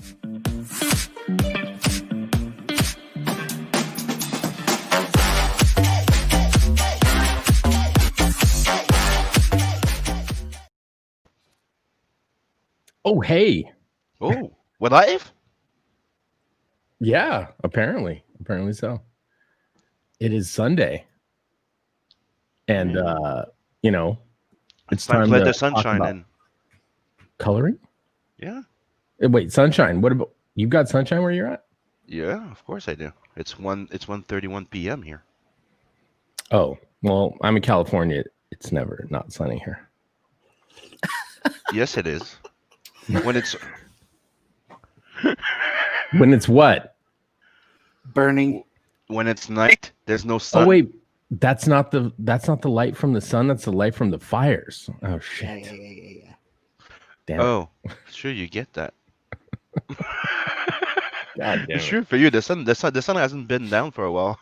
Oh, hey. Oh, we're live? Yeah, apparently so. It is Sunday. And, it's time time to let to the talk sunshine about in. coloring. Yeah. Wait, sunshine. What about, you've got sunshine where you're at? Yeah, of course I do. It's 1:31 p.m. here. Oh, well, I'm in California. It's never not sunny here. Yes, it is. When it's what? Burning. When it's night, there's no sun. Oh wait, that's not the light from the sun. That's the light from the fires. Oh shit! Yeah. Damn. Oh, sure, you get that. God damn it. Sure, for you, the sun hasn't been down for a while.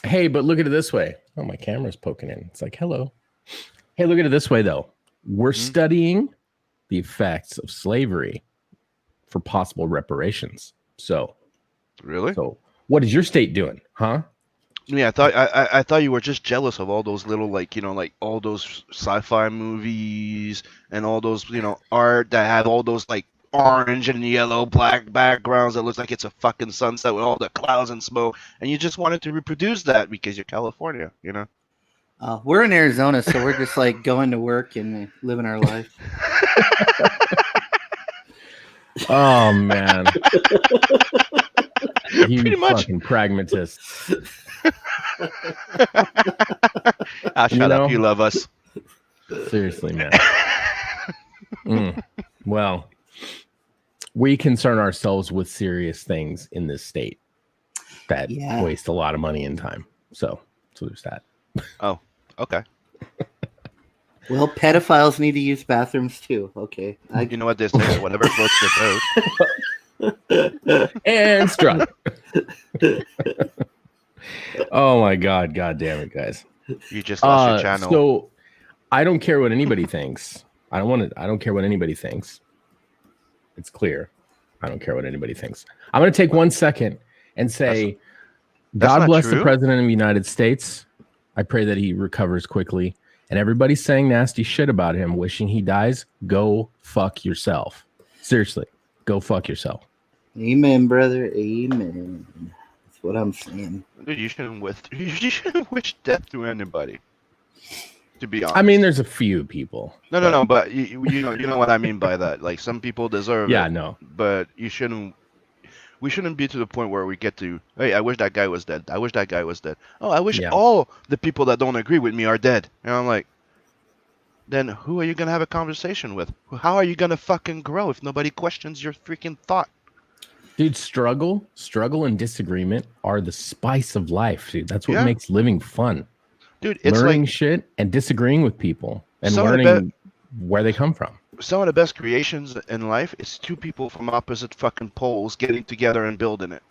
Hey, but look at it this way. Oh, my camera's poking in. It's like, hello. Hey, look at it this way, though. We're studying the effects of slavery for possible reparations. So, Really? So, what is your state doing, huh? Yeah, I thought you were just jealous of all those little like all those sci-fi movies and all those art that have all those like orange and yellow black backgrounds that looks like it's a fucking sunset with all the clouds and smoke, and you just wanted to reproduce that because you're California, We're in Arizona, so we're just like going to work and living our life. Oh man. You Pretty much. fucking pragmatists. Shut up, you love us. Seriously, man. Well, we concern ourselves with serious things in this state that waste a lot of money and time. So there's that. Oh, okay. Well, pedophiles need to use bathrooms too. Okay. You know what they say? Whatever floats your boat. And struck. Oh my God damn it, guys. You just lost your channel. So I don't care what anybody thinks. I don't care what anybody thinks. It's clear. I don't care what anybody thinks. I'm going to take 1 second and say, God bless the President of the United States. I pray that he recovers quickly. And everybody saying nasty shit about him, wishing he dies, go fuck yourself. Seriously, go fuck yourself. Amen, brother. Amen. That's what I'm saying. Dude, you shouldn't wish death to anybody. To be honest. I mean, there's a few people. No, but you know what I mean by that. Like some people deserve it. Yeah, no. But we shouldn't be to the point where we get to, hey, I wish that guy was dead. I wish that guy was dead. Oh, I wish all the people that don't agree with me are dead. And I'm like, then who are you going to have a conversation with? How are you going to fucking grow if nobody questions your freaking thought? Dude, struggle and disagreement are the spice of life, dude. That's what makes living fun. Dude, it's learning like shit and disagreeing with people and learning where they come from. Some of the best creations in life is two people from opposite fucking poles getting together and building it.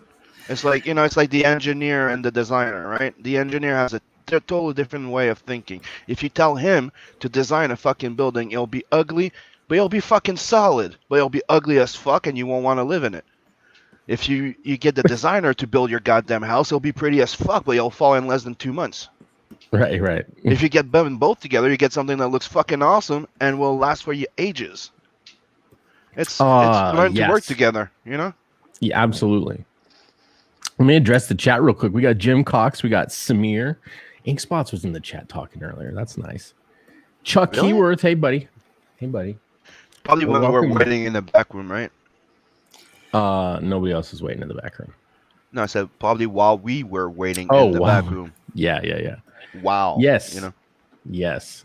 It's like, it's like the engineer and the designer, right? The engineer has a totally different way of thinking. If you tell him to design a fucking building, it'll be ugly, but it'll be fucking solid. But it'll be ugly as fuck and you won't want to live in it. If you get the designer to build your goddamn house, it'll be pretty as fuck, but it'll fall in less than 2 months. Right. If you get them both together, you get something that looks fucking awesome and will last for you ages. It's learn to work together, Yeah, absolutely. Let me address the chat real quick. We got Jim Cox. We got Samir. Ink Spots was in the chat talking earlier. That's nice. Chuck Keyworth. Hey, buddy. Probably when we're waiting in the back room, right? Nobody else is waiting in the back room. No, I said probably while we were waiting in the back room. Yeah. Wow. Yes. Yes.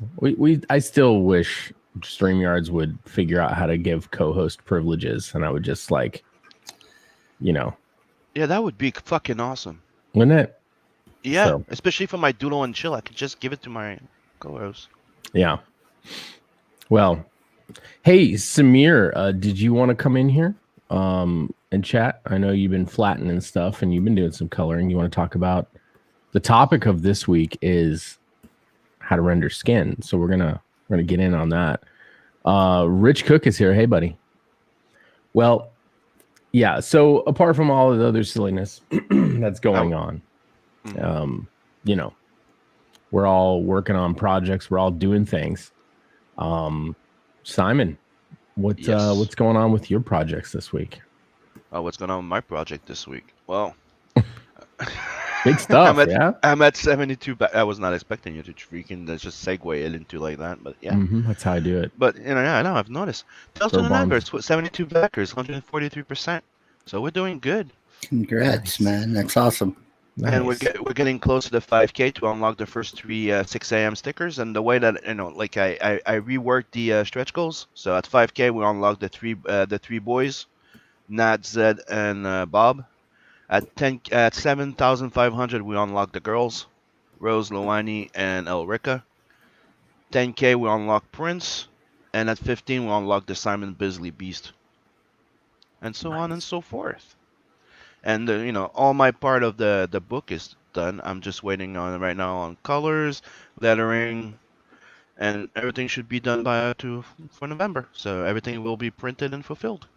I still wish StreamYards would figure out how to give co-host privileges, and I would just Yeah, that would be fucking awesome. Wouldn't it? Yeah, especially for my doodle and chill, I could just give it to my co-host. Yeah. Well, hey Samir, did you want to come in here and chat? I know you've been flattening stuff, and you've been doing some coloring. You want to talk about the topic of this week is how to render skin. So we're gonna get in on that. Rich Cook is here. Hey, buddy. Well, yeah. So apart from all of the other silliness that's going on, you know, we're all working on projects. We're all doing things. Simon, what's going on with your projects this week? What's going on with my project this week? Well, Big stuff, I'm at yeah. I'm at 72. I was not expecting you to freaking just segue it into like that, but yeah. That's how I do it. But yeah, I know I've noticed. Delta bombs. Numbers with 72 backers, 143%. So we're doing good. Congrats, man. That's awesome. Nice. And we're getting close to the 5K to unlock the first 3 6 a.m. stickers. And the way that like I reworked the stretch goals. So at 5K we unlock the three boys, Nat, Zed, and Bob. At 7,500 we unlock the girls, Rose, Loani, and Elrica. 10K we unlock Prince, and at 15 we unlock the Simon Bisley Beast, and so on and so forth. And all my part of the book is done. I'm just waiting on right now on colors, lettering, and everything should be done for November. So everything will be printed and fulfilled.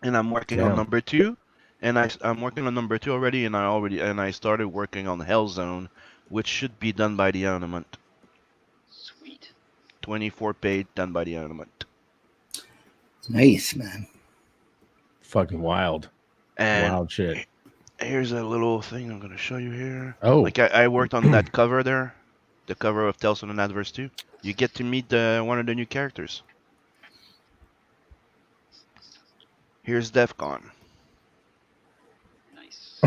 And I'm working on number 2, and I'm working on number 2 already, and I started working on Hell Zone, which should be done by the end of the month. Sweet. 24 page done by the end of the month. Nice, man. Fucking wild. And wild shit. Here's a little thing I'm gonna show you here. Oh, like I worked on that cover there, the cover of Tales from the Adverse 2. You get to meet one of the new characters. Here's Defcon. Nice.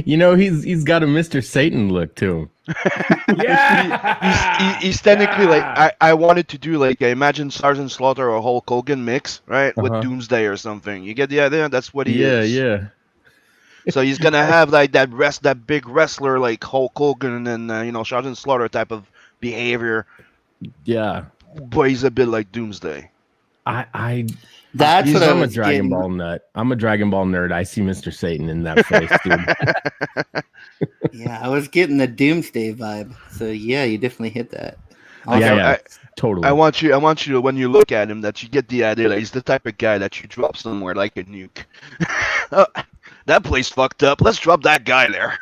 He's got a Mr. Satan look to him. Yeah, he's technically like I wanted to do like imagine Sergeant Slaughter or Hulk Hogan mix, right, with Doomsday or something. You get the idea? That's what he is. Yeah. So he's gonna have like that big wrestler like Hulk Hogan and Sergeant Slaughter type of behavior. Yeah, but he's a bit like Doomsday. That's what I'm a Dragon Ball nut. I'm a Dragon Ball nerd. I see Mr. Satan in that face, dude. Yeah, I was getting the Doomsday vibe. So yeah, you definitely hit that. Totally. I want you when you look at him that you get the idea that he's the type of guy that you drop somewhere like a nuke. That place fucked up. Let's drop that guy there.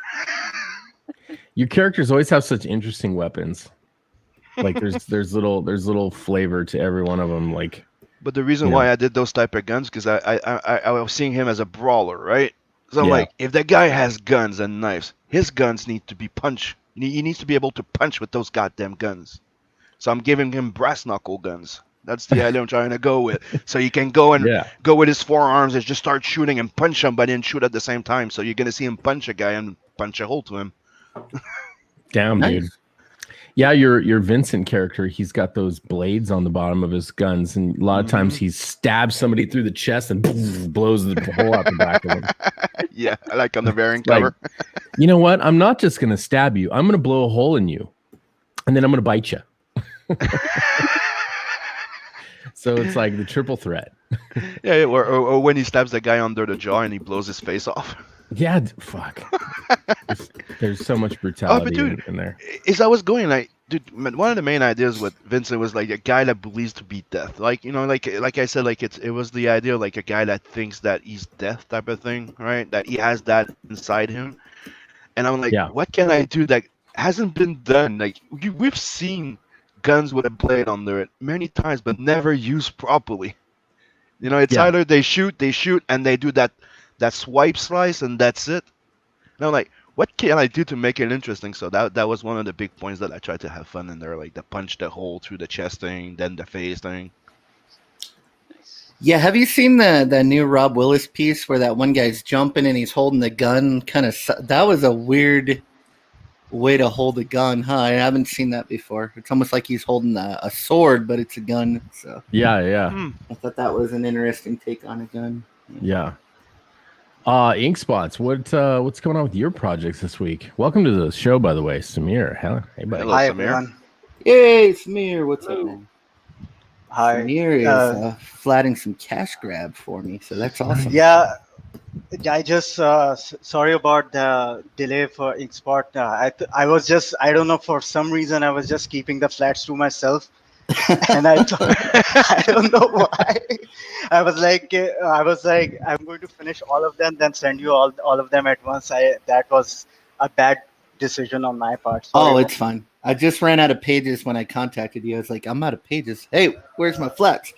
Your characters always have such interesting weapons. Like there's little flavor to every one of them. Like, but the reason why I did those type of guns because I was seeing him as a brawler, right? So I'm like, if that guy has guns and knives, his guns need to be punch. He needs to be able to punch with those goddamn guns. So I'm giving him brass knuckle guns. That's the idea I'm trying to go with. So you can go with his forearms and just start shooting and punch somebody and shoot at the same time. So you're gonna see him punch a guy and punch a hole to him. Damn, dude. Yeah, your Vincent character, he's got those blades on the bottom of his guns, and a lot of times he stabs somebody through the chest and blows the hole out the back of them. Yeah, I like on the variant cover. You know what? I'm not just gonna stab you. I'm gonna blow a hole in you, and then I'm gonna bite you. So it's like the triple threat. Yeah, or when he stabs the guy under the jaw and he blows his face off. Yeah, fuck. There's so much brutality in there. As I was going, one of the main ideas with Vincent was like a guy that believes to beat death. Like like I said, like it was the idea of like a guy that thinks that he's death type of thing, right? That he has that inside him. And I'm like, what can I do that hasn't been done? Like we've seen guns with a blade under it many times, but never used properly. It's either they shoot, and they do that swipe slice, and that's it. And I'm like, what can I do to make it interesting? So that was one of the big points that I tried to have fun in there, like the punch the hole through the chest thing, then the face thing. Yeah, have you seen the new Rob Willis piece where that one guy's jumping and he's holding the gun? That was a weird way to hold a gun, huh? I haven't seen that before. It's almost like he's holding a sword, but it's a gun. So yeah. I thought that was an interesting take on a gun. Yeah. Ink Spots, what's going on with your projects this week? Welcome to the show, by the way, Samir. Hey, buddy. Hello, Hi, Samir. everyone. Yay, Samir, what's up, man? Hi. Samir is flatting some cash grab for me, so that's awesome. Yeah, I just sorry about the delay for InkSpot. I was just, I don't know, for some reason I was just keeping the flats to myself, And I thought, I don't know why. I was like, I'm going to finish all of them, then send you all of them at once. That was a bad decision on my part. Sorry. Oh, it's fine. I just ran out of pages when I contacted you. I was like, I'm out of pages. Hey, where's my flex?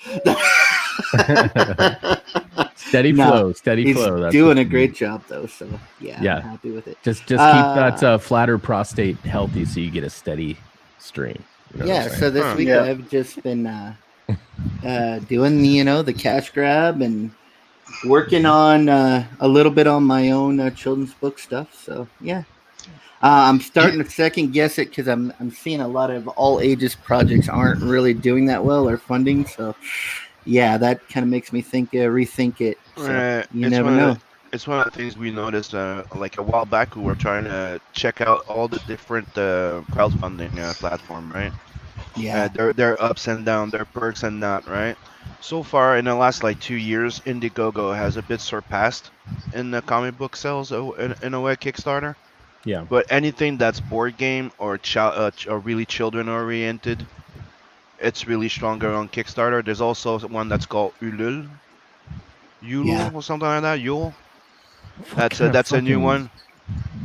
Steady No, flow, steady He's flow. That's doing what a you great need. job, though. So yeah, Yeah. I'm happy with it. Just keep that flatter prostate healthy, so you get a steady stream. You know what I'm Yeah. saying? So this Huh. week Yeah. I've just been doing the cash grab and working on a little bit on my own children's book stuff. So yeah. I'm starting to second guess it because I'm seeing a lot of all ages projects aren't really doing that well or funding. So yeah, that kind of makes me think rethink it. So you It's never one of know. it's one of the things we noticed like a while back. We were trying to check out all the different crowdfunding platform, right? Yeah, Their ups and down, their perks and not, right? So far in the last like 2 years, Indiegogo has a bit surpassed in the comic book sales in a way Kickstarter. Yeah. But anything that's board game or or really children oriented, it's really stronger on Kickstarter. There's also one that's called Ulule, yeah. or something like that. Yule. What kind of That's a new fucking- one.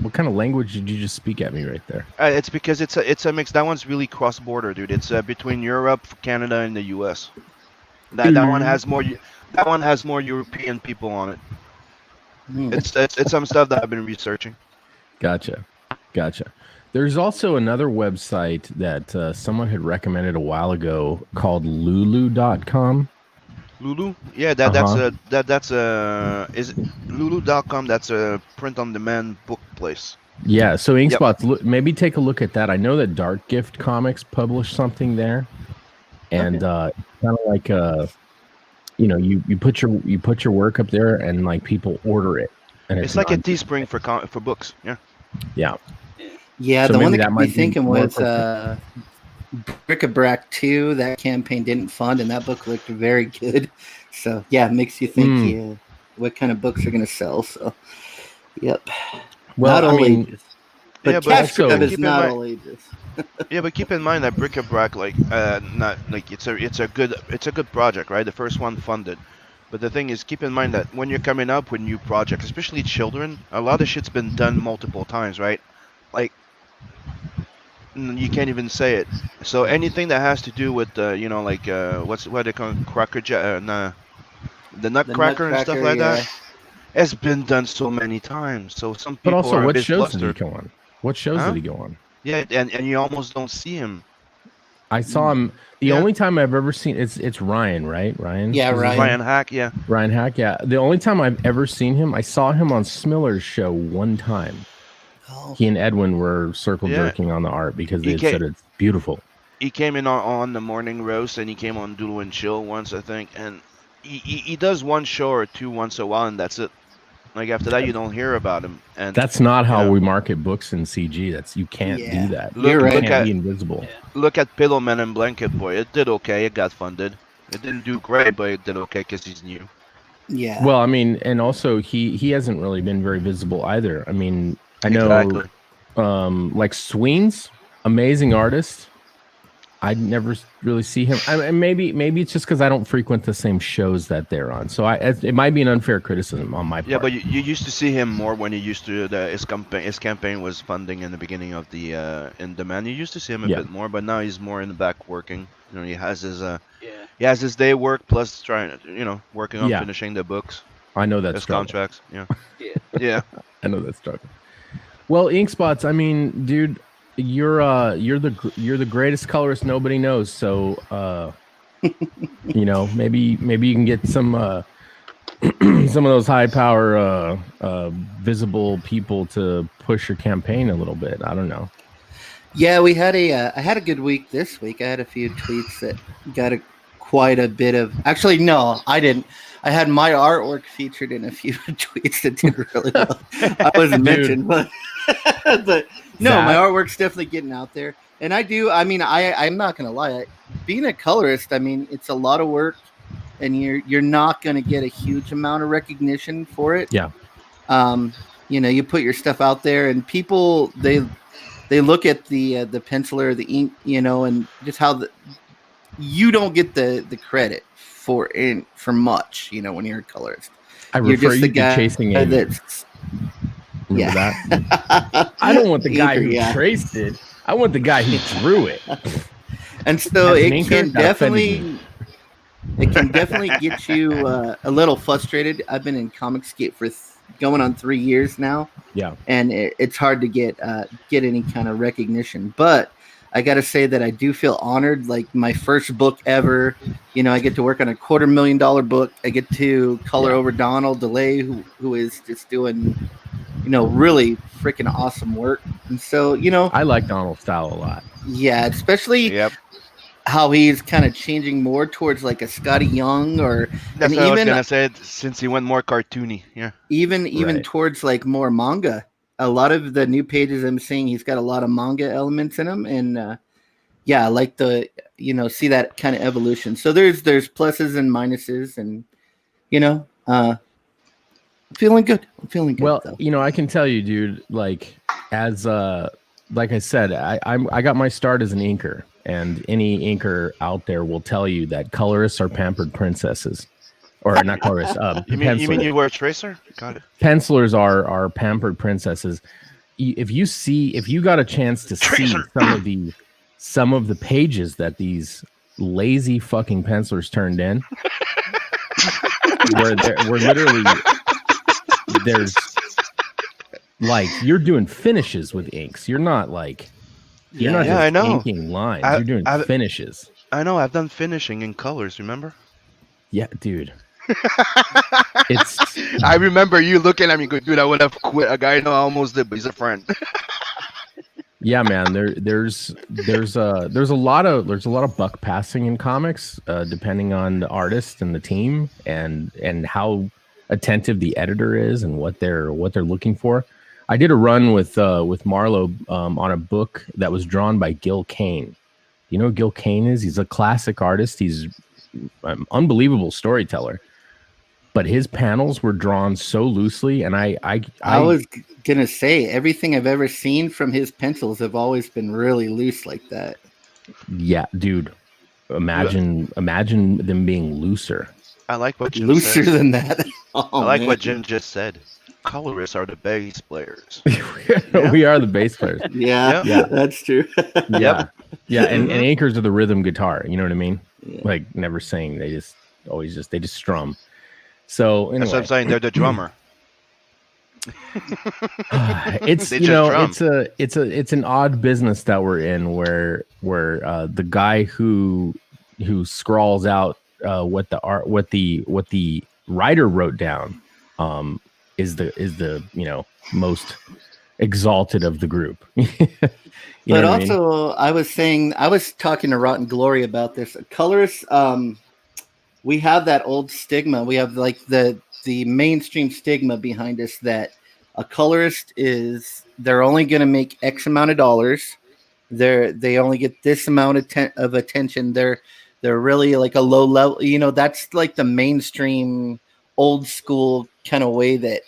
What kind of language did you just speak at me right there? It's because it's a mix. That one's really cross border, dude. It's between Europe, Canada, and the U.S. That one has more. That one has more European people on it. Hmm. It's some stuff that I've been researching. Gotcha. There's also another website that someone had recommended a while ago called Lulu.com. Lulu? Yeah, that's a is it Lulu.com. That's a print-on-demand book place. Yeah, so Inkspots, maybe take a look at that. I know that Dark Gift Comics published something there, and kind of like you put your work up there, and like people order it, and It's like a non- Teespring for books. Yeah. yeah. Yeah, So the one maybe that that got might me be thinking more was Bric-a-Brac 2. That campaign didn't fund, and that book looked very good. So yeah, it makes you think what kind of books are going to sell. So yep, Well, not I all mean, ages, but Yeah, but cash also- grab is keep in not mind- all ages. Yeah, but keep in mind that Bric-a-Brac, not like it's a good project, right? The first one funded. But the thing is, keep in mind that when you're coming up with new projects, especially children, a lot of shit's been done multiple times, right? Like, you can't even say it. So anything that has to do with, what they call it, the Nutcracker and stuff like that, it's been done so many times. So some people but also, are a what bit shows did he flustered. go on? What shows Huh? did he go on? Yeah, and you almost don't see him. I saw him. The Yeah. only time I've ever seen it's Ryan, right? Ryan. Yeah, Is his Ryan. name? Ryan Hack, yeah. Ryan Hack. Yeah. The only time I've ever seen him, I saw him on Smiller's show one time. Oh, He and Edwin were circle Yeah. jerking on the art because He they had ca- said it's beautiful. He came in on the morning roast, and he came on Doodle and Chill once, I think. And he does one show or two once a while, and that's it. Like after that, you don't hear about him. And That's not how Yeah. we market books in CG. That's you can't Yeah. do that. Look- You right. can't be invisible. Yeah. look at Pillowman and Blanket Boy. It did okay. It got funded. It didn't do great, but it did okay because he's new. yeah. Well, I mean, and also he hasn't really been very visible either. I mean, I know Exactly. like Sweens, amazing artist. I never really see him. I mean, maybe it's just because I don't frequent the same shows that they're on. So it might be an unfair criticism on my part. Yeah, but you used to see him more when he used to his campaign was funding in the beginning of the in demand. You used to see him a Yeah. bit more, but now he's more in the back working. You know, he has Yeah. his day work plus trying to working on Yeah. finishing the books, I know that's his contracts. Yeah, Yeah. yeah. I know that's struggle. Well, Inkspots, I mean, dude, you're the greatest colorist nobody knows. So maybe you can get some some of those high power visible people to push your campaign a little bit. I don't know. Yeah, I had a good week this week. I had a few tweets that got quite a bit of. Actually, no, I didn't. I had my artwork featured in a few tweets that did really well. I wasn't Dude. mentioned, but no, That- my artwork's definitely getting out there. And I do. I mean, I'm not gonna lie. Being a colorist, I mean, it's a lot of work, and you're not gonna get a huge amount of recognition for it. Yeah. You put your stuff out there, and people they look at the pencil or the ink, and just how you don't get the credit for much, you know, when you're a colorist. I You're refer just the you to guy Chasing Amy. that's Remember yeah. that? I don't want the guy Inker, who yeah. traced it. I want the guy who drew it. And so As an it inker, can that offended me. definitely get you a little frustrated. I've been in Comicsgate for going on 3 years now, Yeah. and it's hard to get any kind of recognition. But I got to say that I do feel honored. Like my first book ever, you know, I get to work on a $250,000 book. I get to color over Donald DeLay, who is just doing, you know, really freaking awesome work. And so, you know, I like Donald's style a lot. yeah, especially Yep. how he's kind of changing more towards like a Scotty Young, or That's and what I was even gonna say. Since he went more cartoony, yeah. even Right. towards like more manga. A lot of the new pages I'm seeing, he's got a lot of manga elements in them, and yeah, I like the, you know, see that kind of evolution. So there's pluses and minuses, and you know, I'm feeling good. I'm feeling good. Well, though. you know, I can tell you, dude, like as like I said, I got my start as an inker, and any inker out there will tell you that colorists are pampered princesses. Or not colorists, You mean pencilers. you were a tracer? Got it. Pencilers are pampered princesses. If you got a chance to see Tracer. some of the pages that these lazy fucking pencilers turned in, where literally there's like you're doing finishes with inks. You're not like you're not Yeah, just I know. inking lines. I- You're doing I- finishes. I know. I've done finishing in colors. Remember? Yeah, dude. It's I remember you looking at me, go, dude. I would have quit. A guy I know I almost did, but he's a friend. yeah, man. There's a lot of buck passing in comics, depending on the artist and the team, and how attentive the editor is and what they're looking for. I did a run with Marlo on a book that was drawn by Gil Kane. You know who Gil Kane is? He's a classic artist. He's an unbelievable storyteller. But his panels were drawn so loosely, and I was gonna say everything I've ever seen from his pencils have always been really loose like that. Yeah, dude. Imagine them being looser. I like what Jim Looser said. than that. Oh, I like man. what Jim just said. Colorists are the bass players. We are the bass players. Yeah, Yeah. that's true. Yeah, yeah, and anchors are the rhythm guitar. You know what I mean? Yeah. Like never sing. They just strum. So anyway, That's what I'm saying. They're the drummer. it's They you just know drum. it's an odd business that we're in where the guy who scrawls out what the writer wrote down is the you know most exalted of the group. You But know what I mean? also, I was talking to Rotten Glory about this. Colorists, we have that old stigma. We have like the mainstream stigma behind us that a colorist they're only going to make X amount of dollars. They only get this amount of attention. They're really like a low level. You know, that's like the mainstream old school kind of way that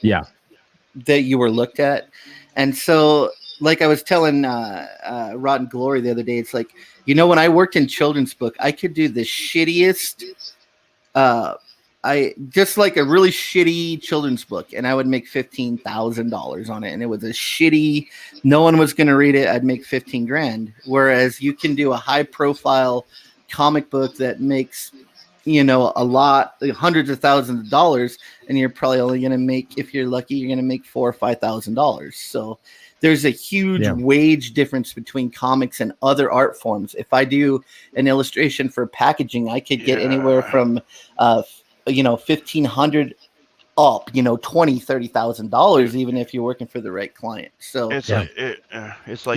you were looked at. And so, like I was telling Rotten Glory the other day, it's like, you know, when I worked in children's book, I could do the shittiest, I just like a really shitty children's book, and I would make $15,000 on it, and it was a shitty. No one was going to read it. I'd make 15 grand. Whereas you can do a high profile comic book that makes, you know, a lot, hundreds of thousands of dollars, and you're probably only going to make, if you're lucky, you're going to make $4,000 or $5,000. So there's a huge wage difference between comics and other art forms. If I do an illustration for packaging, I could get anywhere from, $1,500 up, $20,000-$30,000, even if you're working for the right client. So it's like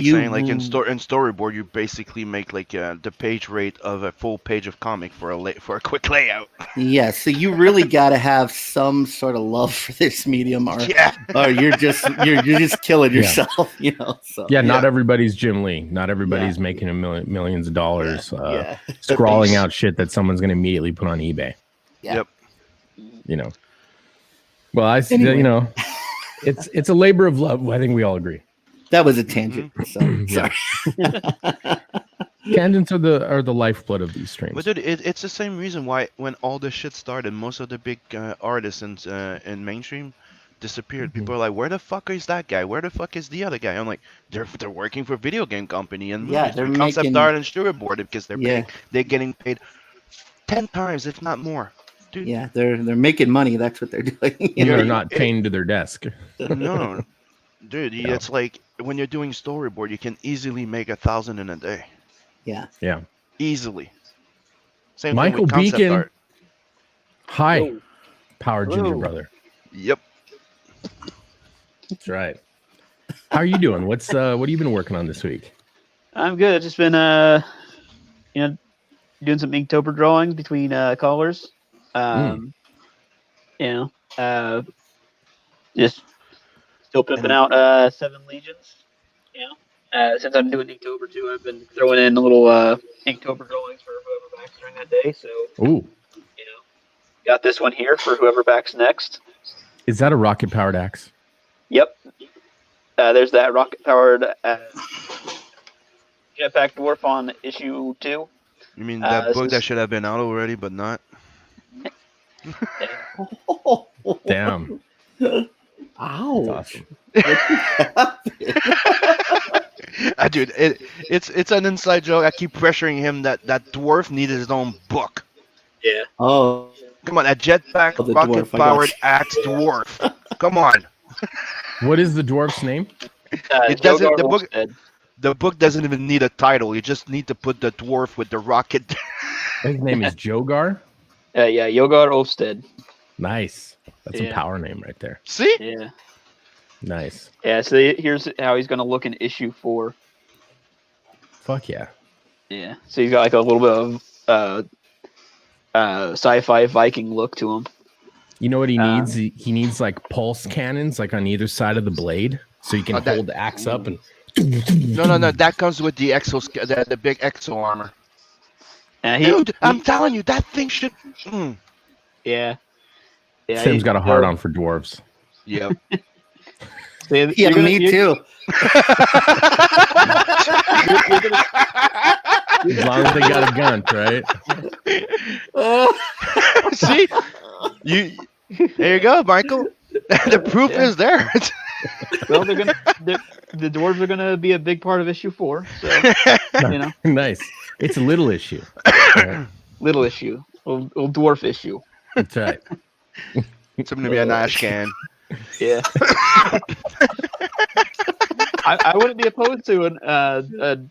saying like in storyboard, you basically make like the page rate of a full page of comic for a quick layout. Yeah, so you really got to have some sort of love for this medium, or you're just killing yourself, So not everybody's Jim Lee. Not everybody's making millions of dollars scrawling out shit that someone's going to immediately put on eBay. Yep. Well, anyway. It's a labor of love. I think we all agree. That was a tangent. So sorry. Tangents are the lifeblood of these streams. But dude, it's the same reason why when all this shit started, most of the big artists in mainstream disappeared. People are like, where the fuck is that guy? Where the fuck is the other guy? I'm like, they're working for video game company and Yeah, movies, they're for concept making- art and storyboard because Yeah. they're getting paid 10 times, if not more. Dude, Yeah, they're making money. That's what they're doing. And they're not chained to their desk. no, dude, No. it's like when you're doing storyboard, you can easily make 1,000 in a day, Yeah. Yeah. easily. Same Michael thing with concept Beacon. art. Hi, Yo. Power Ginger Hello. brother. Yep. That's right. How are you doing? What have you been working on this week? I'm good. Just been doing some Inktober drawings between colors. Just still pimping out 7 Legions. Since I'm doing Inktober too, I've been throwing in a little Inktober drawings for whoever backs during that day. So Ooh, got this one here for whoever backs next. is that a rocket powered axe? Yep. There's that rocket-powered jetpack dwarf on issue 2. You mean that this book is- that should have been out already, but not? Damn, Ow. that's awesome. Dude, it's an inside joke. I keep pressuring him that dwarf needed his own book. Yeah. Oh, Come on, a jetpack Oh, the dwarf, I got rocket-powered you. axe dwarf. Come on. What is the dwarf's name? It doesn't- Jogar the book- Olmsted. The book doesn't even need a title. You just need to put the dwarf with the rocket. His name is Jogar. Yeah, Yogar Olmsted. Nice. That's a Yeah. power name right there. See? Yeah. Nice. Yeah, so here's how he's going to look in issue 4. Fuck yeah. Yeah. So he's got like a little bit of sci-fi Viking look to him. You know what he needs? He needs like pulse cannons, like on either side of the blade, so you can Oh, that- hold the axe up and. No. That comes with the the big exo armor. Dude, I'm telling you, that thing should. Yeah. Yeah. Tim's got a hard on for dwarves. Yep. yeah, me too. As long as they got a gun, right? See, there you go, Michael. The proof is there. Well, the dwarves are gonna be a big part of issue 4. So Nice. It's a little issue. little issue, little dwarf issue. That's right. It's gonna be an ash can. Yeah. I wouldn't be opposed to the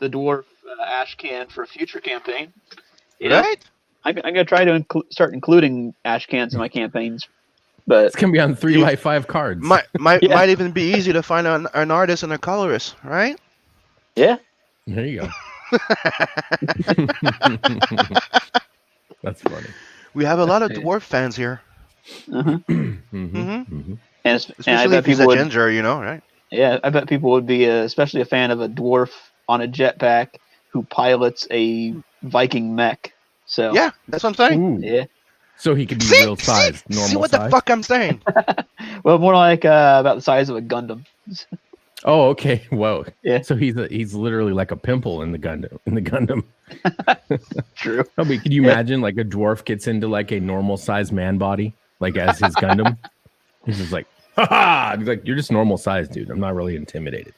dwarf ash can for a future campaign. Yeah. Right? I'm gonna try to start including ash cans in my campaigns, but It's gonna be on 3x5 cards. Might Yeah. even be easy to find an artist and a colorist, right? yeah, There you go. That's funny. We have a lot of dwarf fans here, Mm-hmm. and I especially bet if he's people a would, ginger, right? yeah, I bet people would be especially a fan of a dwarf on a jetpack who pilots a Viking mech. So Yeah, that's what I'm saying. Ooh. yeah. So he could be See? real size, normal See what size. the fuck I'm saying? Well, more like about the size of a Gundam. Oh, okay. Whoa. Yeah. So he's literally like a pimple in the Gundam. True. Oh, but could you imagine like a dwarf gets into like a normal size man body, like as his Gundam? He's just like, ha ha! He's like, you're just normal size, dude. I'm not really intimidated.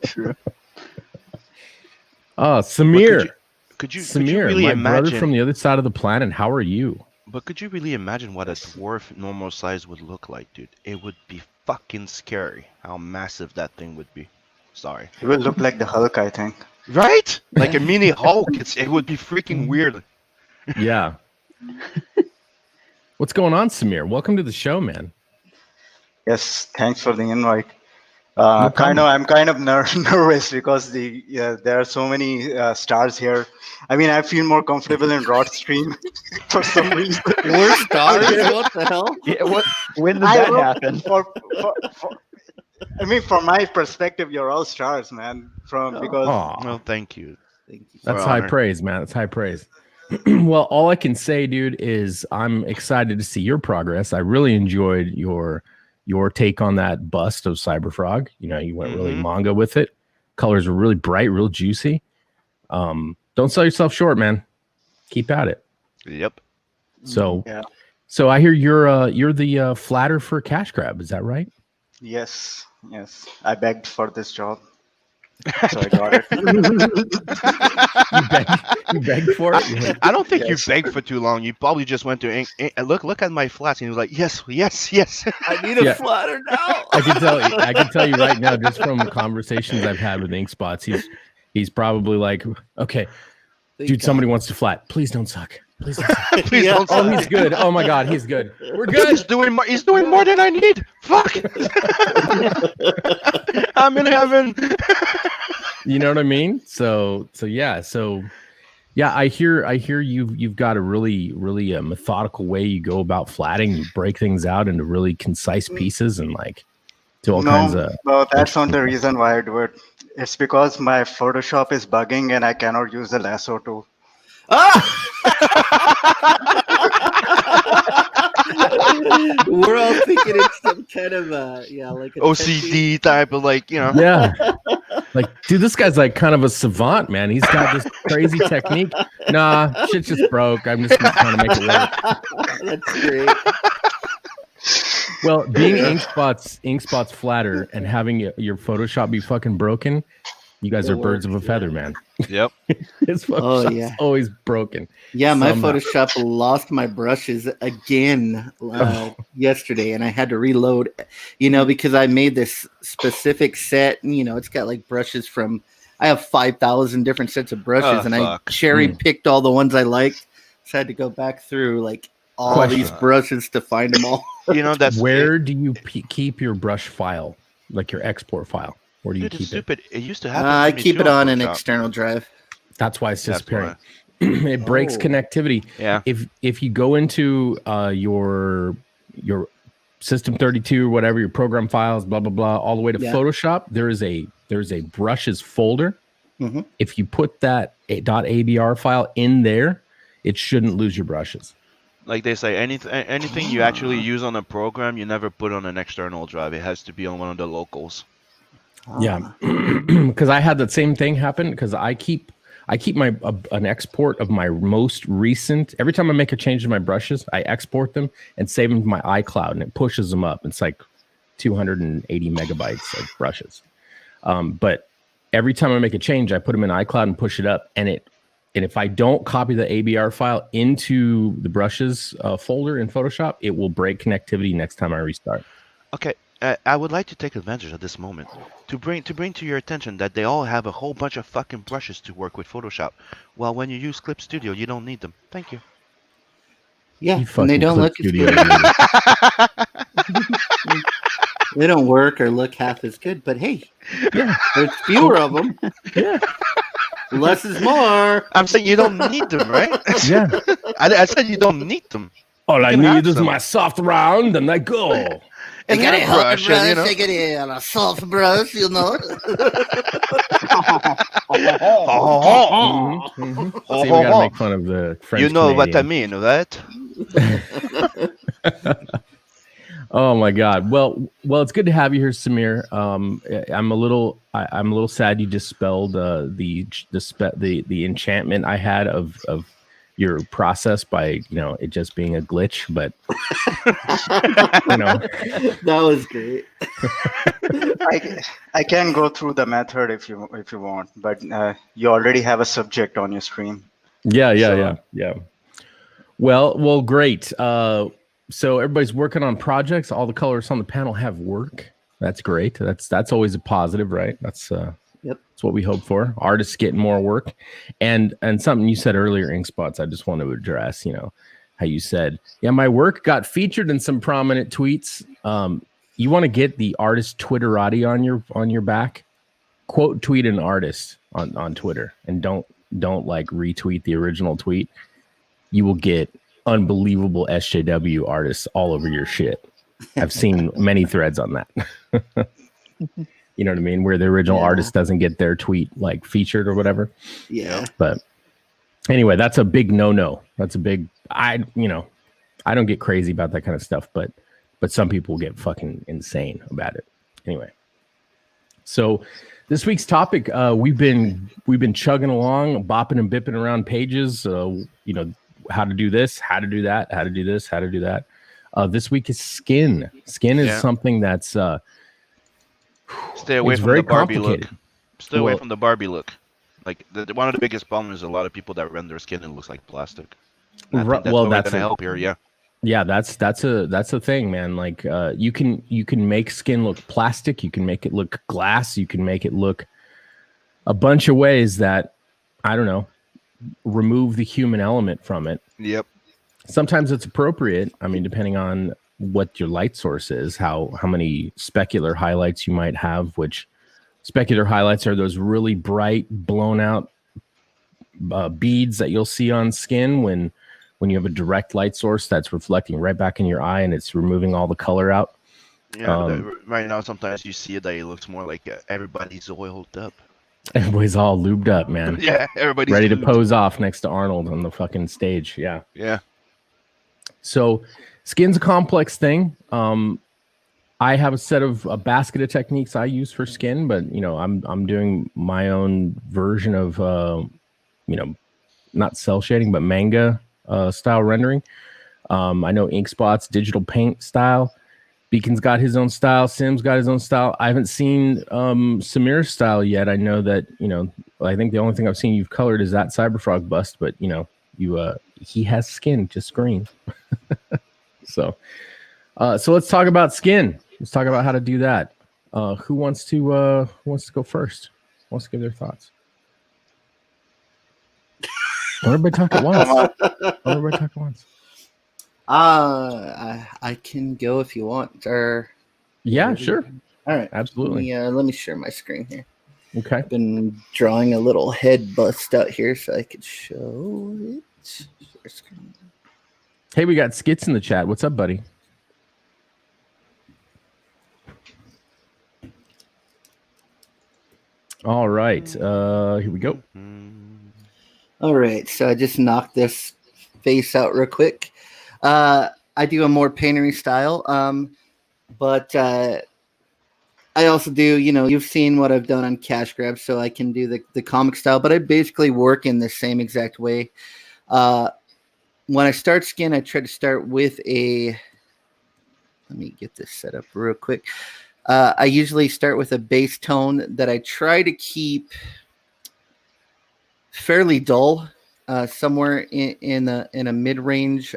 True. Oh, Samir. Could you Samir, really my brother imagine? from the other side of the planet. How are you? But could you really imagine what a dwarf normal size would look like, dude? It would be fucking scary how massive that thing would be. Sorry. It will look like the Hulk, I think. Right? Like a mini Hulk. It would be freaking weird. Yeah. What's going on, Samir? Welcome to the show, man. Yes, thanks for the invite. problem. I'm kind of nervous because there are so many stars here. I mean, I feel more comfortable in Rod stream for some reason. We're stars. What the hell? Yeah. When did I that don't- happen? I mean, from my perspective, you're all stars, man. Because Aw. Well, thank you. Thank you. That's For high honor. praise, man. That's high praise. Well, all I can say, dude, is I'm excited to see your progress. I really enjoyed your take on that bust of Cyberfrog. You know, you went really Mhm. manga with it. colors are really bright, real juicy. Don't sell yourself short, man. Keep at it. Yep. So, Yeah. so I hear you're the flatter for Cash Grab. Is that right? Yes. I begged for this job, so I got it. You begged for it. You're like, I don't think Yes. you begged for too long. You probably just went to look at my flats, and he was like, yes. I need a Yeah. flatter now. I can tell you right now, just from conversations I've had with Ink Spots, he's probably like, okay, dude, somebody wants to flat. Please don't suck. Please don't suck. Please Yeah. don't. Oh, he's good. Oh my God, he's good. We're good. He's doing more than I need. Fuck. I'm in heaven. You know what I mean? So yeah. I hear you've got a really methodical way you go about flatting. You break things out into really concise pieces and like do all kinds of. Well, that's not the reason why I do it. It's because my Photoshop is bugging and I cannot use the lasso tool. We're all thinking it's some kind of like a OCD type of like, Yeah. Like, dude, this guy's like kind of a savant, man. He's got this crazy technique. Nah, shit just broke. I'm just trying to make it work. That's great. Well, being Ink Spots flatter and having your Photoshop be fucking broken, you guys are birds of a feather, man. Yep. His Photoshop's yeah. always broken. Yeah, my Somehow. Photoshop lost my brushes again yesterday, and I had to reload, because I made this specific set, and, it's got like brushes from, I have 5,000 different sets of brushes, and fuck. I cherry picked all the ones I liked, so I had to go back through like all Question. these brushes to find them all. That's Where do you keep your brush file, like your export file? Where do you Dude, it's keep it? stupid. It used to happen. I to me keep too it on an Photoshop. external drive. That's why it's That's disappearing. It breaks Oh. connectivity. Yeah. If you go into your System 32 or whatever, your program files, blah blah blah, all the way to Yeah. Photoshop, there's a brushes folder. Mhm. If you put that .abr file in there, it shouldn't lose your brushes. Like they say, anything you actually use on a program, you never put on an external drive. It has to be on one of the locals. Yeah, because I had that same thing happen because I keep my an export of my most recent. Every time I make a change to my brushes, I export them and save them to my iCloud, and it pushes them up. It's like 280 megabytes of brushes. But every time I make a change, I put them in iCloud and push it up, and if I don't copy the ABR file into the brushes folder in Photoshop, it will break connectivity next time I restart. Okay, I would like to take advantage of this moment to bring to your attention that they all have a whole bunch of fucking brushes to work with Photoshop. Well, when you use Clip Studio, you don't need them. Thank you. Yeah, You and they fucking don't Clip look as Studio good. idiot. They don't work or look half as good, but hey, Yeah, there's fewer of them. yeah, Less is more. I'm saying you don't need them, right? yeah. I said you don't need them. All I can have need is some. my soft round, and I go. They got a hair hot brush, brush, and, they got a soft brush, See, we gotta make fun of the French. You know what I Canadian. mean, right? Oh my God! Well, it's good to have you here, Samir. I'm a little sad you dispelled the enchantment I had of your process by it just being a glitch, but That was great. I can go through the method if you want, but you already have a subject on your screen. Yeah. Well, great. So everybody's working on projects. All the colorists on the panel have work. That's great. That's always a positive, right? That's That's what we hope for. Artists getting more work, and something you said earlier, Ink Spots. I just want to address. How you said, yeah, my work got featured in some prominent tweets. You want to get the artist Twitterati on your back. Quote tweet an artist on Twitter, and don't like retweet the original tweet. You will get unbelievable SJW artists all over your shit. I've seen many threads on that. You know what I mean? Where the original artist doesn't get their tweet like featured or whatever. Yeah. But anyway, that's a big no-no. That's a big, I don't get crazy about that kind of stuff, but some people get fucking insane about it. Anyway. So This week's topic, we've been chugging along, bopping and bipping around pages. How to do this, how to do that, how to do this, how to do that. This week is skin. Skin is something that's stay away it's from very the Barbie complicated. look. Stay away from the Barbie look. Like one of the biggest problems is a lot of people that render skin and it looks like plastic. And I think that's what we're gonna help here. Yeah. Yeah, that's a thing, man. Like you can make skin look plastic, you can make it look glass, you can make it look a bunch of ways that, I don't know, remove the human element from it. Yep. Sometimes it's appropriate. I mean, depending on what your light source is, how many specular highlights you might have, which specular highlights are those really bright, blown out beads that you'll see on skin when you have a direct light source that's reflecting right back in your eye and it's removing all the color out. Yeah, right now sometimes you see it that it looks more like everybody's oiled up. Everybody's all lubed up, man. Yeah, everybody's ready to lubed. pose off next to Arnold on the fucking stage. Yeah. Yeah. So skin's a complex thing. I have a set of a basket of techniques I use for skin, but I'm doing my own version of not cell shading, but manga style rendering. I know Ink Spot's digital paint style. Beacon's got his own style. Sim's got his own style. I haven't seen Samir's style yet. I know that I think the only thing I've seen you've colored is that Cyberfrog bust, but he has skin, just green. So let's talk about skin. Let's talk about how to do that. Who wants to go first? Who wants to give their thoughts? Everybody talk at once. Everybody talk at once. I can go if you want. Or yeah, sure. All right, absolutely. Let me share my screen here. Okay. I've been drawing a little head bust out here so I could show it. Share screen. Hey, we got Skits in the chat. What's up, buddy? All right. Here we go. All right. So I just knocked this face out real quick. I do a more paintery style. But I also do, you've seen what I've done on Cash Grab, so I can do the comic style, but I basically work in the same exact way. When I start skin, I try to start with let me get this set up real quick. I usually start with a base tone that I try to keep fairly dull, somewhere in a mid-range,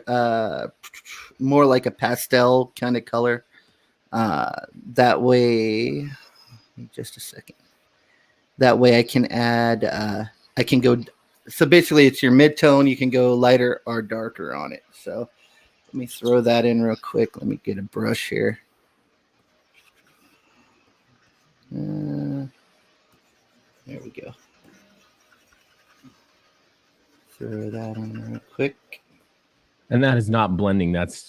more like a pastel kind of color. That way, just a second. That way I can add, I can go, so basically it's your mid-tone. You can go lighter or darker on it. So let me throw that in real quick. Let me get a brush here. There we go. Throw that in real quick. And that is not blending. That's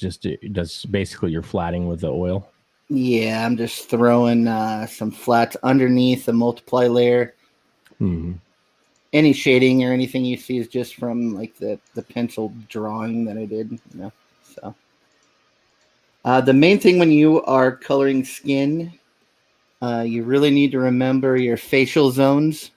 basically you're flatting with the oil. Yeah, I'm just throwing some flats underneath the multiply layer. Mm-hmm. Any shading or anything you see is just from like the pencil drawing that I did. So the main thing when you are coloring skin, you really need to remember your facial zones.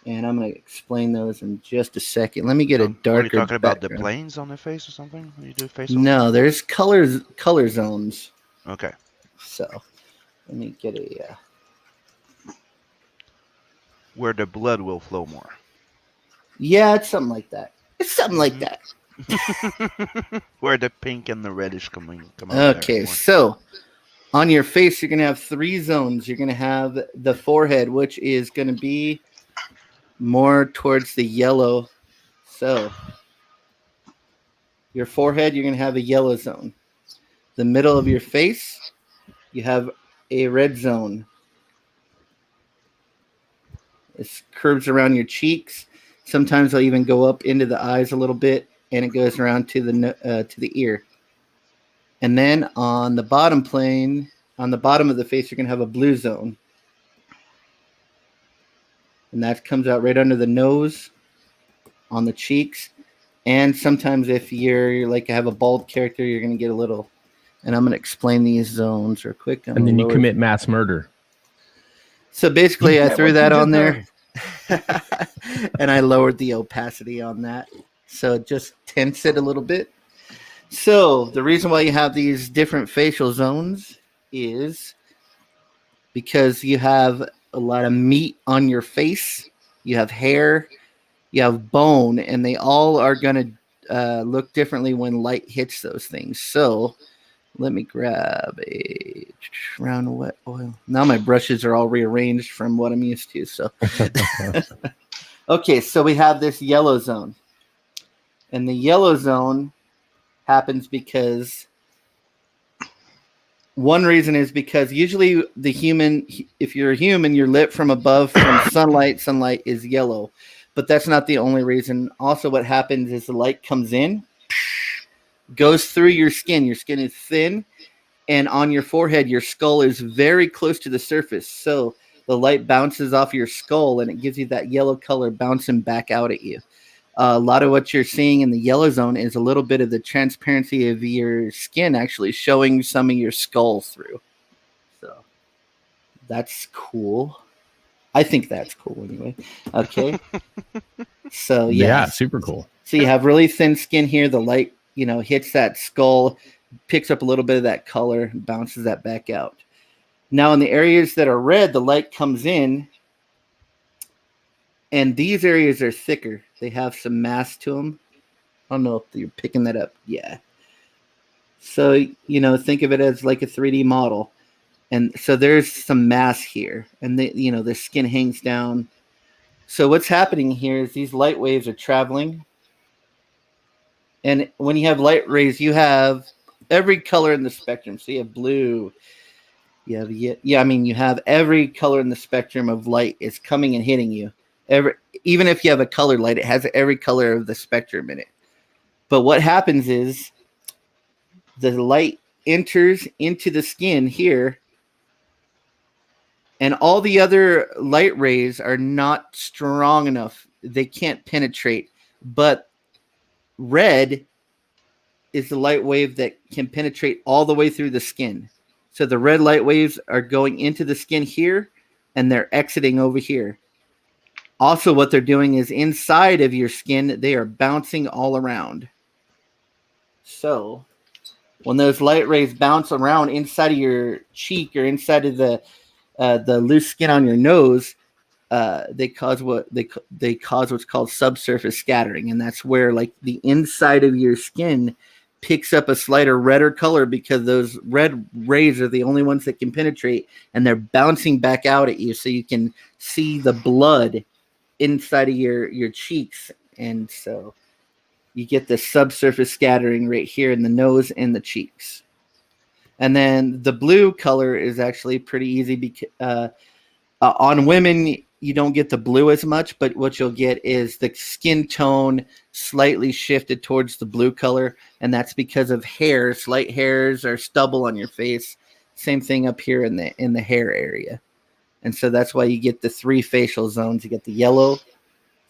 And I'm going to explain those in just a second. Let me get a darker. Are you talking about the background. planes on the face or something? When you do facial? No, there's color zones. Okay. So let me get a. Where the blood will flow more. Yeah, it's something like that. Where the pink and the reddish come out. Okay, so on your face, you're going to have 3 zones. You're going to have the forehead, which is going to be more towards the yellow. So your forehead, you're going to have a yellow zone. The middle of your face, you have a red zone. It curves around your cheeks. Sometimes I'll even go up into the eyes a little bit, and it goes around to the ear. And then on the bottom plane, on the bottom of the face, you're going to have a blue zone. And that comes out right under the nose, on the cheeks. And sometimes if you're like have a bald character, you're going to get a little. And I'm going to explain these zones real quick. And then you commit mass murder. So basically, I Yeah, threw what that you on just there, and I lowered the opacity on that, so it just tints it a little bit. So the reason why you have these different facial zones is because you have a lot of meat on your face, you have hair, you have bone, and they all are going to look differently when light hits those things. So let me grab a round of wet oil. Now my brushes are all rearranged from what I'm used to. So, okay, so we have this yellow zone. And the yellow zone happens because one reason is because usually the human, if you're a human, you're lit from above from sunlight. Sunlight is yellow, but that's not the only reason. Also, what happens is the light comes in, goes through your skin. Your skin is thin, and on your forehead, your skull is very close to the surface. So the light bounces off your skull, and it gives you that yellow color bouncing back out at you. A lot of what you're seeing in the yellow zone is a little bit of the transparency of your skin actually showing some of your skull through. So that's cool. I think that's cool anyway. Okay. So Yeah, yeah. super cool. So you have really thin skin here. The light, hits that skull, picks up a little bit of that color, bounces that back out. Now in the areas that are red, the light comes in, and these areas are thicker. They have some mass to them. I don't know if you're picking that up. Yeah. So, think of it as like a 3D model. And so there's some mass here, and the skin hangs down. So what's happening here is these light waves are traveling. And when you have light rays, you have every color in the spectrum. So you have blue. You have every color in the spectrum of light is coming and hitting you. Even if you have a colored light, it has every color of the spectrum in it. But what happens is the light enters into the skin here, and all the other light rays are not strong enough. They can't penetrate. But red is the light wave that can penetrate all the way through the skin. So the red light waves are going into the skin here, and they're exiting over here. Also, what they're doing is inside of your skin, they are bouncing all around. So when those light rays bounce around inside of your cheek or inside of the loose skin on your nose, they cause what's called subsurface scattering, and that's where like the inside of your skin picks up a slighter redder color because those red rays are the only ones that can penetrate, and they're bouncing back out at you, so you can see the blood inside of your cheeks, and so you get the subsurface scattering right here in the nose and the cheeks. And then the blue color is actually pretty easy because on women you don't get the blue as much, but what you'll get is the skin tone slightly shifted towards the blue color, and that's because of hairs, slight hairs or stubble on your face. Same thing up here in the hair area. And so that's why you get the three facial zones. You get the yellow,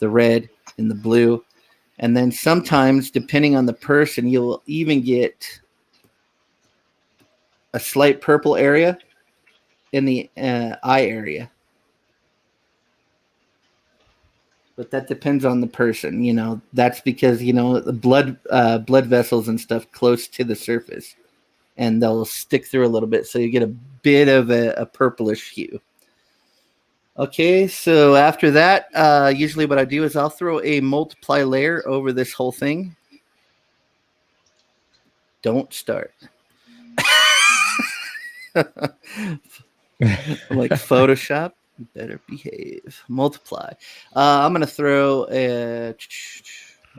the red, and the blue. And then sometimes, depending on the person, you'll even get a slight purple area in the eye area. But that depends on the person. That's because, the blood vessels and stuff close to the surface, and they'll stick through a little bit. So you get a bit of a purplish hue. Okay, so after that, usually what I do is I'll throw a multiply layer over this whole thing. Don't start. Like Photoshop, better behave. Multiply. I'm going to throw a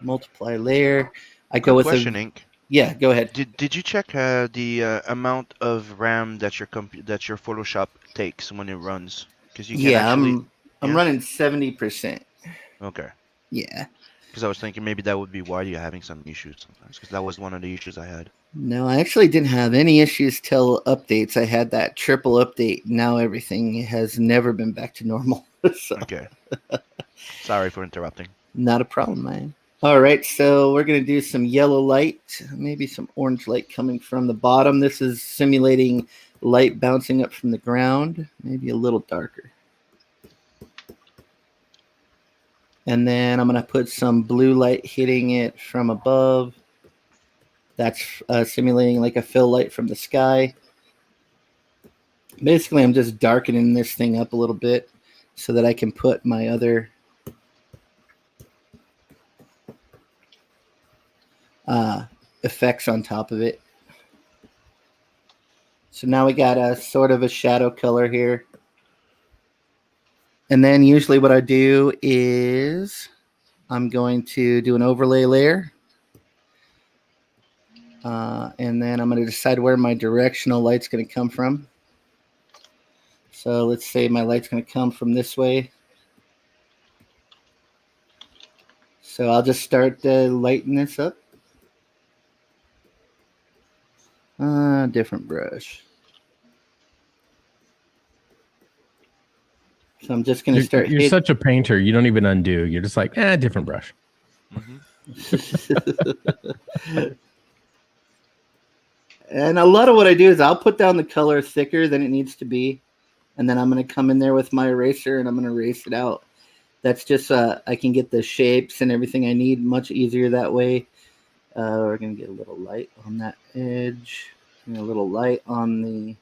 multiply layer. I go with question, Ink. Yeah, go ahead. Did you check the amount of RAM that your Photoshop takes when it runs? Because you can actually. I'm running 70%. Okay. Yeah. Because I was thinking maybe that would be why you're having some issues sometimes. Because that was one of the issues I had. No, I actually didn't have any issues till updates. I had that triple update. Now everything has never been back to normal. So. Okay. Sorry for interrupting. Not a problem, man. All right, so we're going to do some yellow light, maybe some orange light coming from the bottom. This is simulating light bouncing up from the ground, maybe a little darker. And then I'm going to put some blue light hitting it from above. That's simulating like a fill light from the sky. Basically, I'm just darkening this thing up a little bit so that I can put my other effects on top of it. So now we got a sort of a shadow color here. And then usually what I do is I'm going to do an overlay layer. And then I'm going to decide where my directional light's going to come from. So let's say my light's going to come from this way. So I'll just start lighting this up. Different brush. So I'm just going to start. You're such a painter. You don't even undo. You're just like, different brush. And a lot of what I do is I'll put down the color thicker than it needs to be. And then I'm going to come in there with my eraser and I'm going to erase it out. That's just I can get the shapes and everything I need much easier that way. We're going to get a little light on that edge. And a little light on the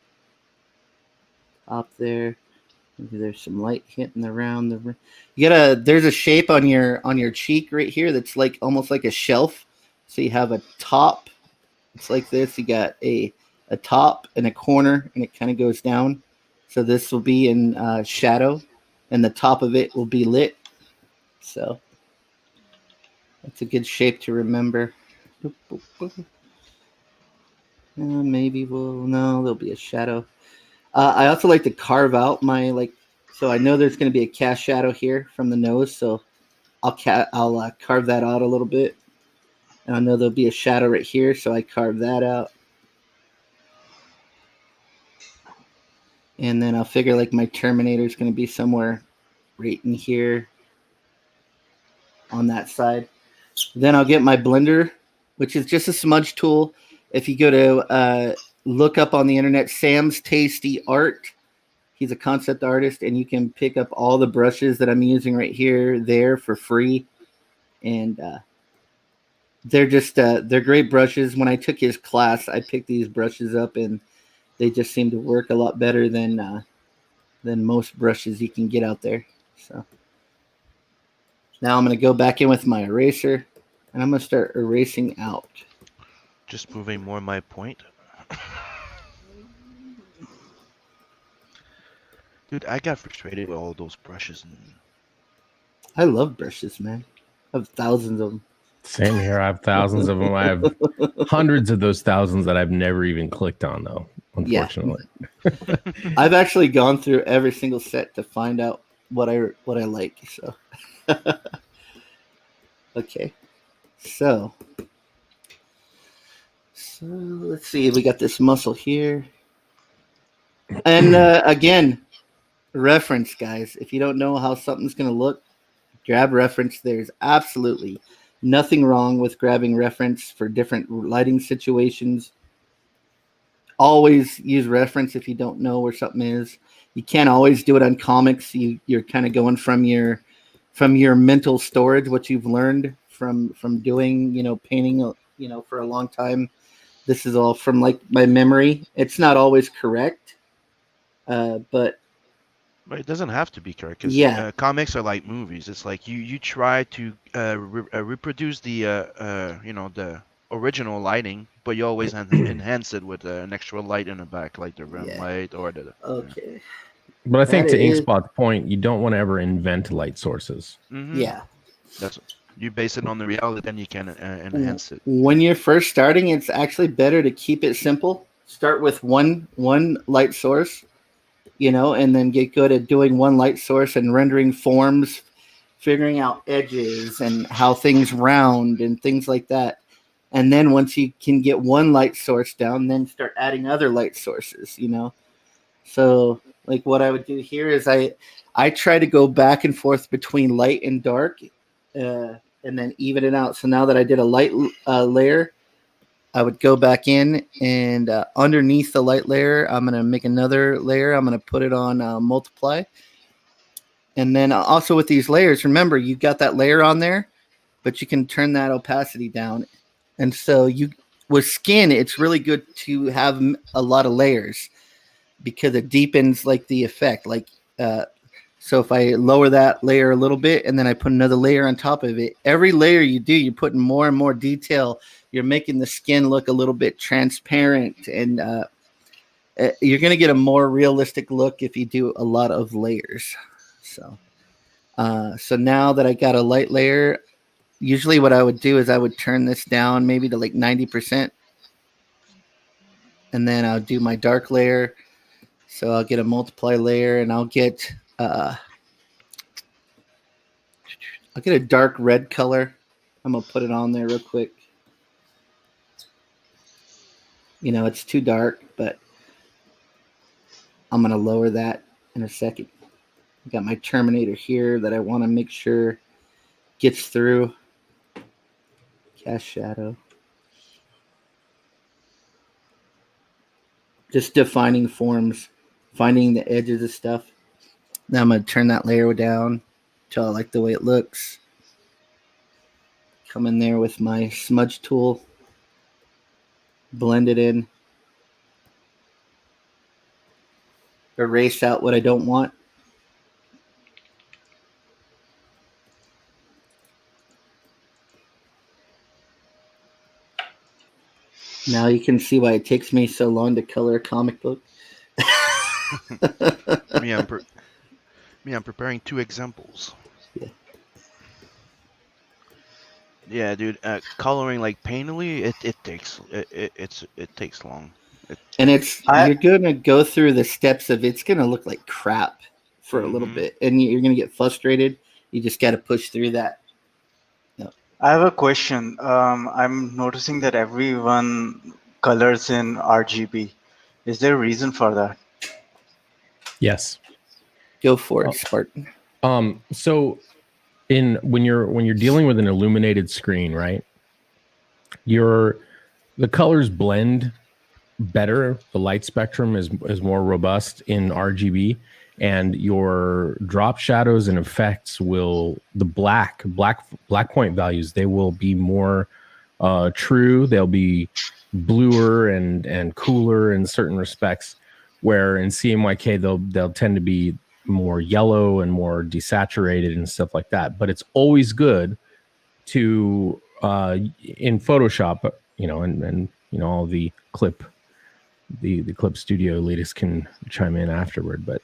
top there. Maybe there's some light hitting around the. There's a shape on your cheek right here that's like almost like a shelf. So you have a top. It's like this. You got a top and a corner, and it kind of goes down. So this will be in shadow, and the top of it will be lit. So that's a good shape to remember. Maybe there'll be a shadow. I also like to carve out so I know there's going to be a cast shadow here from the nose, so I'll carve that out a little bit. And I know there'll be a shadow right here, so I carve that out. And then I'll figure like my Terminator is going to be somewhere right in here on that side. Then I'll get my blender, which is just a smudge tool. If you go to look up on the internet, Sam's Tasty Art, he's a concept artist, and you can pick up all the brushes that I'm using right here, there for free. And they're just they're great brushes. When I took his class, I picked these brushes up, and they just seem to work a lot better than most brushes you can get out there. So now I'm going to go back in with my eraser, and I'm going to start erasing out. Just proving more my point. Dude, I got frustrated with all those brushes. I love brushes, man. I have thousands of them. Same here. I have thousands of them. I have hundreds of those thousands that I've never even clicked on, though, unfortunately. Yeah. I've actually gone through every single set to find out what I like. So, okay. So let's see. We got this muscle here. And again, reference, guys. If you don't know how something's going to look, grab reference. There's absolutely nothing wrong with grabbing reference for different lighting situations. Always use reference if you don't know where something is. You can't always do it on comics. You're kind of going from your mental storage, what you've learned from doing, painting, for a long time. This is all from like my memory. It's not always correct, but it doesn't have to be correct. Cause, comics are like movies. It's like you try to reproduce the the original lighting, but you always enhance it with an extra light in the back, like the rim light or the. Okay. But I think to Inkspot's point, you don't want to ever invent light sources. Mm-hmm. Yeah. That's you base it on the reality, then you can enhance it. When you're first starting, it's actually better to keep it simple. Start with one light source, and then get good at doing one light source and rendering forms, figuring out edges and how things round and things like that. And then once you can get one light source down, then start adding other light sources, So like what I would do here is I try to go back and forth between light and dark, and then even it out. So now that I did a light layer, I would go back in and underneath the light layer, I'm going to make another layer. I'm going to put it on multiply. And then also with these layers, remember you got that layer on there, but you can turn that opacity down. And so with skin, it's really good to have a lot of layers because it deepens like the effect. Like, so if I lower that layer a little bit and then I put another layer on top of it, every layer you do, you're putting more and more detail. You're making the skin look a little bit transparent, and you're going to get a more realistic look if you do a lot of layers. So now that I got a light layer, usually what I would do is I would turn this down maybe to like 90%. And then I'll do my dark layer. So I'll get a multiply layer, and I'll get a dark red color. I'm going to put it on there real quick. You know, it's too dark, but I'm going to lower that in a second. I got my Terminator here that I want to make sure gets through. Cast shadow. Just defining forms, finding the edges of stuff. Now I'm going to turn that layer down until I like the way it looks. Come in there with my smudge tool. Blend it in. Erase out what I don't want. Now you can see why it takes me so long to color a comic book. I'm preparing 2 examples. Yeah. Yeah, dude. Coloring like painterly, it takes long. And you're gonna go through the steps of it's gonna look like crap for a little bit, and you're gonna get frustrated. You just got to push through that. I have a question. I'm noticing that everyone colors in RGB. Is there a reason for that? Yes. Go for it, Spartan. So when you're dealing with an illuminated screen, right? The colors blend better. The light spectrum is more robust in RGB, and your drop shadows and effects the black point values, they will be more true. They'll be bluer and cooler in certain respects, where in CMYK they'll tend to be more yellow and more desaturated and stuff like that. But it's always good to in Photoshop, and all the clip studio elitists can chime in afterward. But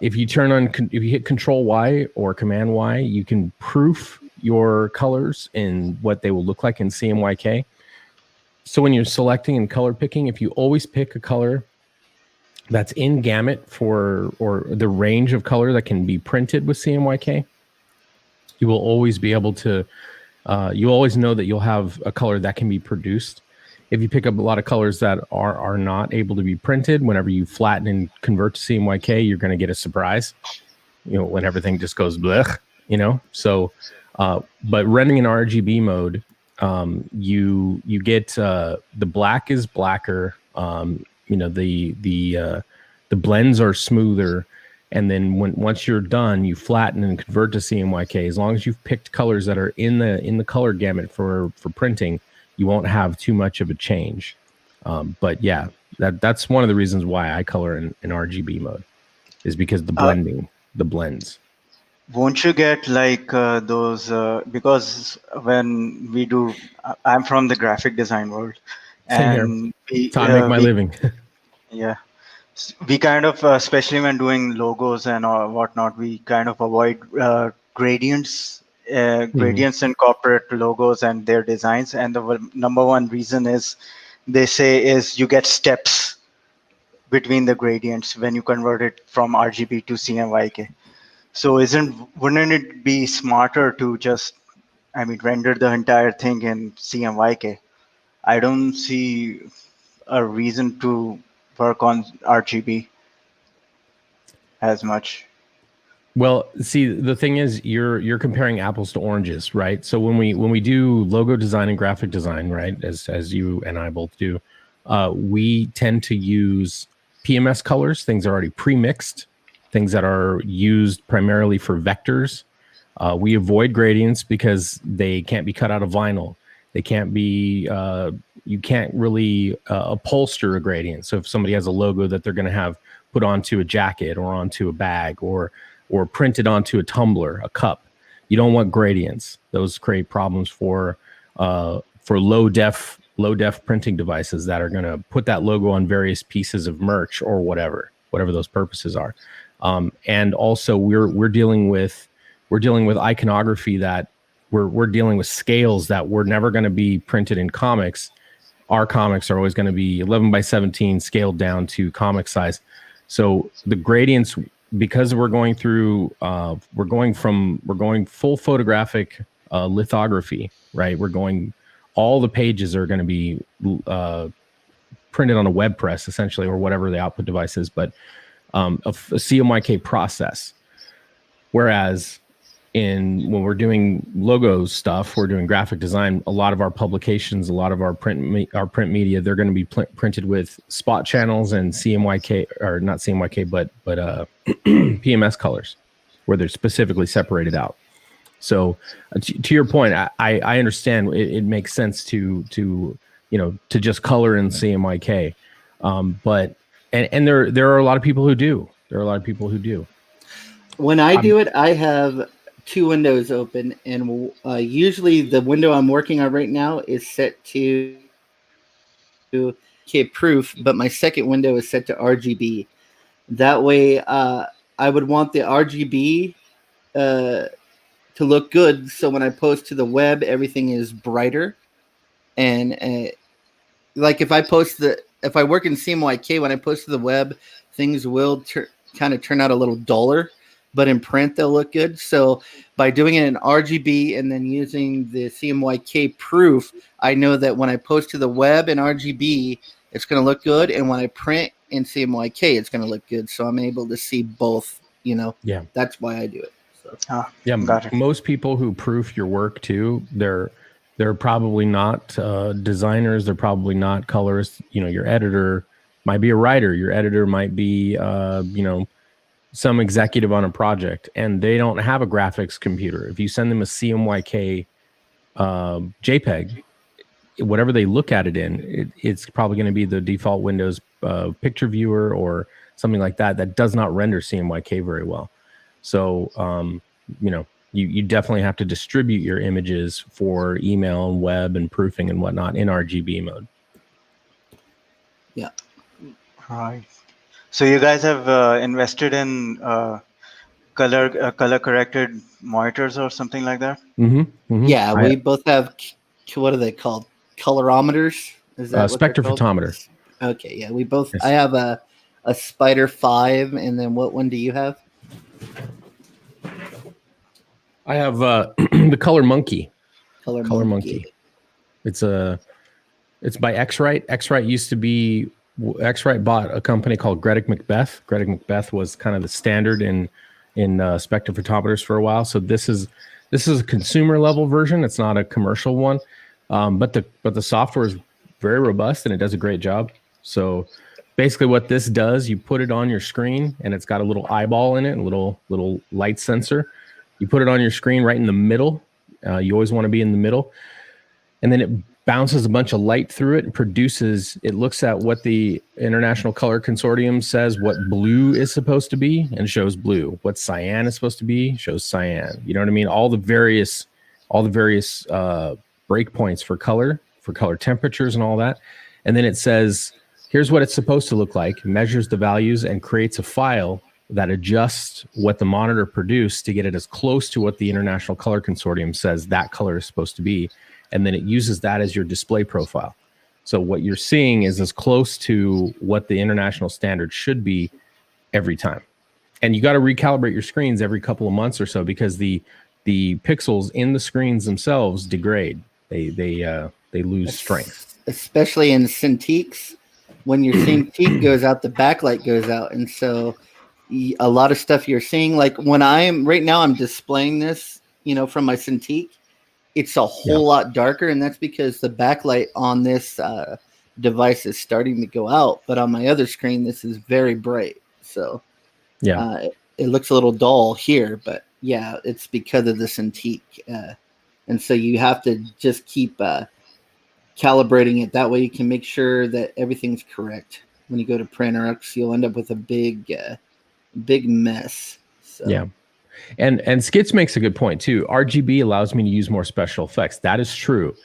if you hit Control Y or Command Y, you can proof your colors in what they will look like in CMYK. So when you're selecting and color picking, if you always pick a color that's in gamut or the range of color that can be printed with CMYK, you will always be able to, you always know that you'll have a color that can be produced. If you pick up a lot of colors that are not able to be printed, whenever you flatten and convert to CMYK, you're going to get a surprise, when everything just goes blech, So, but running in RGB mode, you get the black is blacker, the blends are smoother, and then once you're done, you flatten and convert to CMYK. As long as you've picked colors that are in the color gamut for printing, you won't have too much of a change. But yeah, that's one of the reasons why I color in RGB mode, is because the blends. Won't you get like those, because when we do, I'm from the graphic design world, and it's how I make my living. Yeah. We kind of, especially when doing logos and whatnot, we kind of avoid gradients in corporate logos and their designs. And the number one reason is you get steps between the gradients when you convert it from RGB to CMYK. So wouldn't it be smarter to just, render the entire thing in CMYK? I don't see a reason to work on RGB as much. Well, see, the thing is, you're comparing apples to oranges, right? So when we do logo design and graphic design, right, as you and I both do, we tend to use PMS colors, things are already pre-mixed, things that are used primarily for vectors. We avoid gradients because they can't be cut out of vinyl. They can't be, you can't really upholster a gradient. So if somebody has a logo that they're going to have put onto a jacket or onto a bag or printed onto a tumbler, a cup, you don't want gradients. Those create problems for low def printing devices that are going to put that logo on various pieces of merch or whatever those purposes are. And also we're dealing with iconography that we're dealing with scales that we're never going to be printed in comics. Our comics are always going to be 11 by 17 scaled down to comic size. So the gradients, because we're going through, we're going full photographic lithography, right? All the pages are going to be printed on a web press essentially, or whatever the output device is, but a CMYK process. Whereas when we're doing logo stuff, we're doing graphic design, a lot of our publications, a lot of our print media, they're going to be printed with spot channels and CMYK, or not CMYK, but PMS colors, where they're specifically separated out. So to your point, I understand it makes sense to just color in CMYK, but there are a lot of people who do. When I do it, I have 2 windows open, and usually the window I'm working on right now is set to K proof, but my second window is set to RGB. That way, I would want the RGB to look good, so when I post to the web, everything is brighter. And like if I work in CMYK, when I post to the web, things will kind of turn out a little duller. But in print, they'll look good. So by doing it in RGB and then using the CMYK proof, I know that when I post to the web in RGB, it's going to look good. And when I print in CMYK, it's going to look good. So I'm able to see both, Yeah. That's why I do it. So. Yeah. Got it. Most people who proof your work too, they're probably not designers. They're probably not colorists. Your editor might be a writer. Your editor might be, some executive on a project, and they don't have a graphics computer. If you send them a CMYK JPEG, whatever they look at it in, it's probably going to be the default Windows picture viewer or something like that does not render CMYK very well. So, you definitely have to distribute your images for email and web and proofing and whatnot in RGB mode. Yeah. Right. So you guys have invested in color corrected monitors or something like that? Mm-hmm, mm-hmm. Yeah, we both have, what are they called? Colorimeters? Is that spectrophotometer? Okay, yeah, we both. Yes. I have a Spider 5, and then what one do you have? I have the Color Monkey. Color Monkey. It's by X-Rite. X-Rite used to be. X-Rite bought a company called Gredic Macbeth. Gredic Macbeth was kind of the standard in spectrophotometers for a while. So this is a consumer level version. It's not a commercial one, but the software is very robust and it does a great job. So basically, what this does, you put it on your screen and it's got a little eyeball in it, a little light sensor. You put it on your screen right in the middle. You always want to be in the middle, and then it bounces a bunch of light through it and it looks at what the International Color Consortium says what blue is supposed to be and shows blue. What cyan is supposed to be shows cyan. You know what I mean? All the various breakpoints for color temperatures and all that. And then it says, here's what it's supposed to look like, measures the values and creates a file that adjusts what the monitor produced to get it as close to what the International Color Consortium says that color is supposed to be. And then it uses that as your display profile. So what you're seeing is as close to what the international standard should be every time. And you got to recalibrate your screens every couple of months or so because the pixels in the screens themselves degrade. They lose strength. Especially in Cintiqs. When your Cintiq goes out, the backlight goes out. And so a lot of stuff you're seeing, like right now I'm displaying this, from my Cintiq. It's a whole lot darker, and that's because the backlight on this device is starting to go out. But on my other screen, this is very bright. So, it looks a little dull here, but yeah, it's because of the Cintiq. And so you have to just keep calibrating it. That way you can make sure that everything's correct. When you go to print, or else you'll end up with a big mess. So. Yeah. And Skits makes a good point too. RGB allows me to use more special effects. That is true.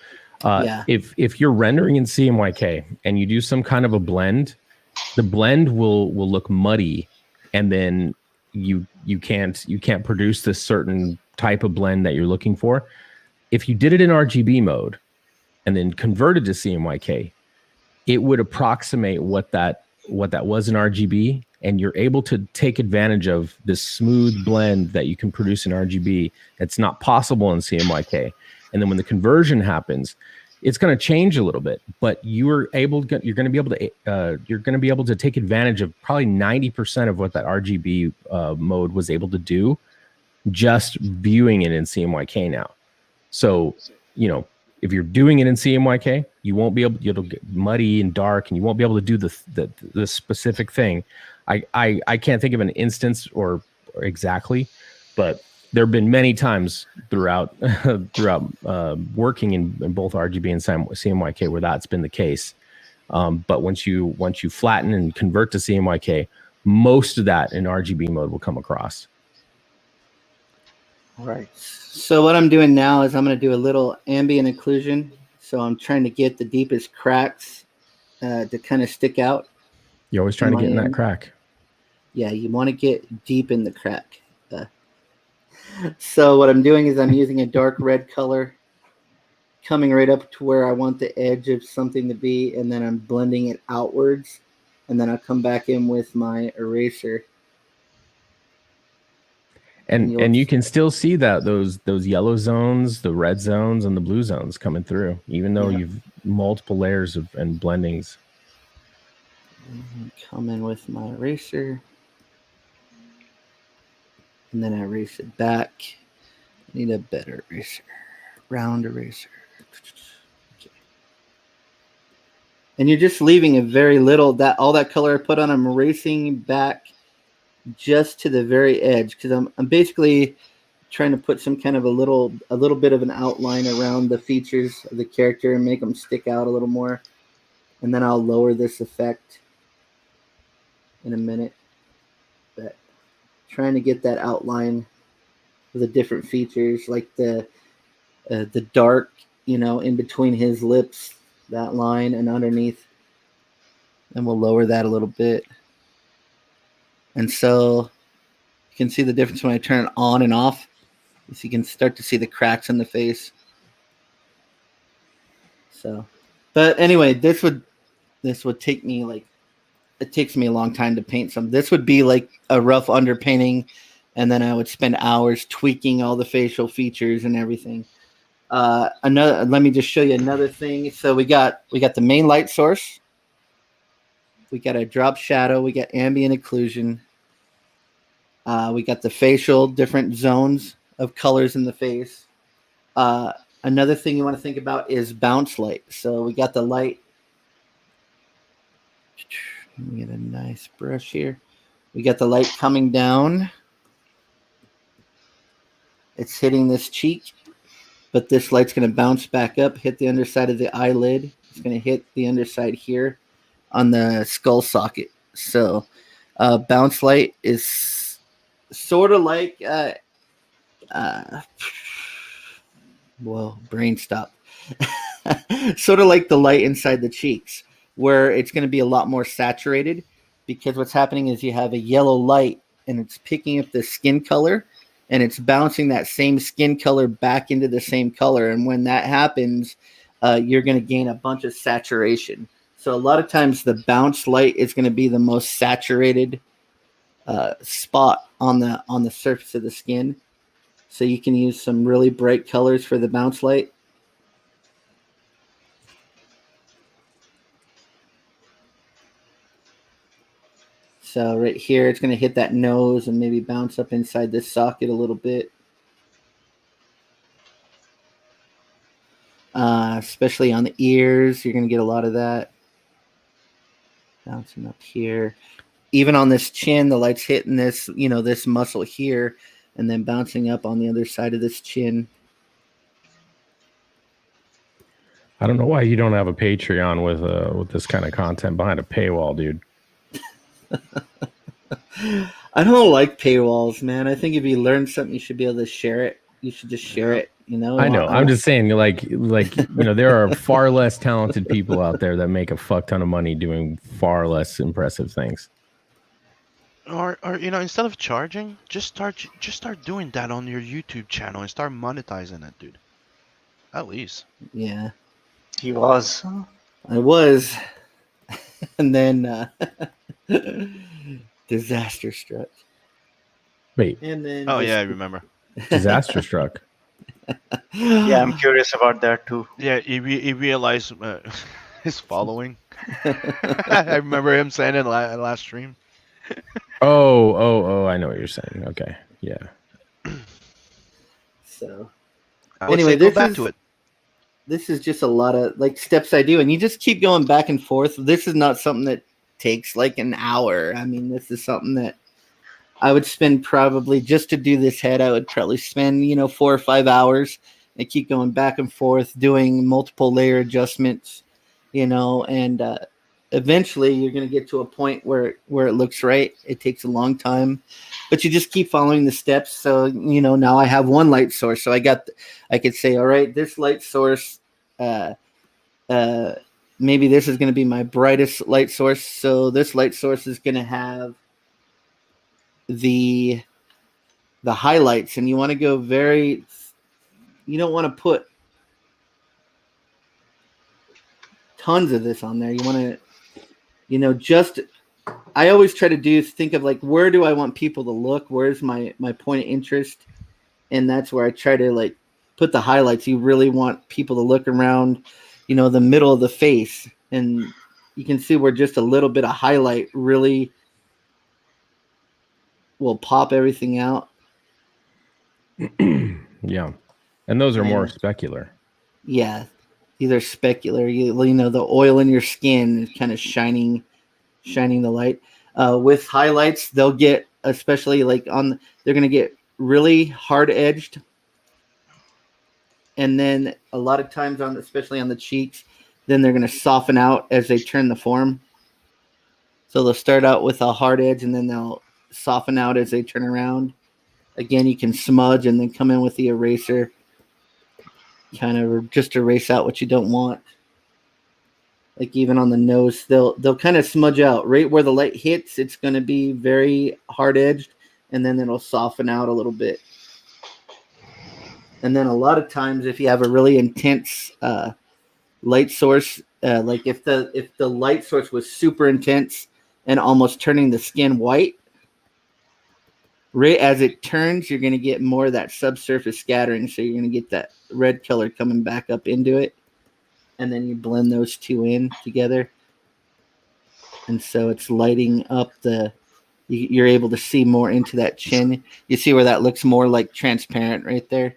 Yeah. If you're rendering in CMYK and you do some kind of a blend, the blend will look muddy, and then you can't produce this certain type of blend that you're looking for. If you did it in RGB mode and then converted to CMYK, it would approximate what that was in RGB, and you're able to take advantage of this smooth blend that you can produce in RGB that's not possible in CMYK. And then when the conversion happens, it's going to change a little bit, but you're going to be able to take advantage of probably 90% of what that RGB mode was able to do just viewing it in CMYK now. So, if you're doing it in CMYK, you won't be able. It'll get muddy and dark, and you won't be able to do the specific thing. I can't think of an instance or exactly, but there have been many times throughout working in both RGB and CMYK where that's been the case. But once you flatten and convert to CMYK, most of that in RGB mode will come across. Right. So what I'm doing now is I'm going to do a little ambient occlusion. So I'm trying to get the deepest cracks to kind of stick out. You're always trying to get in that crack. Yeah, you want to get deep in the crack. So what I'm doing is I'm using a dark red color, coming right up to where I want the edge of something to be, and then I'm blending it outwards, and then I'll come back in with my eraser. And you can still see that those yellow zones, the red zones, and the blue zones coming through, even though you've multiple layers and blendings. Come in with my eraser, and then I erase it back. I need a better eraser, round eraser. Okay. And you're just leaving a very little, that all that color I put on, I'm erasing back just to the very edge, because I'm basically trying to put some kind of a little bit of an outline around the features of the character and make them stick out a little more. And then I'll lower this effect in a minute. But trying to get that outline of the different features, like the dark, in between his lips, that line, and underneath. And we'll lower that a little bit. And so you can see the difference when I turn it on and off. So you can start to see the cracks in the face. So, but anyway, this would take me it takes me a long time to paint some. This would be like a rough underpainting, and then I would spend hours tweaking all the facial features and everything. Let me just show you another thing. So we got the main light source. We got a drop shadow. We got ambient occlusion. We got the facial, different zones of colors in the face. Another thing you want to think about is bounce light. So we got the light. Let me get a nice brush here. We got the light coming down. It's hitting this cheek, but this light's going to bounce back up, hit the underside of the eyelid. It's going to hit the underside here on the skull socket. So bounce light is sort of like brain stop. Sort of like the light inside the cheeks, where it's going to be a lot more saturated, because what's happening is you have a yellow light and it's picking up the skin color and it's bouncing that same skin color back into the same color. And when that happens, you're going to gain a bunch of saturation. So a lot of times the bounce light is going to be the most saturated spot on the surface of the skin. So you can use some really bright colors for the bounce light. So right here, it's going to hit that nose and maybe bounce up inside this socket a little bit. Especially on the ears, you're going to get a lot of that. Bouncing up here. even on this chin, the light's hitting this, this muscle here, and then bouncing up on the other side of this chin. I don't know why you don't have a Patreon with this kind of content behind a paywall, dude. I don't like paywalls, man. I think if you learn something, you should be able to share it. You should just share it. I know. I'm just saying, like there are far less talented people out there that make a fuck ton of money doing far less impressive things. Or instead of charging, just start doing that on your YouTube channel and start monetizing it, dude. At least. Yeah. He was. I was. And then disaster struck. Wait. And then Oh yeah, I remember. Disaster struck. Yeah, I'm curious about that too. Yeah, he realized his following. I remember him saying it last stream. Oh, I know what you're saying. Okay. Yeah. So Anyway, go back to it. This is just a lot of like steps I do, and you just keep going back and forth. This is not something that takes like an hour. I mean, this is something that I would spend probably just to do this head. I would probably spend 4 or 5 hours and keep going back and forth doing multiple layer adjustments, and eventually you're going to get to a point where it looks right. It takes a long time, but you just keep following the steps. So, now I have one light source. So I could say, all right, this light source, maybe this is going to be my brightest light source. So this light source is going to have the highlights, and you want to go you don't want to put tons of this on there. You want to, I always try to think of like, where do I want people to look? Where's my point of interest? And that's where I try to like put the highlights. You really want people to look around, the middle of the face. And you can see where just a little bit of highlight really will pop everything out. Yeah. And those are more specular. Yeah. These are specular. The oil in your skin is kind of shining the light. With highlights, they'll get, especially like they're going to get really hard edged. And then a lot of times especially on the cheeks, then they're going to soften out as they turn the form. So they'll start out with a hard edge and then they'll soften out as they turn around. Again, you can smudge and then come in with the eraser, kind of just erase out what you don't want. Like even on the nose, they'll kind of smudge out right where the light hits. It's going to be very hard edged, and then it'll soften out a little bit. And then a lot of times, if you have a really intense light source, like if the light source was super intense and almost turning the skin white, right as it turns, you're going to get more of that subsurface scattering. So you're going to get that red color coming back up into it. And then you blend those two in together. And so it's lighting up you're able to see more into that chin. You see where that looks more like transparent right there?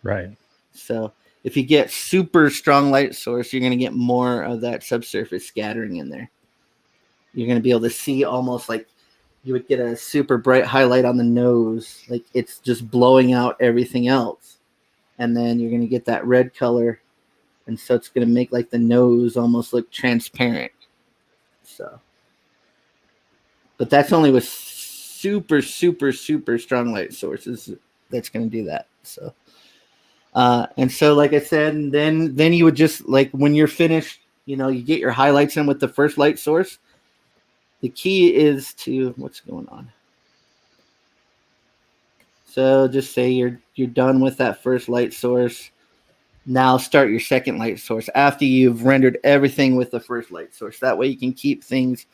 Right. So if you get super strong light source, you're going to get more of that subsurface scattering in there. You're going to be able to see almost like you would get a super bright highlight on the nose. Like it's just blowing out everything else. And then you're going to get that red color. And so it's going to make like the nose almost look transparent. So, but that's only with super, super, super strong light sources that's going to do that. So, and so, like I said, then you would just like when you're finished, you get your highlights in with the first light source. The key is to what's going on. So just say you're done with that first light source. Now start your second light source after you've rendered everything with the first light source. That way you can keep things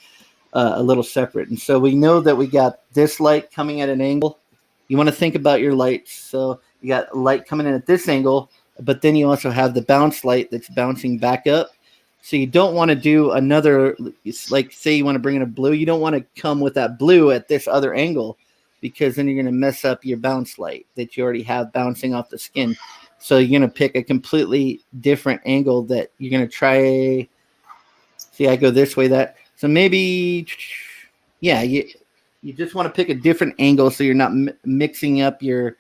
a little separate. And so we know that we got this light coming at an angle. You want to think about your lights. So you got light coming in at this angle, but then you also have the bounce light that's bouncing back up. So you don't want to do another, like say you want to bring in a blue. You don't want to come with that blue at this other angle because then you're going to mess up your bounce light that you already have bouncing off the skin. So you're going to pick a completely different angle that you're going to try. See, I go this way, that. So maybe Yeah, you just want to pick a different angle so you're not mixing up your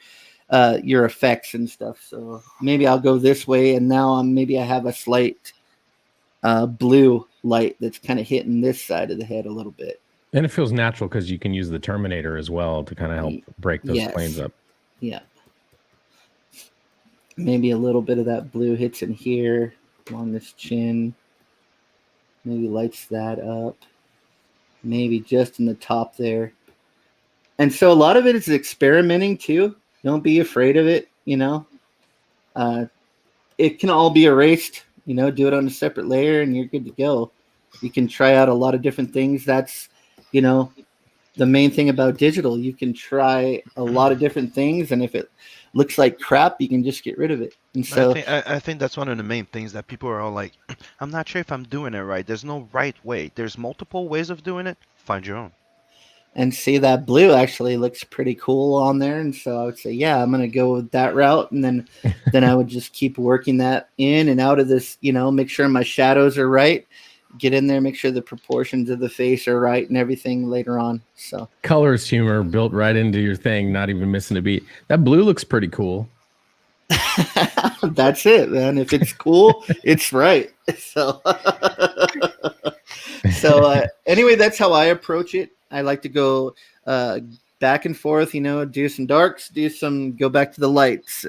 effects and stuff. So maybe I'll go this way, and now maybe I have a slight blue light that's kind of hitting this side of the head a little bit. And it feels natural because you can use the Terminator as well to kind of help break those planes up. Yeah. Maybe a little bit of that blue hits in here along this chin. Maybe lights that up. Maybe just in the top there. And so a lot of it is experimenting too. Don't be afraid of it, you know. It can all be erased, you know, do it on a separate layer and you're good to go. You can try out a lot of different things. That's, you know, the main thing about digital. You can try a lot of different things, and if it looks like crap, you can just get rid of it. And so I think that's one of the main things that people are all like, I'm not sure if I'm doing it right. There's no right way. There's multiple ways of doing it. Find your own. And see, that blue actually looks pretty cool on there, and so I would say, yeah, I'm gonna go with that route, and then I would just keep working that in and out of this, you know, make sure my shadows are right, get in there, make sure the proportions of the face are right and everything later on. So Colorist humor built right into your thing, not even missing a beat. That blue looks pretty cool. That's it, man. If it's cool, it's right. So anyway, that's how I approach it. I like to go back and forth, you know, do some darks, go back to the lights,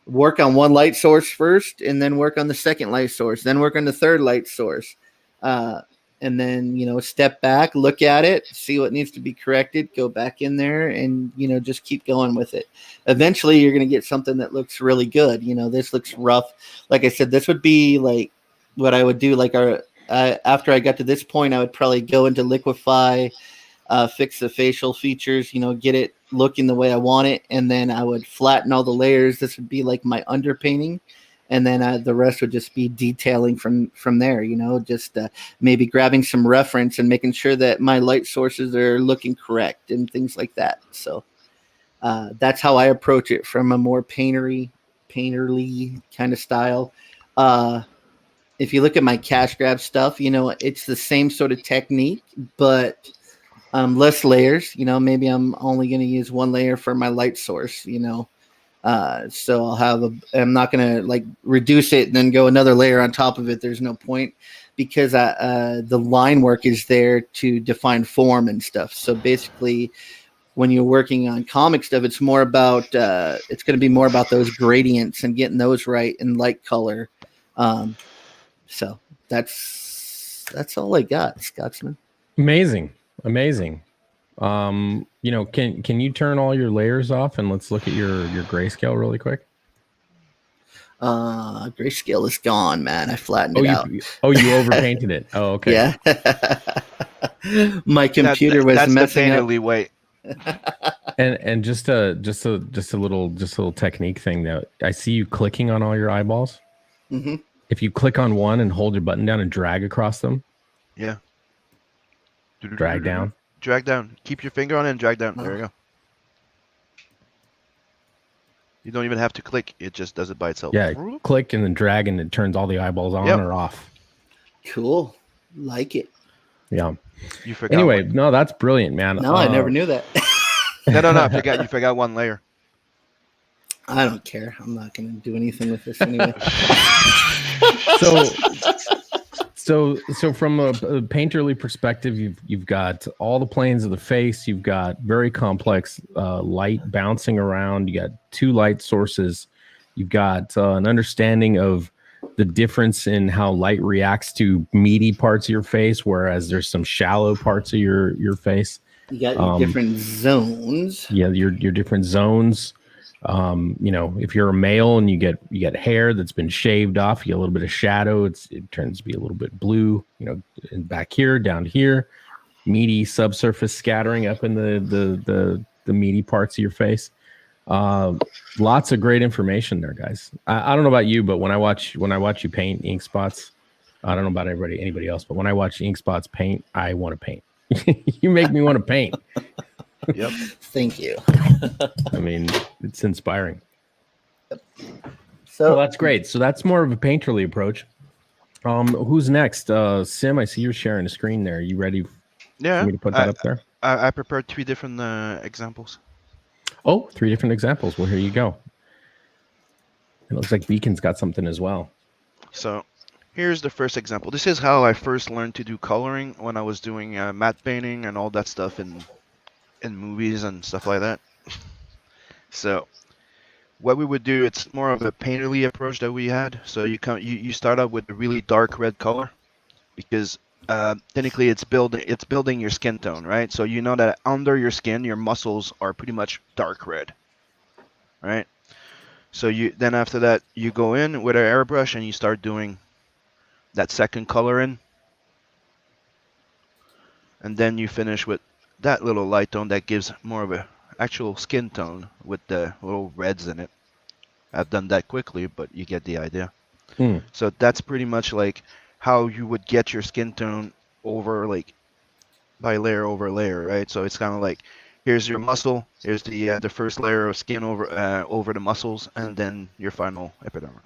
work on one light source first, and then work on the second light source, then work on the third light source. And then, you know, step back, look at it, see what needs to be corrected, go back in there and, you know, just keep going with it. Eventually you're going to get something that looks really good. You know, this looks rough. Like I said, this would be like what I would do. Like after I got to this point, I would probably go into liquify, fix the facial features, you know, get it looking the way I want it. And then I would flatten all the layers. This would be like my underpainting. And then the rest would just be detailing from there, you know, just maybe grabbing some reference and making sure that my light sources are looking correct and things like that. So that's how I approach it, from a more painterly kind of style. If you look at my cash grab stuff, you know, it's the same sort of technique, but less layers. You know, maybe I'm only going to use one layer for my light source, you know. So I'm not going to like reduce it and then go another layer on top of it. There's no point, because the line work is there to define form and stuff. So basically when you're working on comic stuff, it's more about, it's going to be more about those gradients and getting those right in light color. So that's all I got, Scotsman. Amazing. You know, can you turn all your layers off and let's look at your grayscale really quick? Grayscale is gone, man. I flattened it out. You overpainted it. Oh, okay. Yeah. My computer was that's messing the up. painterly way. And just a little technique thing that I see you clicking on all your eyeballs. Mm-hmm. If you click on one and hold your button down and drag across them. Yeah. Drag down. Drag down. Keep your finger on it and drag down. There you go. You don't even have to click. It just does it by itself. Yeah, click and then drag and it turns all the eyeballs on or off. Cool. Like it. Yeah. You forgot. Anyway, no, that's brilliant, man. No, I never knew that. No. You forgot one layer. I don't care. I'm not going to do anything with this anyway. So from a painterly perspective, you've got all the planes of the face. You've got very complex light bouncing around. You got two light sources. You've got an understanding of the difference in how light reacts to meaty parts of your face, whereas there's some shallow parts of your face. You got your different zones. Yeah, your different zones. You know, if you're a male and you get hair that's been shaved off, you get a little bit of shadow. It turns to be a little bit blue, you know, and back here, down here, meaty subsurface scattering up in the meaty parts of your face. Lots of great information there, guys. I don't know about you, but when I watch you paint ink spots, I don't know about anybody else, but when I watch ink spots paint, I want to paint. You make me want to paint. Yep. Thank you. I mean, it's inspiring. So that's great. So that's more of a painterly approach. Who's next? Sim, I see you're sharing a screen there. You ready Yeah, For me to put that up there. I prepared 3 different examples. Oh, 3 different examples. Well, here you go. It looks like Beacon's got something as well. So here's the first example. This is how I first learned to do coloring when I was doing matte painting and all that stuff in movies and stuff like that. So what we would do, it's more of a painterly approach that we had. So you start out with a really dark red color because technically it's building your skin tone, right? So you know that under your skin, your muscles are pretty much dark red, right? So then after that you go in with an airbrush and you start doing that second color in, and then you finish with that little light tone that gives more of a actual skin tone with the little reds in it. I've done that quickly, but you get the idea. So that's pretty much like how you would get your skin tone over, like by layer over layer, right? So it's kind of like, here's your muscle, here's the first layer of skin over the muscles, and then your final epidermis.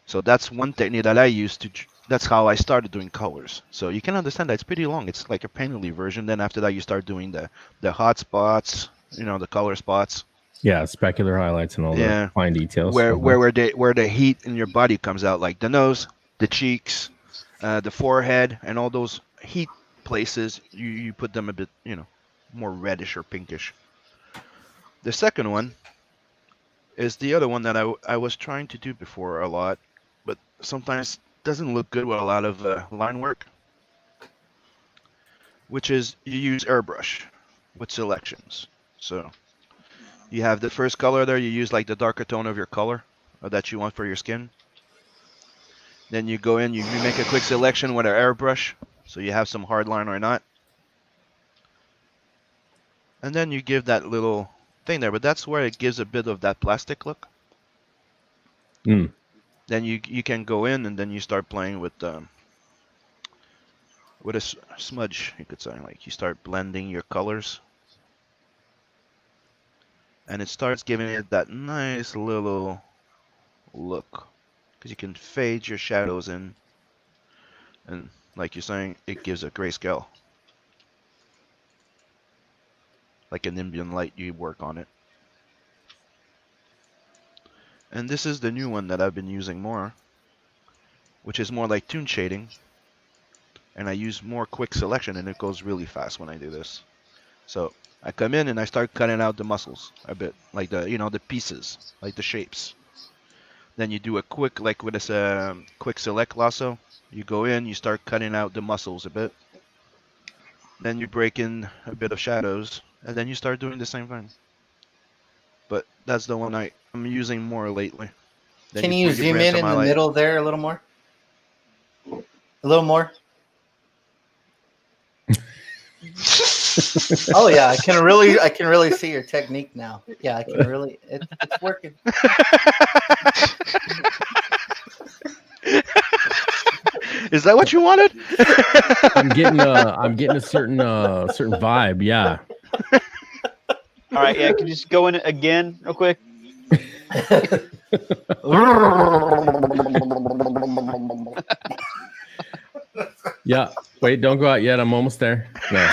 So that's one technique that I used to. That's how I started doing colors. So you can understand that it's pretty long. It's like a painterly version. Then after that, you start doing the hot spots, the color spots. Yeah, specular highlights and all the fine details. Where the heat in your body comes out, like the nose, the cheeks, the forehead, and all those heat places, you put them a bit, more reddish or pinkish. The second one is the other one that I was trying to do before a lot, but sometimes doesn't look good with a lot of line work, which is you use airbrush with selections. So you have the first color there, you use like the darker tone of your color that you want for your skin. Then you go in, you make a quick selection with an airbrush, so you have some hard line or not. And then you give that little thing there, but that's where it gives a bit of that plastic look. Then you can go in and then you start playing with a smudge, you could say. Like you start blending your colors. And it starts giving it that nice little look. Because you can fade your shadows in. And like you're saying, it gives a grayscale. Like an ambient light, you work on it. And this is the new one that I've been using more, which is more like toon shading. And I use more quick selection, and it goes really fast when I do this. So I come in and I start cutting out the muscles a bit, like the pieces, like the shapes. Then you do a quick, like with this quick select lasso, you go in, you start cutting out the muscles a bit. Then you break in a bit of shadows, and then you start doing the same thing. But that's the one I'm using more lately. Then Can you zoom in the middle there a little more? A little more? Oh yeah, I can really see your technique now. Yeah, I can really it's working. Is that what you wanted? I'm getting a certain vibe, yeah. All right, yeah, can you just go in it again real quick? Yeah. Wait, don't go out yet. I'm almost there. No.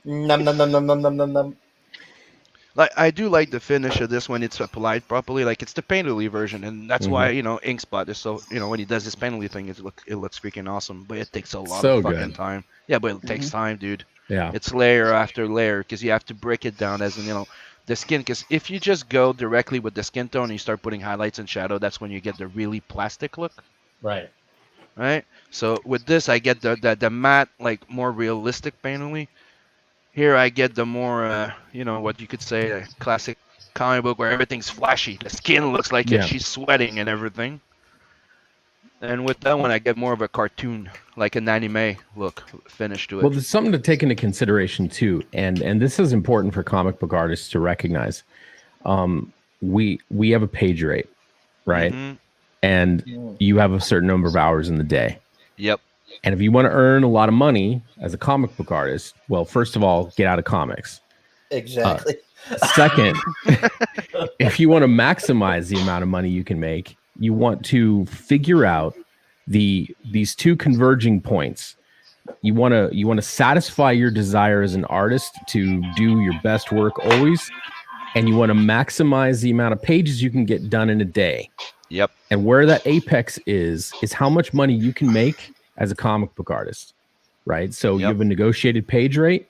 Num, num, num, num, num, num, num, num. Like I do like the finish of this when it's applied properly. Like it's the painterly version, and that's why Inkspot is so when he does this painterly thing, it looks freaking awesome. But it takes a lot of fucking time. Yeah, but it takes time, dude. Yeah. It's layer after layer because you have to break it down as in the skin. Because if you just go directly with the skin tone and you start putting highlights and shadow, that's when you get the really plastic look. Right. Right. So with this, I get the matte, like more realistic painterly. Here I get the more, what you could say, a classic comic book where everything's flashy. The skin looks like she's sweating and everything. And with that one, I get more of a cartoon, like an anime look finish to it. Well, there's something to take into consideration too, and this is important for comic book artists to recognize. We have a page rate, right? Mm-hmm. And you have a certain number of hours in the day. Yep. And if you want to earn a lot of money as a comic book artist, well, first of all, get out of comics. Exactly. Second, if you want to maximize the amount of money you can make, you want to figure out these two converging points. You want to satisfy your desire as an artist to do your best work always, and you want to maximize the amount of pages you can get done in a day. Yep. And where that apex is how much money you can make as a comic book artist, right? So you have a negotiated page rate,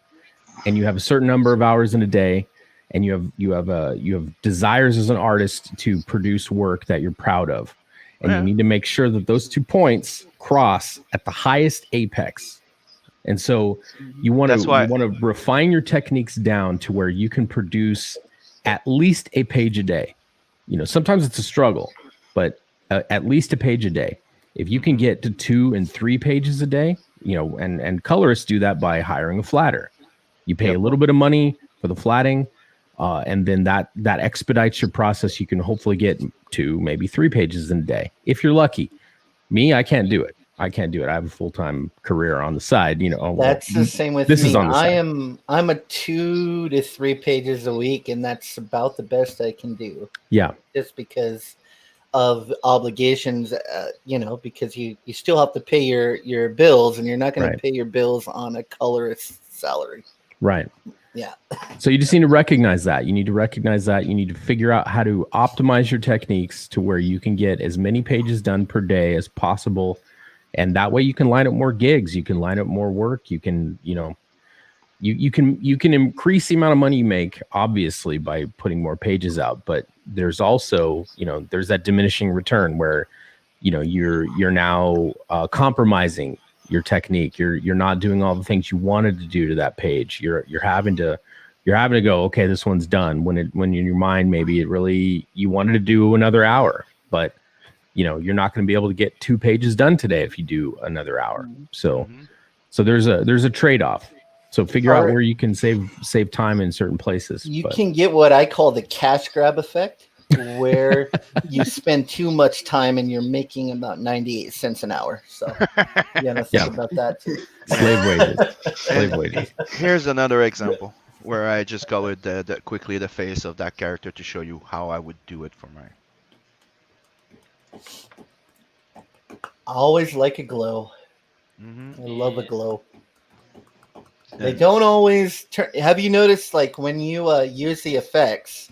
and you have a certain number of hours in a day, and you have desires as an artist to produce work that you're proud of, and you need to make sure that those 2 points cross at the highest apex. And so you want to refine your techniques down to where you can produce at least a page a day. You know, sometimes it's a struggle, but at least a page a day. If you can get to 2 and 3 pages a day, you know, and colorists do that by hiring a flatter. You pay a little bit of money for the flatting, and then that expedites your process. You can hopefully get 2, maybe 3 pages in a day if you're lucky. Me, I can't do it. I have a full-time career on the side. You know, that's the same with this me. Is on the side. I'm a 2 to 3 pages a week, and that's about the best I can do. Yeah, just because of obligations, you know, because you still have to pay your bills, and you're not going to pay your bills on a colorist salary. Right. Yeah. So you just need to recognize that. You need to figure out how to optimize your techniques to where you can get as many pages done per day as possible. And that way you can line up more gigs. You can line up more work. You can, you know, you can increase the amount of money you make, obviously, by putting more pages out. But there's also, you know, there's that diminishing return where, you know, you're now compromising your technique. You're not doing all the things you wanted to do to that page. You're having to go, okay, this one's done. When in your mind, maybe you wanted to do another hour, but you know, you're not going to be able to get 2 pages done today if you do another hour. So there's a trade-off. So figure out where you can save time in certain places. You can get what I call the cash grab effect, where you spend too much time and you're making about 98 cents an hour. So you got to think about that too. Slave wages. Here's another example where I just colored quickly the face of that character to show you how I would do it for mine. I always like a glow. I love a glow. They don't always turn. Have you noticed, like, when you use the effects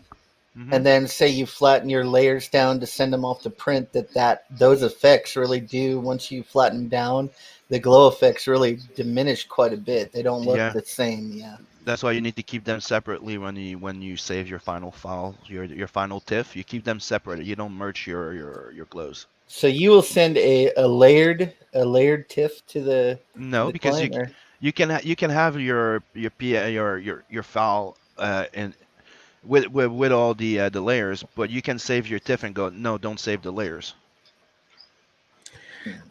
and then say you flatten your layers down to send them off to print, that those effects really do, once you flatten them down, the glow effects really diminish quite a bit. They don't look the same. Yeah. That's why you need to keep them separately when you save your final file, your final TIFF. You keep them separate. You don't merge your glows. So you will send a layered TIFF to the because client, you can have your file in with all the layers, but you can save your TIFF and go, no, don't save the layers.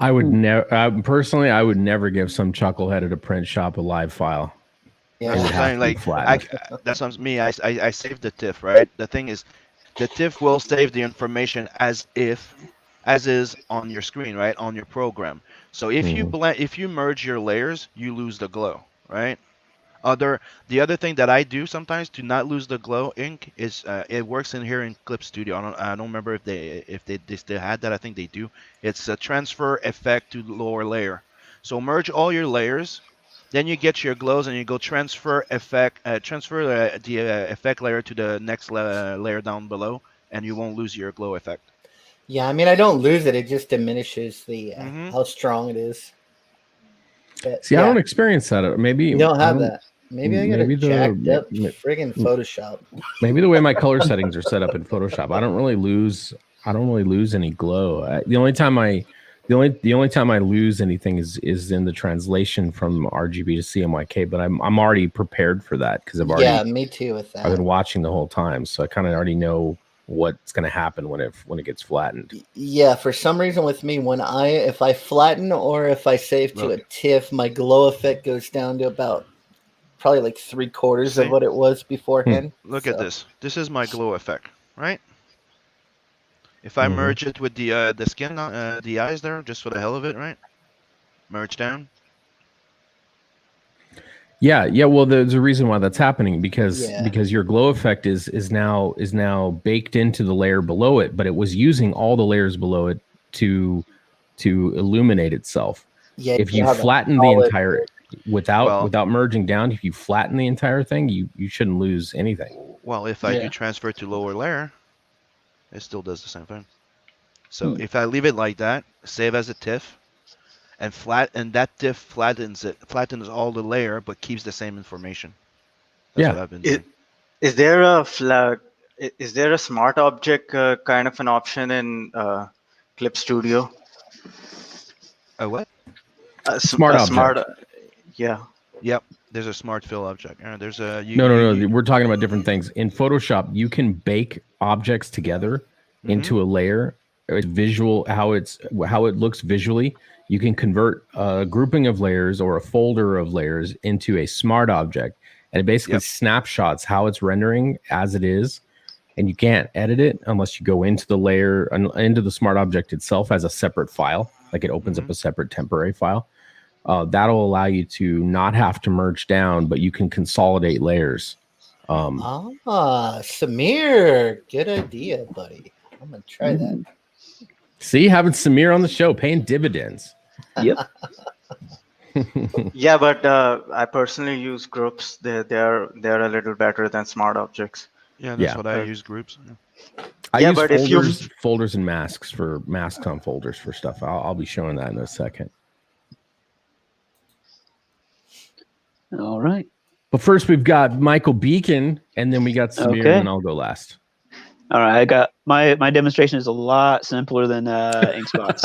I would never personally. I would never give some chucklehead at a print shop a live file. Yeah, that's what me. I saved the TIFF, right? The thing is, the TIFF will save the information as is on your screen, right, on your program. So if you merge your layers, you lose the glow, right? The other thing that I do sometimes to not lose the glow ink is it works in here in Clip Studio. I don't remember if they still had that. I think they do. It's a transfer effect to the lower layer. So merge all your layers. Then you get your glows and you go transfer the effect layer to the next layer down below, and you won't lose your glow effect. Yeah, I mean, I don't lose it. It just diminishes the how strong it is. But, I don't experience that. Maybe you don't have that. Maybe I got a jacked up friggin' Photoshop. Maybe the way my color settings are set up in Photoshop, I don't really lose any glow. The only time I lose anything is in the translation from RGB to CMYK, but I'm already prepared for that because me too with that. I've been watching the whole time, so I kind of already know what's going to happen when it gets flattened. Yeah, for some reason with me, if I flatten or if I save to a TIFF, my glow effect goes down to about probably like 3/4 of what it was beforehand. Look at this. This is my glow effect, right? If I merge it with the skin, the eyes there, just for the hell of it, right? Merge down. Yeah. Well, there's a reason why that's happening because your glow effect is now baked into the layer below it, but it was using all the layers below it to to illuminate itself. Yeah, If you have a flatten the solid- entire without Well- merging down, if you flatten the entire thing, you shouldn't lose anything. Well, if I Yeah. do transfer to lower layer, it still does the same thing. So Hmm. if I leave it like that, save as a TIFF, and that TIFF flattens all the layer, but keeps the same information. That's Yeah. what I've been doing. Is there a is there a smart object kind of an option in Clip Studio? What? Smart a object. smart, yeah. Yep. There's a smart fill object. There's a No. We're talking about different things. In Photoshop, you can bake objects together into a layer. It's visual, how it looks visually. You can convert a grouping of layers or a folder of layers into a smart object, and it basically snapshots how it's rendering as it is. And you can't edit it unless you go into the layer, into the smart object itself as a separate file. Like it opens up a separate temporary file. That'll allow you to not have to merge down, but you can consolidate layers. Samir, good idea, buddy. I'm gonna try that. See, having Samir on the show, paying dividends. Yep. Yeah, but I personally use groups. They're a little better than smart objects. Yeah, that's what I use, groups. I Yeah, use but if you- folders and masks for masks on folders for stuff. I'll be showing that in a second. All right. But first, we've got Michael Beacon, and then we got Samir, Okay. and then I'll go last. All right. I got my demonstration is a lot simpler than ink spots.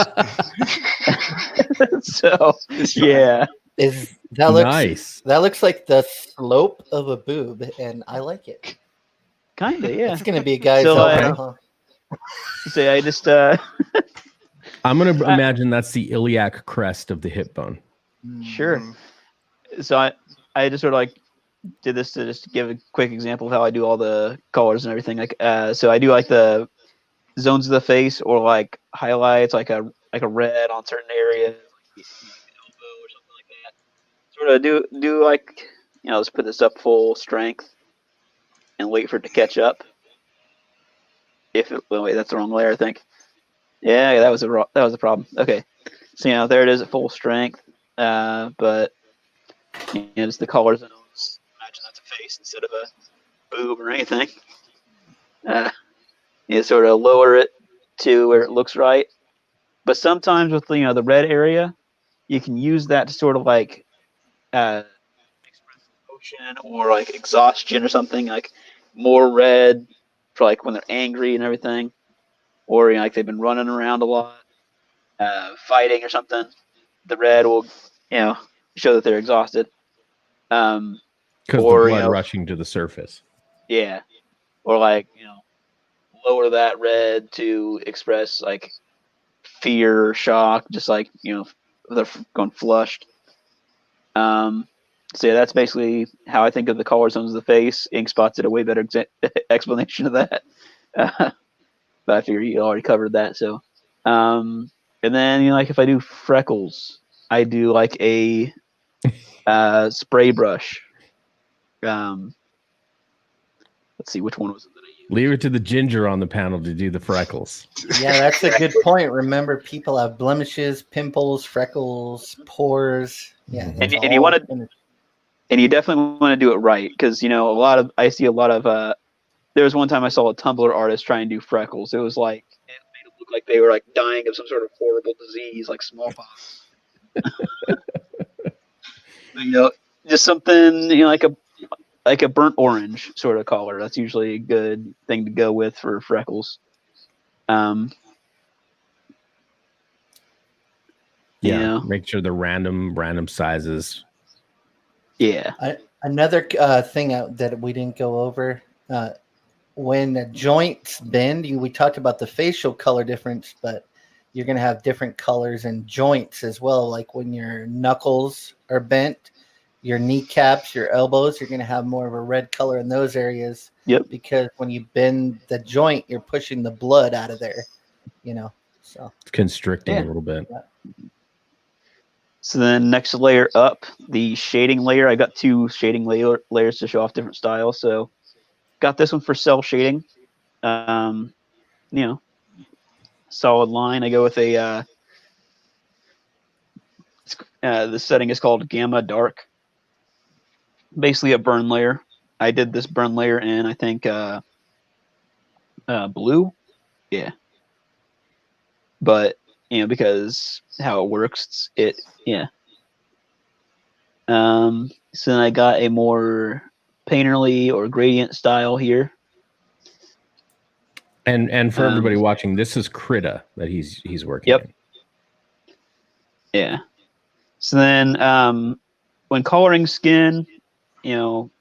So yeah. Is that looks Nice. That looks like the slope of a boob, and I like it. Kinda, yeah. It's gonna be a guy's So, elbow, huh? So I just I'm going to imagine that's the iliac crest of the hip bone. sure. So I just sort of like did this to just give a quick example of how I do all the colors and everything. Like so I do like the zones of the face or like highlights, like a red on certain areas, like elbow or something like that. Sort of do like, you know, let's put this up full strength and wait for it to catch up. Wait, that's the wrong layer, I think. Yeah, that was the problem. Okay, so you know there it is at full strength, but you know, just the colors and imagine that's a face instead of a boob or anything. You sort of lower it to where it looks right, but sometimes with the red area, you can use that to sort of like express emotion or like exhaustion or something, like more red for like when they're angry and everything, or like they've been running around a lot, fighting or something. The red will show that they're exhausted. Because the or, blood rushing to the surface. Yeah, or like lower that red to express like fear or shock, just like they're going flushed. So yeah, that's basically how I think of the color zones of the face. Ink spots did a way better explanation of that, but I figure you already covered that. So, and then like if I do freckles, I do like a spray brush. Let's see, which one was it that I used? Leave it to the ginger on the panel to do the freckles. Yeah, that's a good point. Remember, people have blemishes, pimples, freckles, pores. Yeah, that's And you all wanna- finished. And you definitely want to do it right, because I see a lot of there was one time I saw a Tumblr artist try and do freckles. It was like it made it look like they were like dying of some sort of horrible disease, like smallpox. Just something like a burnt orange sort of color. That's usually a good thing to go with for freckles. Yeah, make sure the random sizes. Yeah. Another thing that we didn't go over, when the joints bend, we talked about the facial color difference, but you're going to have different colors in joints as well. Like when your knuckles are bent, your kneecaps, your elbows, you're going to have more of a red color in those areas. Yep. Because when you bend the joint, you're pushing the blood out of there, so it's constricting a little bit. Yeah. So then next layer up, the shading layer. I got two shading layers to show off different styles. So got this one for cell shading. Solid line. I go with a the setting is called Gamma Dark. Basically a burn layer. I did this burn layer in, I think, blue. Yeah. But, because how it works, yeah. So then I got a more painterly or gradient style here. And for everybody watching, this is Krita that he's working Yep. in. Yeah. So then when coloring skin,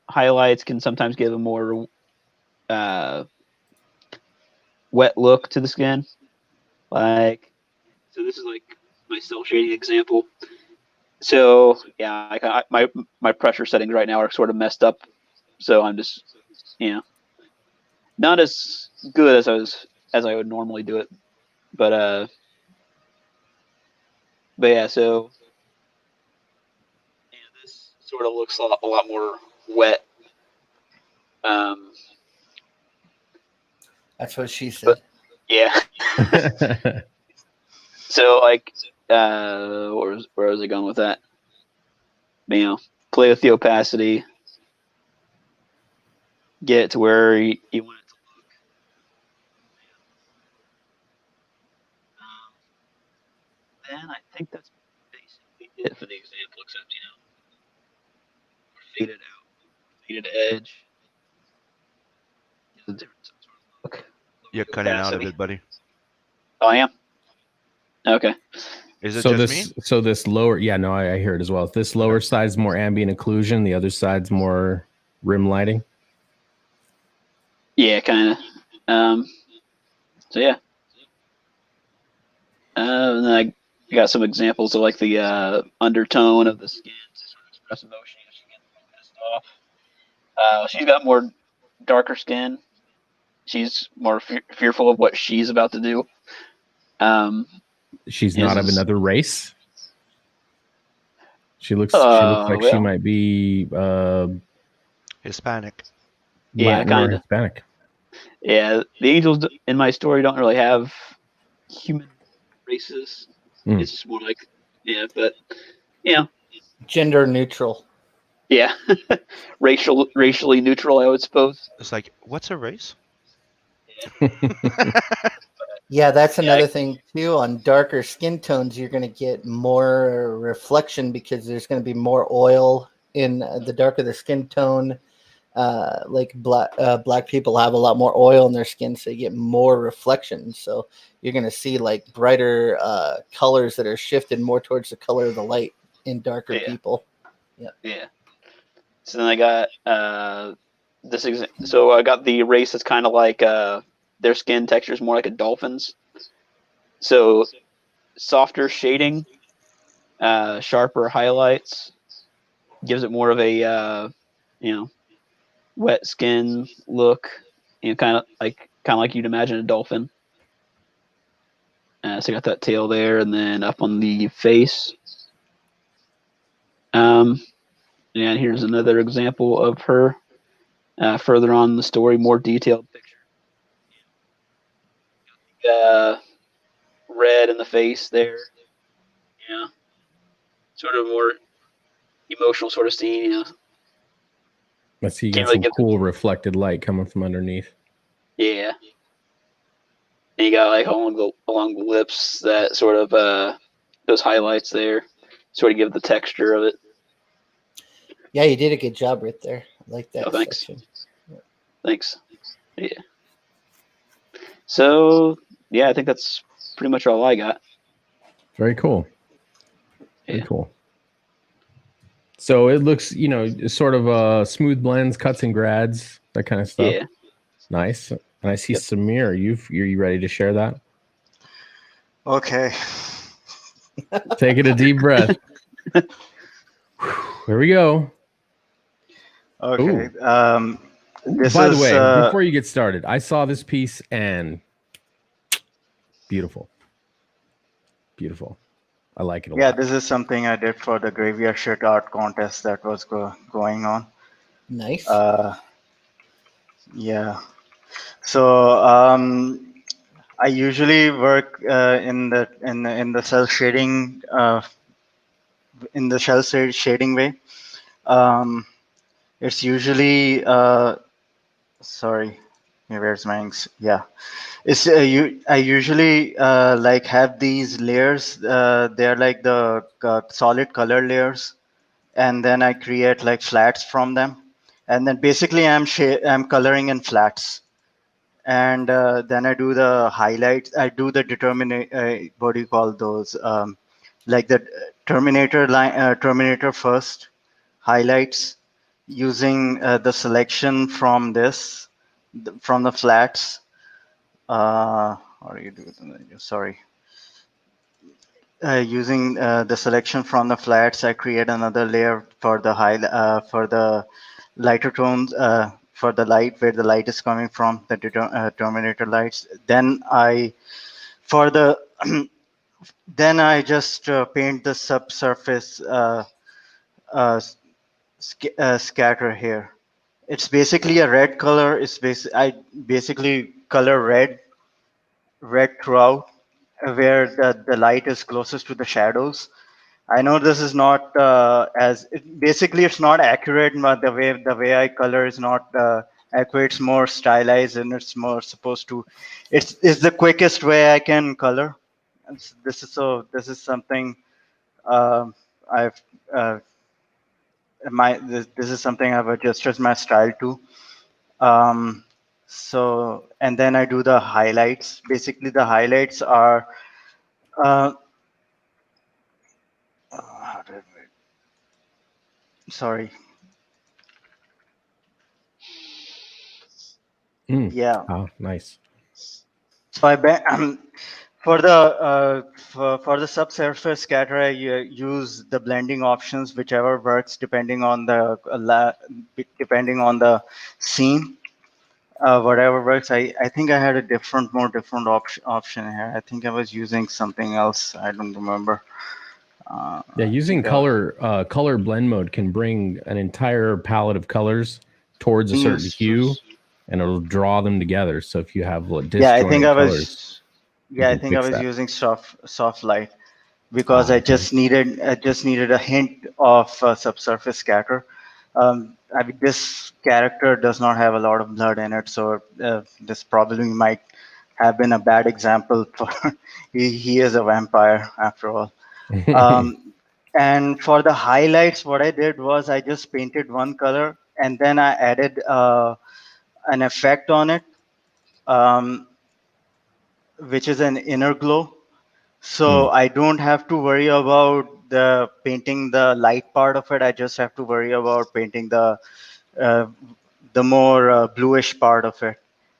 highlights can sometimes give a more wet look to the skin. So this is like my cell shading example. So yeah, my pressure settings right now are sort of messed up. So I'm just, not as good as I would normally do it. But yeah, so this sort of looks a lot more wet. That's what she said. But yeah. So where was I going with that? Play with the opacity, get it to where you want it to look. Then I think that's basically it for the example, except faded out, faded edge. Gives a different sort of look. You're cutting out a bit, buddy. Oh, I am. Okay. Is it just me? So this lower, yeah, no, I hear it as well. This lower side's more ambient occlusion, the other side's more rim lighting. Yeah, kind of. So yeah. And then I got some examples of like the undertone of the skin to sort of express emotion. She gets pissed off. She's got more darker skin. She's more fearful of what she's about to do. She's not of another race. She looks like she might be Hispanic. Latin or Hispanic. Yeah, the angels in my story don't really have human races. It's just more like, but gender neutral. Yeah, racially neutral, I would suppose. It's like, what's a race? Yeah, that's another thing too. On darker skin tones, you're going to get more reflection because there's going to be more oil in the darker the skin tone. Like black people have a lot more oil in their skin, so you get more reflection. So you're going to see like brighter colors that are shifted more towards the color of the light in darker people. Yeah. So then I got this so I got the race that's kind of like their skin texture is more like a dolphin's. So softer shading, sharper highlights, gives it more of a wet skin look. Kind of like you'd imagine a dolphin. So I got that tail there, and then up on the face. And here's another example of her. Further on in the story, more detailed picture. Red in the face there. Yeah. Sort of more emotional sort of scene, Let's see, you got some cool reflected light coming from underneath. Yeah. And you got like along the lips that sort of those highlights there, sort of give the texture of it. Yeah, you did a good job right there. I like that thanks. section. Yeah. Thanks. Yeah. So yeah, I think that's pretty much all I got. Very cool. Very cool. So it looks, sort of smooth blends, cuts and grads, that kind of stuff. Yeah. Nice. And I see Samir. Are you ready to share that? Okay. Take it a deep breath. Here we go. Okay. By the way, before you get started, I saw this piece and beautiful. Beautiful. I like it a lot. Yeah, this is something I did for the Graveyard Shirt art contest that was going on. Nice. Yeah. So I usually work in the cell shading in the shell shading way. It's usually sorry, where's my inks? Yeah, it's I usually like have these layers. They're like the solid color layers, and then I create like flats from them, and then basically I'm coloring in flats, and then I do the highlights. I do the what do you call those? Like the Terminator line, Terminator first highlights using the selection from this, from the flats. Or you do? Sorry. Using the selection from the flats, I create another layer for the for the lighter tones, for the light where the light is coming from, the Terminator lights. Then I, for the, then I just paint the subsurface scatter here. It's basically a red color. I basically color red throughout, where the light is closest to the shadows. I know this is not basically it's not accurate, but the way I color is not accurate. It's more stylized, and it's more supposed to. It's the quickest way I can color. This is something I've this is something I've adjusted my style to. So, and then I do the highlights. Basically, the highlights are how do sorry. Yeah. Oh, nice. So for the for the subsurface scatter, I use the blending options, whichever works depending on the depending on the scene. Whatever works. I think I had a more different option here. I think I was using something else. I don't remember. Yeah, using color blend mode can bring an entire palette of colors towards a certain hue, and it'll draw them together. So if you have disjointed colors, I think I was using soft light because I just needed a hint of subsurface scatter. I mean, this character does not have a lot of blood in it, so this probably might have been a bad example for he is a vampire after all. And for the highlights, what I did was I just painted one color and then I added an effect on it, which is an inner glow. So I don't have to worry about painting the light part of it. I just have to worry about painting the more bluish part of it,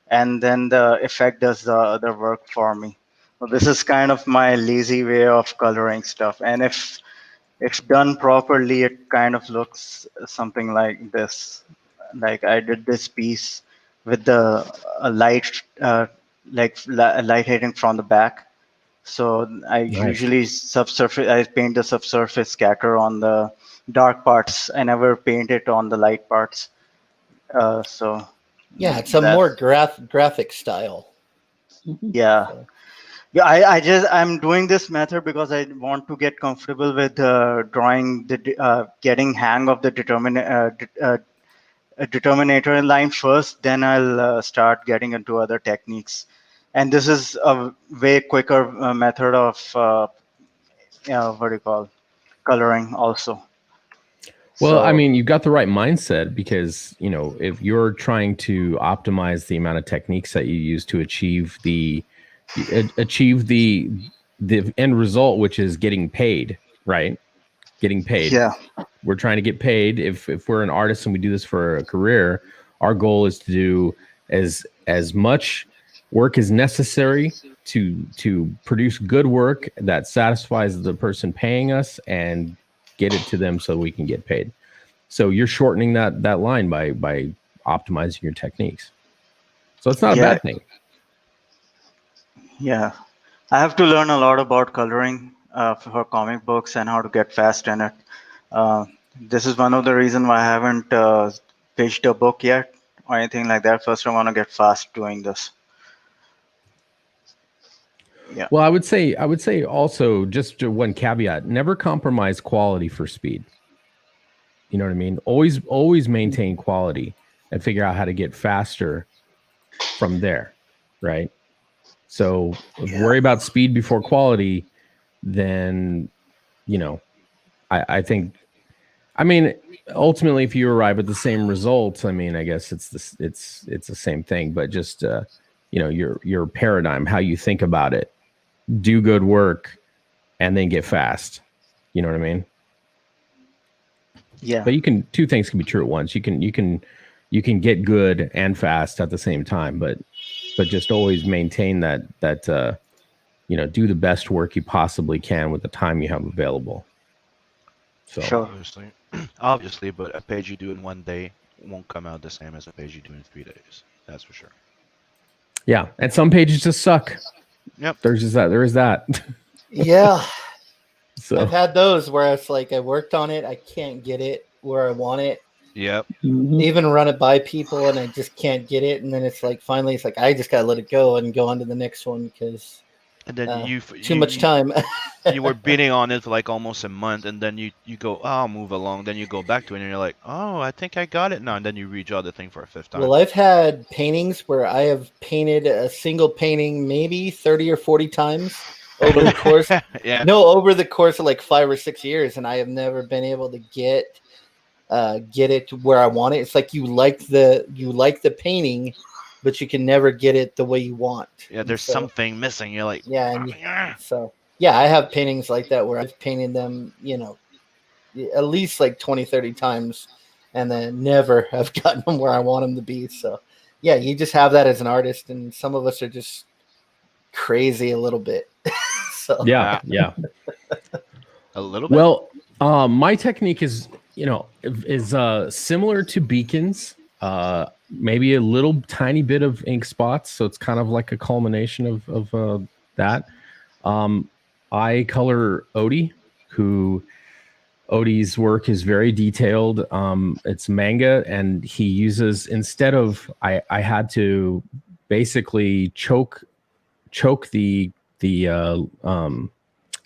and then the effect does the other work for me. So this is kind of my lazy way of coloring stuff, and if done properly, it kind of looks something like this. Like I did this piece with the light, light hitting from the back. So I usually I paint the subsurface scatter on the dark parts. I never paint it on the light parts. So yeah, it's a more graphic style. Yeah. Yeah, I'm doing this method because I want to get comfortable with drawing getting hang of the determinator line first. Then I'll start getting into other techniques, and this is a way quicker method of what do you call coloring also. Well, I mean, you've got the right mindset because, if you're trying to optimize the amount of techniques that you use to achieve the end result, which is getting paid, right? Getting paid. Yeah. We're trying to get paid. If we're an artist and we do this for a career, our goal is to do as much work as necessary to produce good work that satisfies the person paying us and get it to them so we can get paid. So you're shortening that line by optimizing your techniques. So it's not a bad thing. Yeah, I have to learn a lot about coloring for comic books and how to get fast in it. This is one of the reasons why I haven't pitched a book yet or anything like that. First, I want to get fast doing this. Well, I would say also just one caveat: never compromise quality for speed. You know what I mean? Always maintain quality and figure out how to get faster from there, right? So if you worry about speed before quality, then I think, I mean, ultimately, if you arrive at the same results, I mean, I guess it's the same thing, but just your paradigm, how you think about it, do good work, and then get fast. You know what I mean? Yeah. But two things can be true at once. You can get good and fast at the same time, but just always maintain that do the best work you possibly can with the time you have available. So Sure. Obviously, but a page you do in one day won't come out the same as a page you do in 3 days. That's for sure. Yeah, and some pages just suck. Yep. There is that. Yeah. So I've had those where it's like I worked on it, I can't get it where I want it. Yep. Even run it by people and I just can't get it, and then it's like finally it's like I just gotta let it go and go on to the next one because And then too much time. You were bidding on it for like almost a month, and then you go, oh, I'll move along. Then you go back to it, and you're like, oh, I think I got it now. And then you redraw the thing for a 5th time. Well, I've had paintings where I have painted a single painting maybe 30 or 40 times over the course. Yeah. No, over the course of like 5 or 6 years, and I have never been able to get it to where I want it. It's like you like the painting, but you can never get it the way you want. Yeah, there's something missing. You're like, yeah, I have paintings like that where I've painted them, at least like 20, 30 times, and then never have gotten them where I want them to be. So yeah, you just have that as an artist, and some of us are just crazy a little bit. So yeah. A little bit. Well, my technique is similar to Beacon's. Maybe a little tiny bit of ink spots, so it's kind of like a culmination of that. I color Odie, Odie's work is very detailed. It's manga, and he uses, instead of I had to basically choke the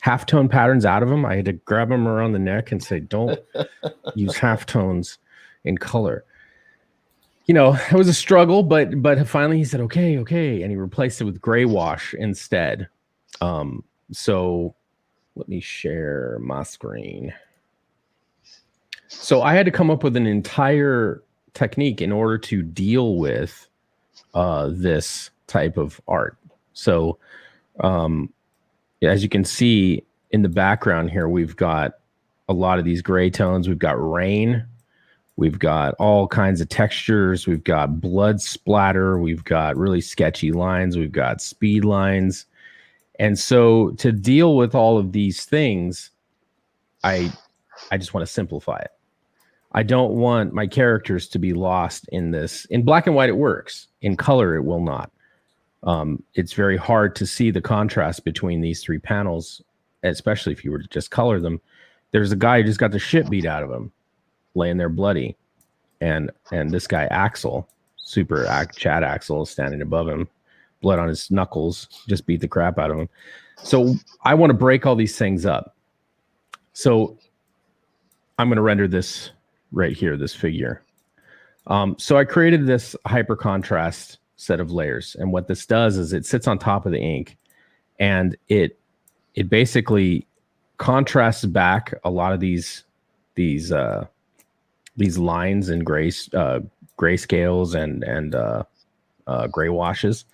halftone patterns out of him. I had to grab him around the neck and say, "Don't use halftones in color." It was a struggle, but finally he said, okay, and he replaced it with gray wash instead. So let me share my screen. So I had to come up with an entire technique in order to deal with this type of art. So as you can see in the background here, we've got a lot of these gray tones. We've got rain. We've got all kinds of textures. We've got blood splatter. We've got really sketchy lines. We've got speed lines. And so to deal with all of these things, I just want to simplify it. I don't want my characters to be lost in this. In black and white, it works. In color, it will not. It's very hard to see the contrast between these 3 panels, especially if you were to just color them. There's a guy who just got the shit beat out of him, laying there bloody, and this guy Axel, Chad Axel, is standing above him, blood on his knuckles, just beat the crap out of him. So I want to break all these things up. So I'm going to render this right here, this figure. So I created this hyper contrast set of layers, and what this does is it sits on top of the ink, and it basically contrasts back a lot of these lines and grayscales and gray washes,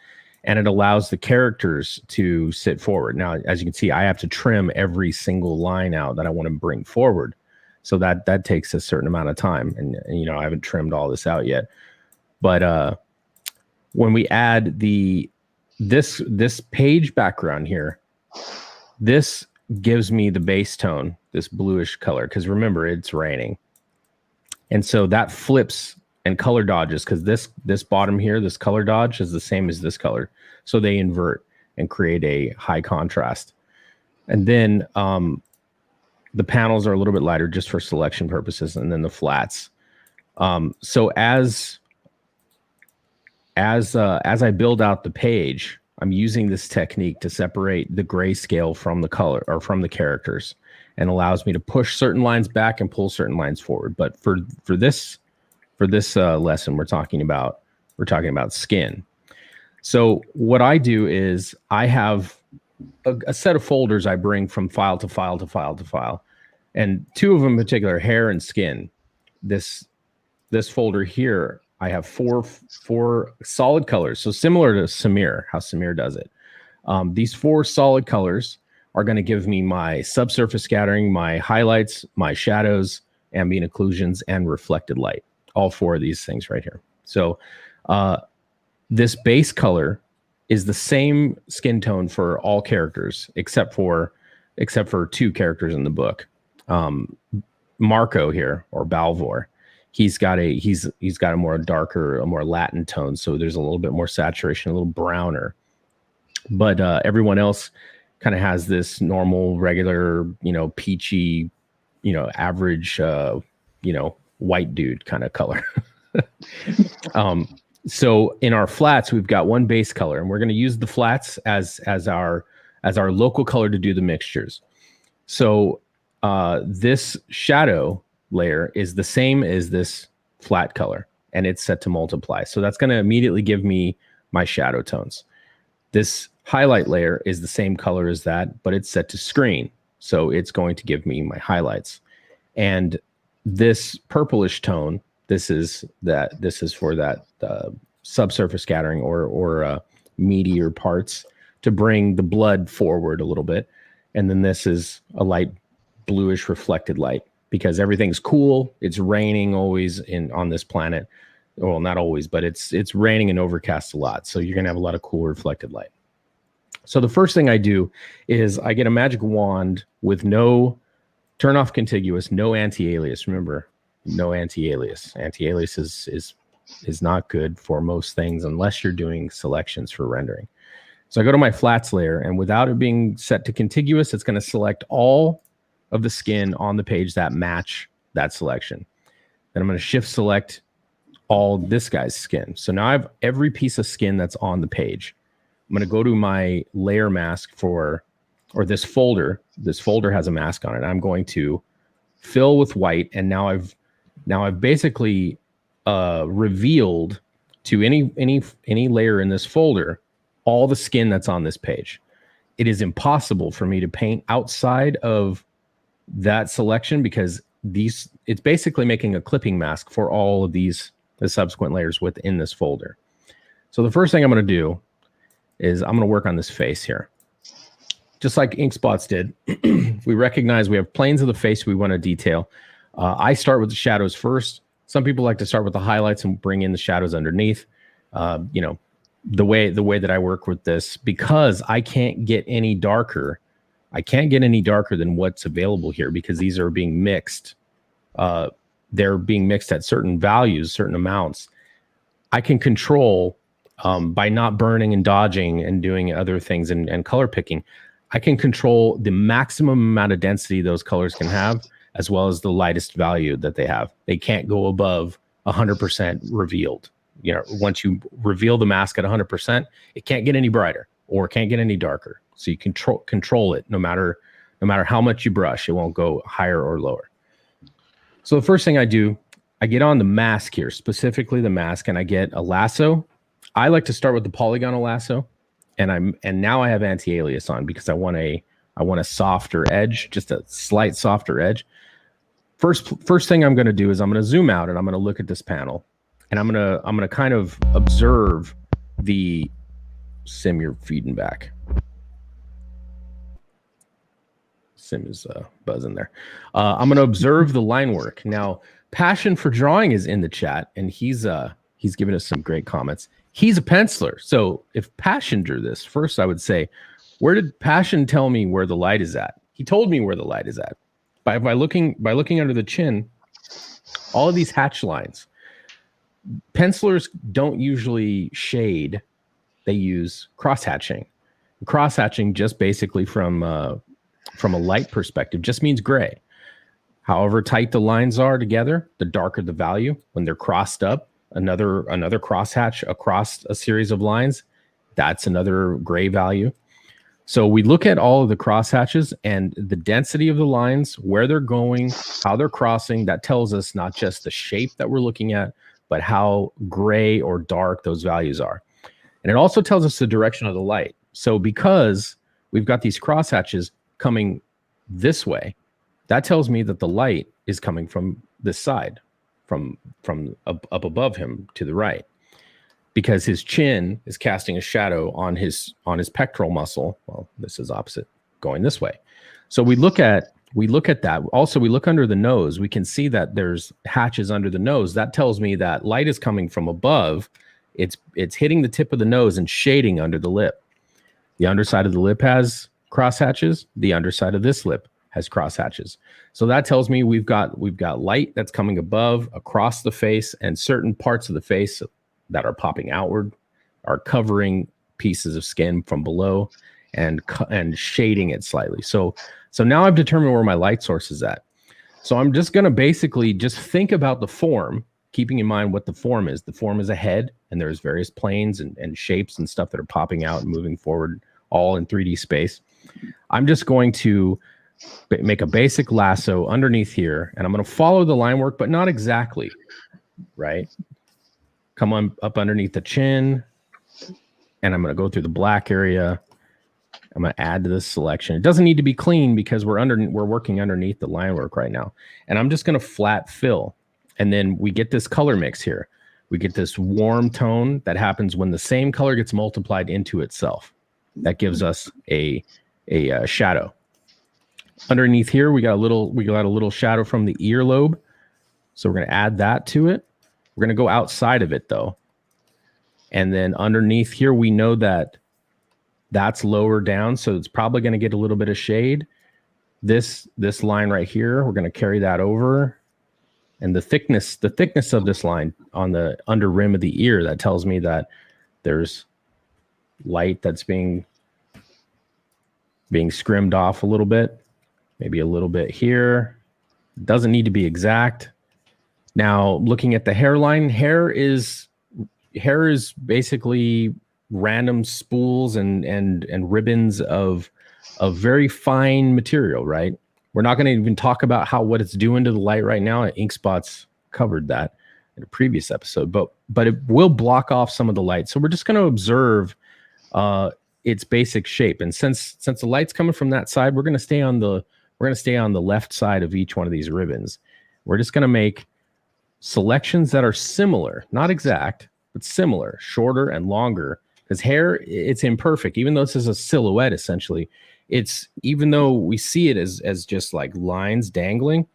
and it allows the characters to sit forward. Now, as you can see, I have to trim every single line out that I want to bring forward, so that takes a certain amount of time, and I haven't trimmed all this out yet. But when we add this page background here, this gives me the base tone, this bluish color, because remember, it's raining. And so that flips and color dodges, because this bottom here, this color dodge is the same as this color. So they invert and create a high contrast. And then the panels are a little bit lighter just for selection purposes, and then the flats. So as I build out the page, I'm using this technique to separate the grayscale from the color or from the characters, and allows me to push certain lines back and pull certain lines forward. But for this lesson, we're talking about skin. So what I do is I have a set of folders I bring from file to file to file to file, and two of them in particular, hair and skin. This folder here, I have four solid colors. So similar to Samir, how Samir does it. These four solid colors are going to give me my subsurface scattering, my highlights, my shadows, ambient occlusions, and reflected light. All four of these things right here. So this base color is the same skin tone for all characters except for two characters in the book. Marco here, or Balvor, he's got a more darker, a more Latin tone, so there's a little bit more saturation, a little browner. But everyone else kind of has this normal, regular, peachy, average, white dude kind of color. So in our flats, we've got one base color, and we're going to use the flats as our local color to do the mixtures. So this shadow layer is the same as this flat color, and it's set to multiply. So that's going to immediately give me my shadow tones. This highlight layer is the same color as that, but it's set to screen. So it's going to give me my highlights. And this purplish tone, this is for that subsurface scattering or meatier parts to bring the blood forward a little bit. And then this is a light bluish reflected light, because everything's cool. It's raining always on this planet. Well, not always, but it's raining and overcast a lot. So you're going to have a lot of cool reflected light. So the first thing I do is I get a magic wand with no turn off contiguous, no anti-alias. Remember, no anti-alias. Anti-alias is not good for most things unless you're doing selections for rendering. So I go to my flats layer, and without it being set to contiguous, it's going to select all of the skin on the page that match that selection. Then I'm going to shift select all this guy's skin. So now I have every piece of skin that's on the page. I'm going to go to my layer mask or this folder. This folder has a mask on it. I'm going to fill with white, and now I've basically revealed to any layer in this folder all the skin that's on this page. It is impossible for me to paint outside of that selection, because it's basically making a clipping mask for all of the subsequent layers within this folder. So the first thing I'm going to do is I'm going to work on this face here. Just like Inkspots did, we recognize we have planes of the face we want to detail. I start with the shadows first. Some people like to start with the highlights and bring in the shadows underneath. The way that I work with this, because I can't get any darker. I can't get any darker than what's available here, because these are being mixed. They're being mixed at certain values, certain amounts. I can control by not burning and dodging and doing other things and color picking. I can control the maximum amount of density those colors can have, as well as the lightest value that they have. They can't go above 100% revealed. Once you reveal the mask at 100%, it can't get any brighter or can't get any darker. So you control it no matter how much you brush. It won't go higher or lower. So the first thing I do, I get on the mask here, specifically the mask, and I get a lasso. I like to start with the polygonal lasso, and now I have anti-alias on because I want a softer edge, just a slight softer edge. First thing I'm going to do is I'm going to zoom out, and I'm going to look at this panel, and I'm going to kind of observe the Sim. You're feeding back. Sim is buzzing there. I'm going to observe the line work. Now, Passion for Drawing is in the chat, and he's given us some great comments. He's a penciler. So if Passion drew this, first I would say, where did Passion tell me where the light is at? He told me where the light is at. By looking under the chin, all of these hatch lines. Pencilers don't usually shade. They use cross-hatching. Cross-hatching just basically from a light perspective just means gray. However tight the lines are together, the darker the value. When they're crossed up, another crosshatch across a series of lines, That's another gray value. So we look at all of the crosshatches and the density of the lines, where they're going, how they're crossing. That tells us not just the shape that we're looking at, but how gray or dark those values are. And it also tells us the direction of the light. So because we've got these crosshatches coming this way, that tells me that the light is coming from this side, from up above him to the right, because his chin is casting a shadow on his pectoral muscle. Well, this is opposite, going this way. So we look at that. Also, we look under the nose. We can see that there's hatches under the nose. That tells me that light is coming from above. It's hitting the tip of the nose and shading under the lip. The underside of the lip has crosshatches. The underside of this lip has crosshatches. So that tells me we've got light that's coming above, across the face, and certain parts of the face that are popping outward are covering pieces of skin from below and shading it slightly. So now I've determined where my light source is at. So I'm just going to basically just think about the form, keeping in mind what the form is. The form is a head, and there's various planes and shapes and stuff that are popping out and moving forward, all in 3D space. I'm just going to make a basic lasso underneath here, and I'm going to follow the line work, but not exactly, right? Come on up underneath the chin, and I'm going to go through the black area. I'm going to add to this selection. It doesn't need to be clean because we're working underneath the line work right now. And I'm just going to flat fill. And then we get this color mix here. We get this warm tone that happens when the same color gets multiplied into itself. That gives us a shadow. Underneath here, we got a little shadow from the earlobe. So we're going to add that to it. We're going to go outside of it though. And then underneath here, we know that that's lower down, so it's probably going to get a little bit of shade. This line right here, we're going to carry that over. And the thickness of this line on the under rim of the ear, that tells me that there's light that's being scrimmed off a little bit, maybe a little bit here. Doesn't need to be exact. Now, looking at the hairline, hair is basically random spools and ribbons of very fine material, right? We're not going to even talk about what it's doing to the light right now. InkSpot's covered that in a previous episode, but it will block off some of the light. So we're just going to observe its basic shape. And since the light's coming from that side, we're going to stay on the left side of each one of these ribbons. We're just going to make selections that are similar, not exact, but similar, shorter and longer. Because hair, it's imperfect. Even though this is a silhouette, essentially, even though we see it as just like lines dangling,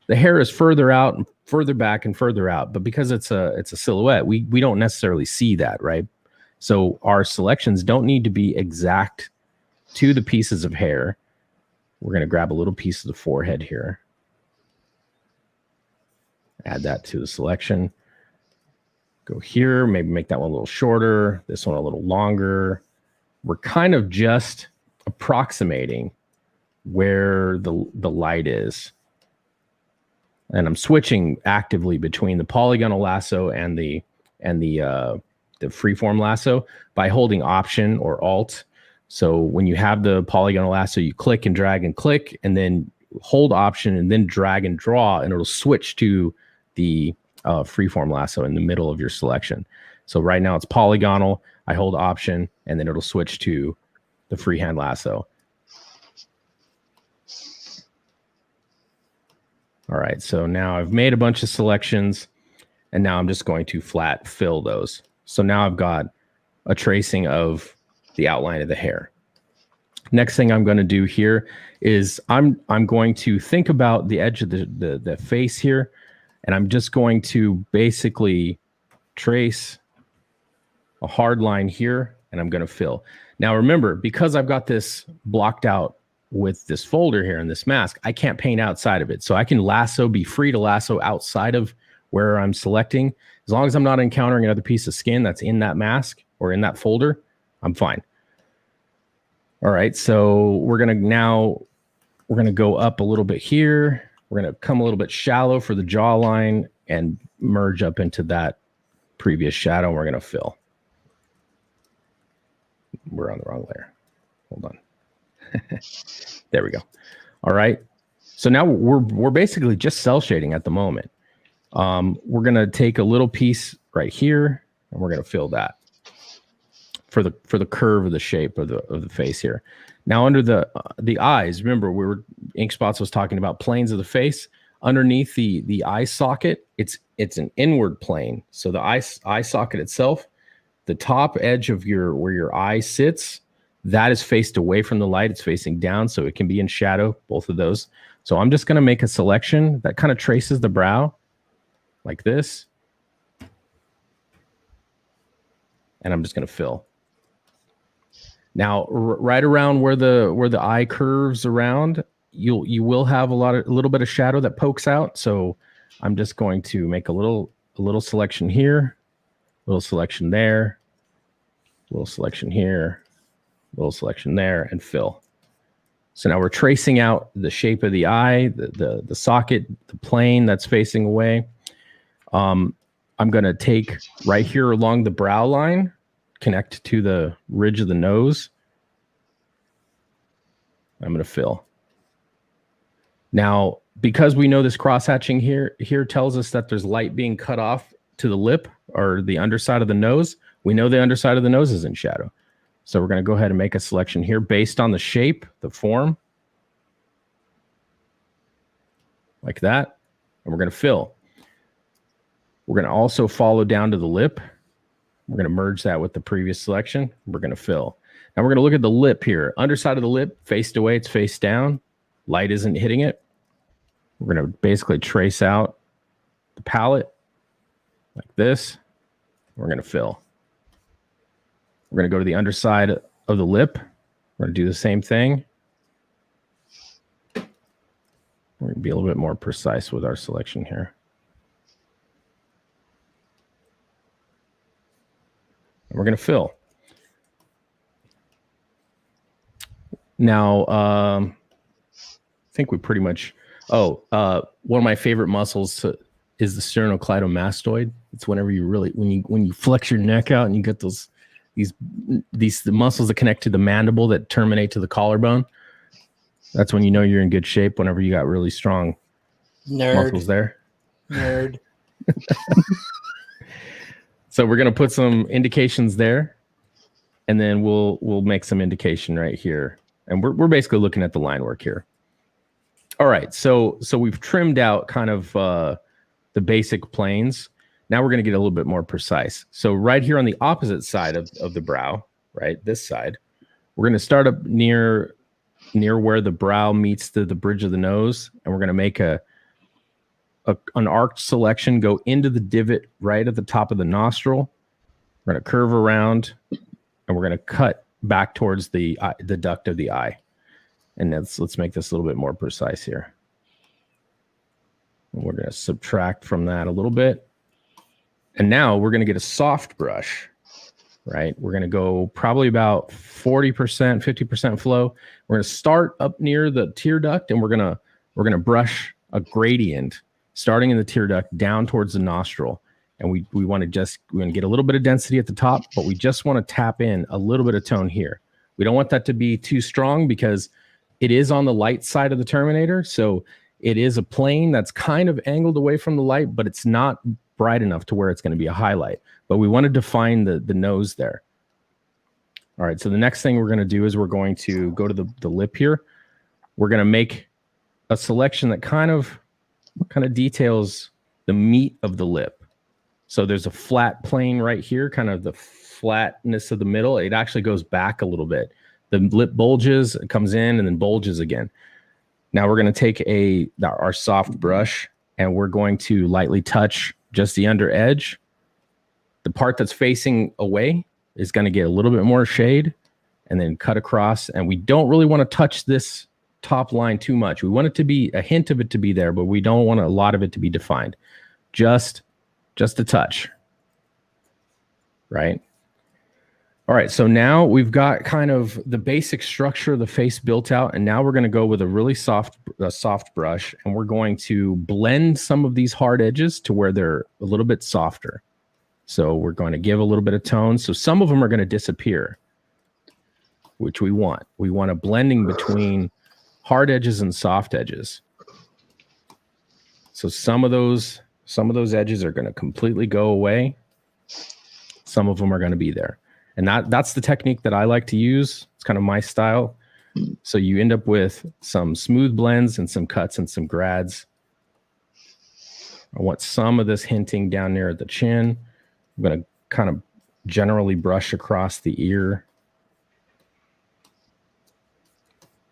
the hair is further out and further back and further out. But because it's a silhouette, we don't necessarily see that, right? So our selections don't need to be exact to the pieces of hair. We're going to grab a little piece of the forehead here. Add that to the selection. Go here, maybe make that one a little shorter, this one a little longer. We're kind of just approximating where the light is. And I'm switching actively between the polygonal lasso and the freeform lasso by holding Option or Alt. So when you have the polygonal lasso, you click and drag and click, and then hold Option and then drag and draw, and it'll switch to the freeform lasso in the middle of your selection. So right now it's polygonal. I hold Option, and then it'll switch to the freehand lasso. All right, so now I've made a bunch of selections, and now I'm just going to flat fill those. So now I've got a tracing of the outline of the hair. Next thing I'm going to do here is I'm going to think about the edge of the face here, and I'm just going to basically trace a hard line here, and I'm going to fill. Now remember, because I've got this blocked out with this folder here and this mask, I can't paint outside of it. So I can be free to lasso outside of where I'm selecting. As long as I'm not encountering another piece of skin that's in that mask or in that folder, I'm fine. All right, so we're gonna go up a little bit here. We're gonna come a little bit shallow for the jawline and merge up into that previous shadow. We're gonna fill. we're on the wrong layer. Hold on. There we go. All right. So now we're basically just cell shading at the moment. We're gonna take a little piece right here, and we're gonna fill that for the curve of the shape of the face here. Now under the eyes, remember Ink Spots was talking about planes of the face. Underneath the eye socket, it's an inward plane. So the eye socket itself, the top edge of where your eye sits, that is faced away from the light. It's facing down, so it can be in shadow, both of those. So I'm just going to make a selection that kind of traces the brow like this. And I'm just going to fill. Now, right around where the eye curves around, you will have a little bit of shadow that pokes out. So I'm just going to make a little selection here, little selection there, little selection here, little selection there, and fill. So now we're tracing out the shape of the eye, the socket, the plane that's facing away. I'm going to take right here along the brow line, connect to the ridge of the nose. I'm going to fill. Now, because we know this cross-hatching here tells us that there's light being cut off to the lip or the underside of the nose, we know the underside of the nose is in shadow. So we're going to go ahead and make a selection here based on the shape, the form, like that. And we're going to fill. We're going to also follow down to the lip. We're going to merge that with the previous selection. We're going to fill. Now we're going to look at the lip here. Underside of the lip, faced away, it's face down. Light isn't hitting it. We're going to basically trace out the palette like this. We're going to fill. We're going to go to the underside of the lip. We're going to do the same thing. We're going to be a little bit more precise with our selection here. And we're going to fill. Now, I think we pretty much... one of my favorite muscles is the sternocleidomastoid. It's whenever you really... When you flex your neck out and you get the muscles that connect to the mandible that terminate to the collarbone. That's when you know you're in good shape, whenever you got really strong muscles there. Nerd. So we're going to put some indications there, and then we'll make some indication right here. And we're basically looking at the line work here. All right, so we've trimmed out kind of the basic planes. Now we're going to get a little bit more precise. So right here on the opposite side of the brow, right, this side, we're going to start up near where the brow meets the bridge of the nose, and we're going to make an arced selection, go into the divot right at the top of the nostril. We're going to curve around, and we're going to cut back towards the duct of the eye. And let's make this a little bit more precise here. And we're going to subtract from that a little bit. And now we're going to get a soft brush, right? We're going to go probably about 40%, 50% flow. We're going to start up near the tear duct, and we're going to brush a gradient starting in the tear duct down towards the nostril. And we want to get a little bit of density at the top, but we just want to tap in a little bit of tone here. We don't want that to be too strong because it is on the light side of the Terminator. So it is a plane that's kind of angled away from the light, but it's not bright enough to where it's going to be a highlight. But we want to define the nose there. All right, so the next thing we're going to do is we're going to go to the lip here. We're going to make a selection that kind of details the meat of the lip. So there's a flat plane right here, kind of the flatness of the middle. It actually goes back a little bit. The lip bulges, it comes in and then bulges again. Now we're going to take our soft brush, and we're going to lightly touch just the under edge. The part that's facing away is going to get a little bit more shade, and then cut across. And we don't really want to touch this top line too much. We want it to be a hint of it to be there, but we don't want a lot of it to be defined. Just a touch, right? All right, so now we've got kind of the basic structure of the face built out, and now we're going to go with a really soft brush, and we're going to blend some of these hard edges to where they're a little bit softer. So we're going to give a little bit of tone. So some of them are going to disappear. which we want. We want a blending between hard edges and soft edges. So some of those edges are going to completely go away. Some of them are going to be there. And that's the technique that I like to use. It's kind of my style. So you end up with some smooth blends and some cuts and some grads. I want some of this hinting down near the chin. I'm going to kind of generally brush across the ear.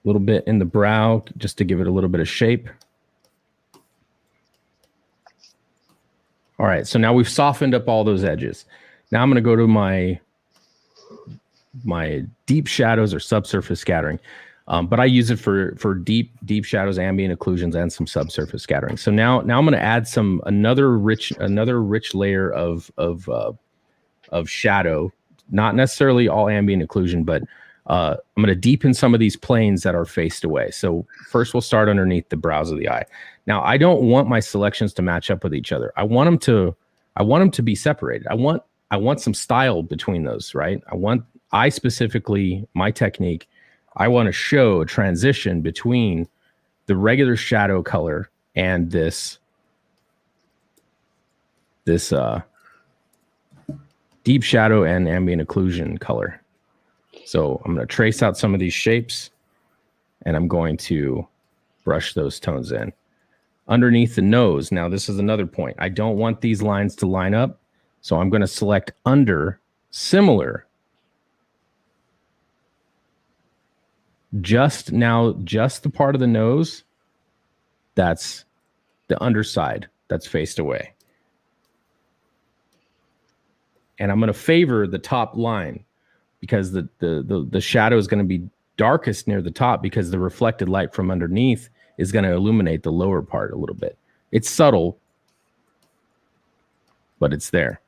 A little bit in the brow just to give it a little bit of shape. All right, so now we've softened up all those edges. Now I'm going to go to my deep shadows or subsurface scattering. But I use it for deep shadows, ambient occlusions, and some subsurface scattering. So now I'm going to add another rich layer of shadow, not necessarily all ambient occlusion, but I'm going to deepen some of these planes that are faced away. So first we'll start underneath the brows of the eye. Now I don't want my selections to match up with each other. I want them to be separated. I want some style between those, right? I specifically, my technique, I want to show a transition between the regular shadow color and this deep shadow and ambient occlusion color. So I'm going to trace out some of these shapes and I'm going to brush those tones in. Underneath the nose, now this is another point. I don't want these lines to line up, so I'm going to select under similar. Just the part of the nose that's the underside that's faced away. And I'm going to favor the top line because the shadow is going to be darkest near the top because the reflected light from underneath is going to illuminate the lower part a little bit. It's subtle, but it's there.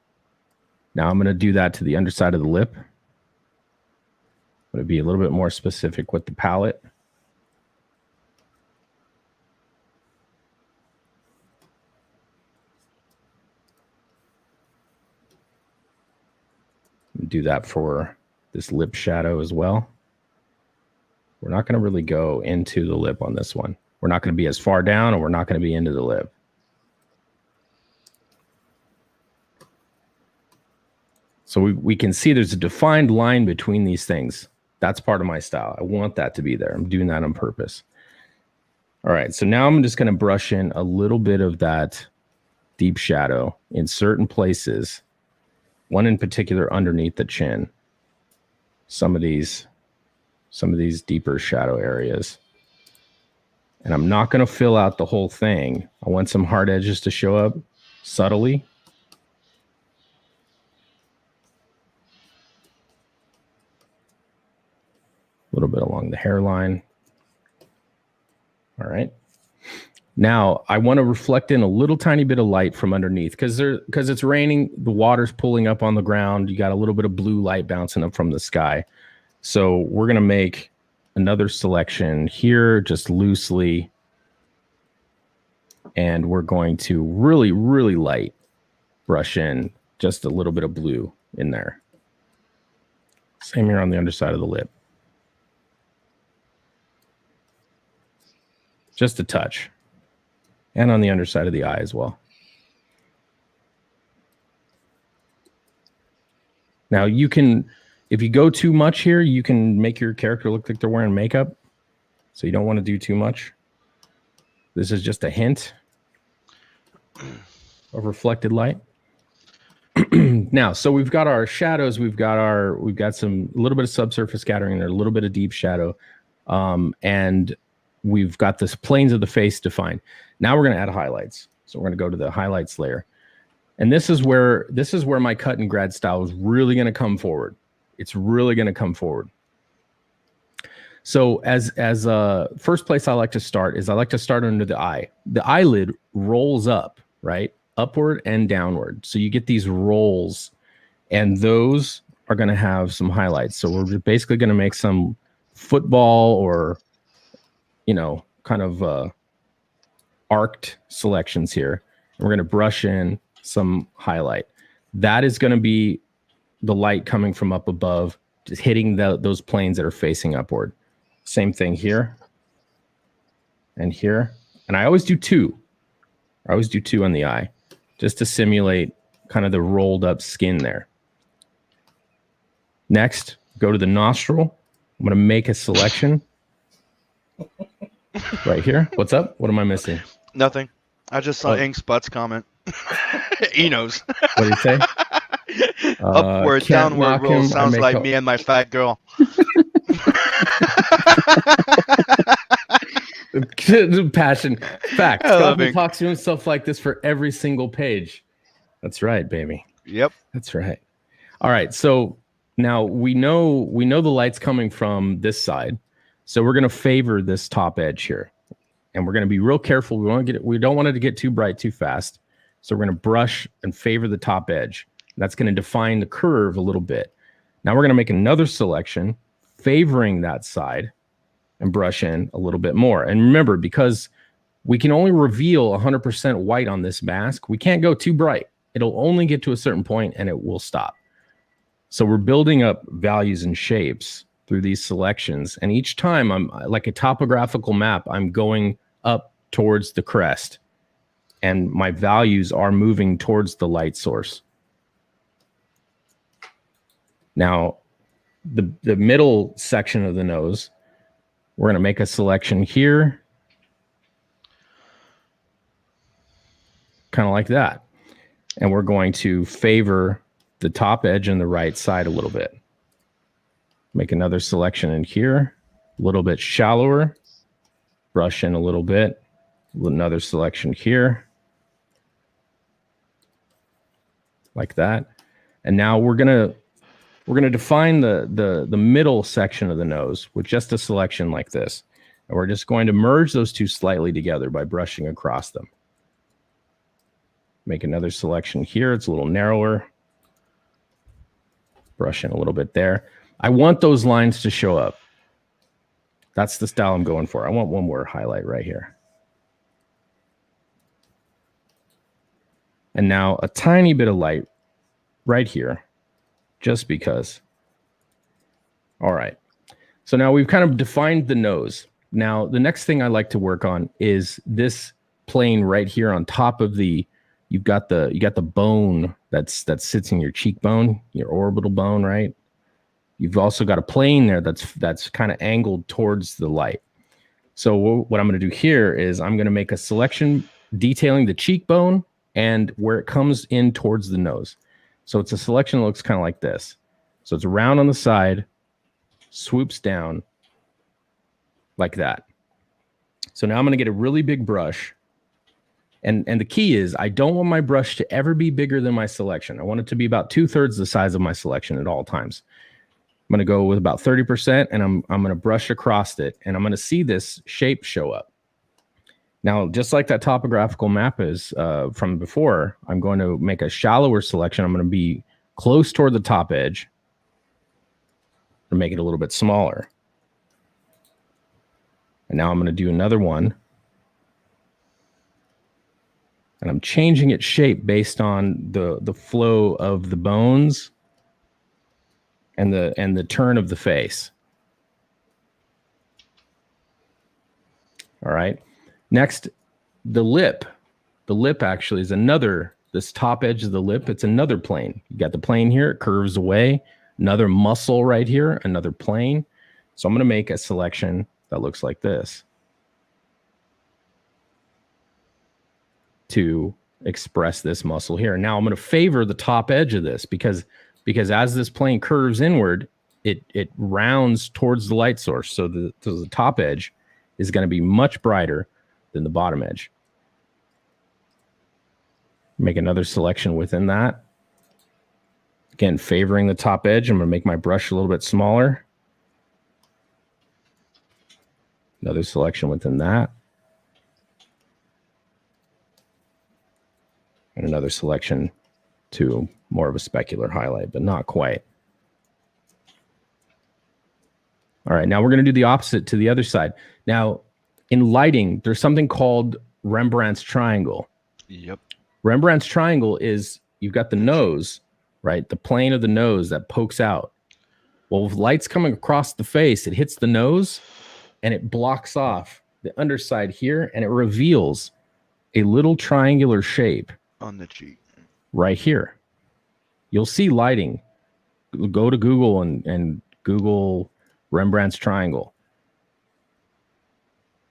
Now I'm going to do that to the underside of the lip. I'm going to be a little bit more specific with the palette. Do that for this lip shadow as well. We're not going to really go into the lip on this one. We're not going to be as far down, and we're not going to be into the lip. So we can see there's a defined line between these things. That's part of my style. I want that to be there. I'm doing that on purpose. All right, so now I'm just going to brush in a little bit of that deep shadow in certain places. One in particular underneath the chin. Some of these deeper shadow areas. And I'm not going to fill out the whole thing. I want some hard edges to show up subtly. A little bit along the hairline. All right. Now I want to reflect in a little tiny bit of light from underneath because it's raining. The water's pulling up on the ground. You got a little bit of blue light bouncing up from the sky. So we're going to make another selection here just loosely. And we're going to really, really light brush in just a little bit of blue in there. Same here on the underside of the lip. Just a touch. And on the underside of the eye as well. Now you can, if you go too much here, you can make your character look like they're wearing makeup. So you don't want to do too much. This is just a hint of reflected light. Now, so we've got our shadows, we've got a little bit of subsurface scattering and a little bit of deep shadow. And we've got this planes of the face defined. Now we're going to add highlights. So we're going to go to the highlights layer. And this is where my cut and grad style is really going to come forward. It's really going to come forward. So as first place I like to start is I like to start under the eye. The eyelid rolls up, right? Upward and downward. So you get these rolls, and those are going to have some highlights. So we're basically going to make some football or, kind of arced selections here. And we're going to brush in some highlight. That is going to be the light coming from up above just hitting those planes that are facing upward. Same thing here and here. And I always do 2. I always do 2 on the eye just to simulate kind of the rolled up skin there. Next, go to the nostril. I'm going to make a selection right here. What's up? What am I missing? Nothing. I just saw Ink Spot's comment. He knows. What did he say? Upward, Can't downward knock roll him. sounds like me and my fat girl. Passion. Fact. I love Goblin Ink. talks to himself like this for every single page. That's right, baby. Yep. That's right. All right. So now we know the light's coming from this side. So we're going to favor this top edge here. And we're going to be real careful. We don't want it to get too bright too fast. So we're going to brush and favor the top edge. That's going to define the curve a little bit. Now we're going to make another selection favoring that side and brush in a little bit more. And remember, because we can only reveal 100% white on this mask, we can't go too bright. It'll only get to a certain point and it will stop. So we're building up values and shapes through these selections. And each time I'm like a topographical map, I'm going up towards the crest and my values are moving towards the light source. Now, the middle section of the nose, we're going to make a selection here, kind of like that. And we're going to favor the top edge and the right side a little bit. Make another selection in here, a little bit shallower, brush in a little bit, another selection here, like that. And now we're gonna define the middle section of the nose with just a selection like this. And we're just going to merge those two slightly together by brushing across them. Make another selection here. It's a little narrower. Brush in a little bit there. I want those lines to show up. That's the style I'm going for. I want one more highlight right here. And now a tiny bit of light right here, just because. All right. So now we've kind of defined the nose. Now, the next thing I like to work on is this plane right here on top of the, you got the bone that sits in your cheekbone, your orbital bone, right? You've also got a plane there that's kind of angled towards the light. So what I'm going to do here is I'm going to make a selection detailing the cheekbone and where it comes in towards the nose. So it's a selection that looks kind of like this. So it's round on the side, swoops down like that. So now I'm going to get a really big brush. And the key is I don't want my brush to ever be bigger than my selection. I want it to be about 2/3 the size of my selection at all times. I'm going to go with about 30% and I'm going to brush across it and I'm going to see this shape show up. Now, just like that topographical map is from before, I'm going to make a shallower selection. I'm going to be close toward the top edge and make it a little bit smaller. And now I'm going to do another one. And I'm changing its shape based on the flow of the bones and the turn of the face. All right. Next, the lip. The lip actually is another, this top edge of the lip, it's another plane. You got the plane here, it curves away. Another muscle right here, another plane. So I'm going to make a selection that looks like this to express this muscle here. Now I'm going to favor the top edge of this because as this plane curves inward, it rounds towards the light source. So the top edge is going to be much brighter than the bottom edge. Make another selection within that. Again, favoring the top edge. I'm going to make my brush a little bit smaller. Another selection within that. And another selection to more of a specular highlight, but not quite. All right, now we're going to do the opposite to the other side. Now, in lighting, there's something called Rembrandt's triangle. Yep. Rembrandt's triangle is, you've got the nose, right? The plane of the nose that pokes out. Well, if light's coming across the face, it hits the nose and it blocks off the underside here, and it reveals a little triangular shape On the cheek. right here. You'll see lighting. Go to Google and Google Rembrandt's triangle.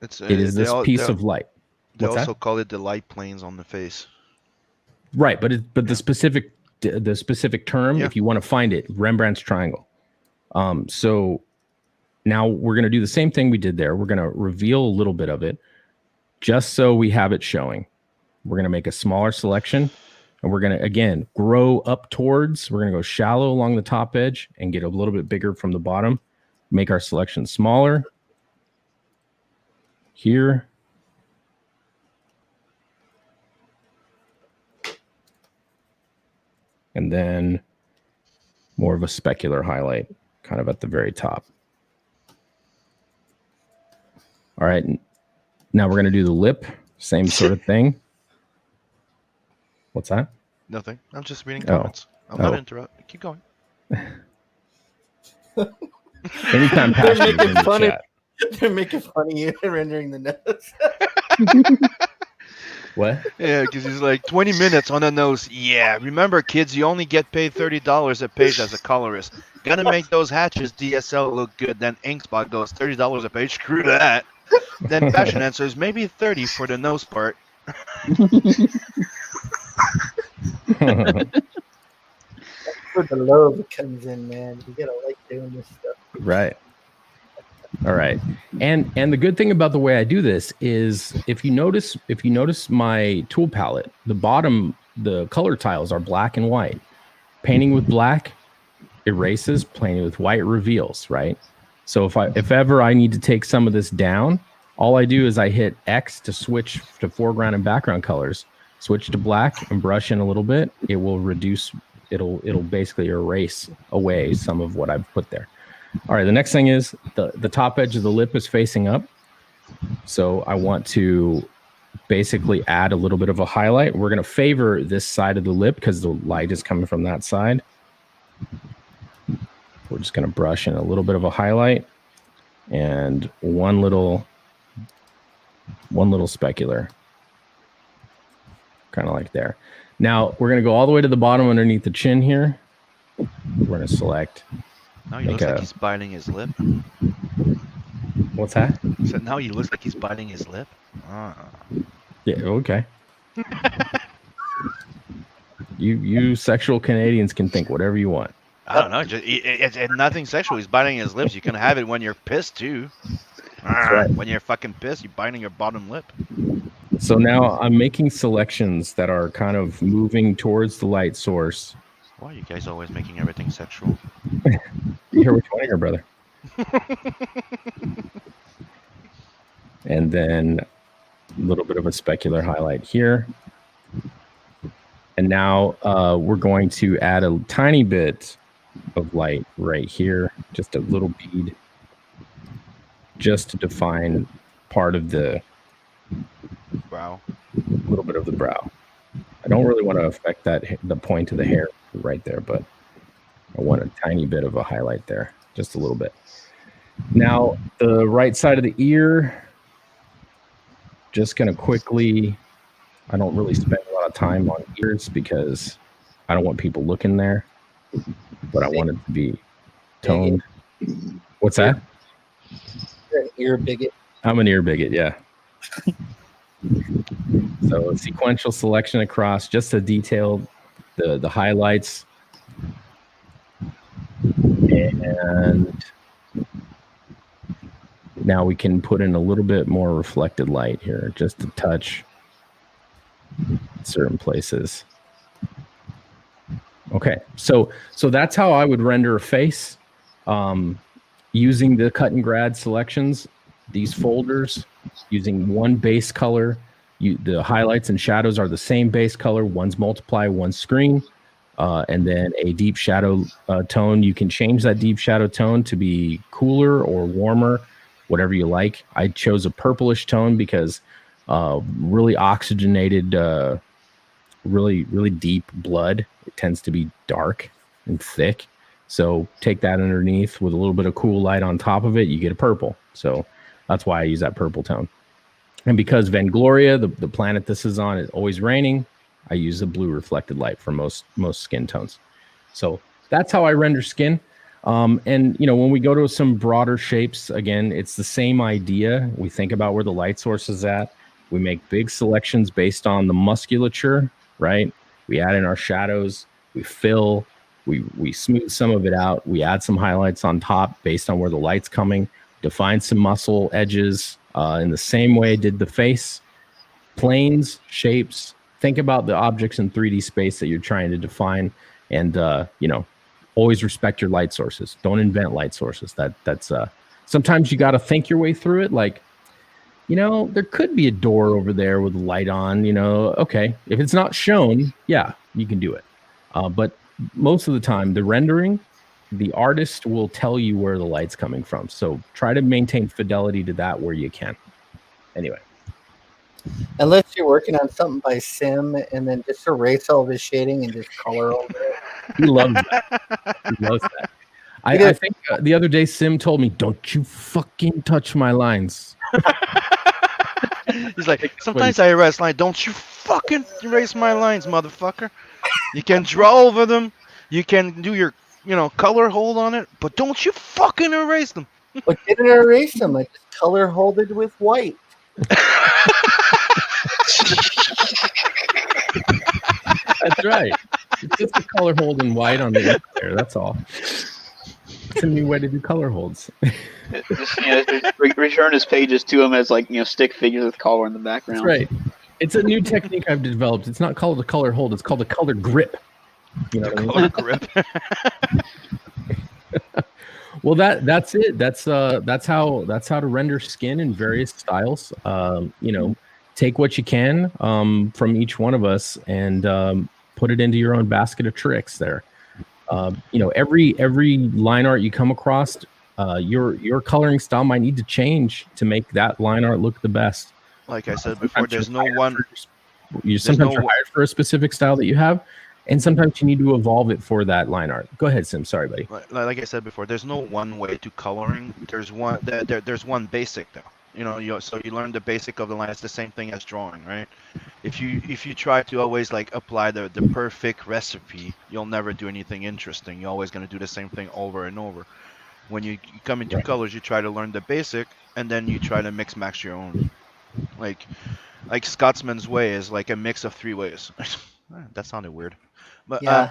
It is this piece of light. They What's also that? call it the light planes on the face. Right, but the specific term, Yeah. if you want to find it, Rembrandt's triangle. So now we're going to do the same thing we did there. We're going to reveal a little bit of it just so we have it showing. We're going to make a smaller selection, and we're going to, again, grow up towards. We're going to go shallow along the top edge and get a little bit bigger from the bottom. Make our selection smaller. Here. And then more of a specular highlight kind of at the very top. All right. Now we're going to do the lip. Same sort of thing. What's that? Nothing. I'm just reading comments. I'm not interrupting. Keep going. Anytime passion is in the chat. They're making fun of you rendering the nose. What? Yeah, because he's like 20 minutes on the nose. Yeah, remember, kids, you only get paid $30 a page as a colorist. Gotta make those hatches DSL look good. Then Inkspot goes $30 a page. Screw that. Then Passion answers maybe 30 for the nose part. That's where the love comes in, man. You gotta like doing this stuff. Right. All right. And the good thing about the way I do this is if you notice my tool palette, the bottom, the color tiles are black and white. Painting with black erases, painting with white reveals, right? So if ever I need to take some of this down, all I do is I hit X to switch to foreground and background colors, switch to black and brush in a little bit. It will reduce, it'll basically erase away some of what I've put there. All right, the next thing is the top edge of the lip is facing up. So I want to basically add a little bit of a highlight. We're going to favor this side of the lip because the light is coming from that side. We're just going to brush in a little bit of a highlight and one little specular, kind of like there. Now we're going to go all the way to the bottom underneath the chin here. We're going to select. Now he looks like he's biting his lip. What's that? So now he looks like he's biting his lip. Yeah, okay. You sexual Canadians can think whatever you want. I don't know. It's nothing sexual. He's biting his lips. You can have it when you're pissed too. Right. When you're fucking pissed, you're biting your bottom lip. So now I'm making selections that are kind of moving towards the light source. Why are you guys always making everything sexual? You hear which one here, brother? And then a little bit of a specular highlight here. And now we're going to add a tiny bit of light right here, just a little bead, just to define part of the brow. A little bit of the brow. I don't really want to affect the point of the hair right there, but I want a tiny bit of a highlight there, just a little bit. Now, the right side of the ear, just going to quickly, I don't really spend a lot of time on ears because I don't want people looking there, but I want it to be toned. What's that? You're an ear bigot. I'm an ear bigot, yeah. So sequential selection across just to detail the highlights. And now we can put in a little bit more reflected light here, just a touch in certain places. Okay, so that's how I would render a face using the cut and grad selections, these folders, using one base color. The highlights and shadows are the same base color. One's multiply, one's screen. And then a deep shadow tone. You can change that deep shadow tone to be cooler or warmer, whatever you like. I chose a purplish tone because really oxygenated, really deep blood, it tends to be dark and thick. So take that underneath with a little bit of cool light on top of it, you get a purple. So that's why I use that purple tone. And because Vangloria, the planet this is on, is always raining, I use a blue reflected light for most skin tones. So that's how I render skin. And when we go to some broader shapes, again, it's the same idea. We think about where the light source is at. We make big selections based on the musculature, right? We add in our shadows, we fill, we smooth some of it out. We add some highlights on top based on where the light's coming, define some muscle edges in the same way I did the face, planes, shapes. Think about the objects in 3D space that you're trying to define, and always respect your light sources. Don't invent light sources. That's sometimes you got to think your way through it. Like, there could be a door over there with a light on. Okay, if it's not shown, yeah, you can do it. But most of the time, the rendering, the artist will tell you where the light's coming from. So try to maintain fidelity to that where you can. Anyway. Unless you're working on something by Sim and then just erase all the shading and just color over it. He loves that. He loves that. I think the other day Sim told me, "Don't you fucking touch my lines." He's like, sometimes I erase line. Don't you fucking erase my lines, motherfucker. You can draw over them. You can do your, color hold on it, but don't you fucking erase them. But didn't erase them. I just color holded with white. That's right. It's just a color hold in white on the end there. That's all. It's a new way to do color holds. Just return his pages to him as stick figures with color in the background. That's right. It's a new technique I've developed. It's not called a color hold. It's called a color grip. You know what I mean? Color grip. Well, that's it. That's how to render skin in various styles. Take what you can from each one of us and put it into your own basket of tricks there. Every line art you come across, your coloring style might need to change to make that line art look the best. Like I said before, there's no one. You're hired for a specific style that you have, and sometimes you need to evolve it for that line art. Go ahead, Sim. Sorry, buddy. Like I said before, there's no one way to coloring. There's one. There's one basic though. So you learn the basic of the line. It's the same thing as drawing, right? If you try to always apply the perfect recipe, you'll never do anything interesting. You're always gonna do the same thing over and over. When you come into colors, you try to learn the basic, and then you try to mix match your own. Like Scotsman's way is like a mix of 3 ways. That sounded weird, but Yeah.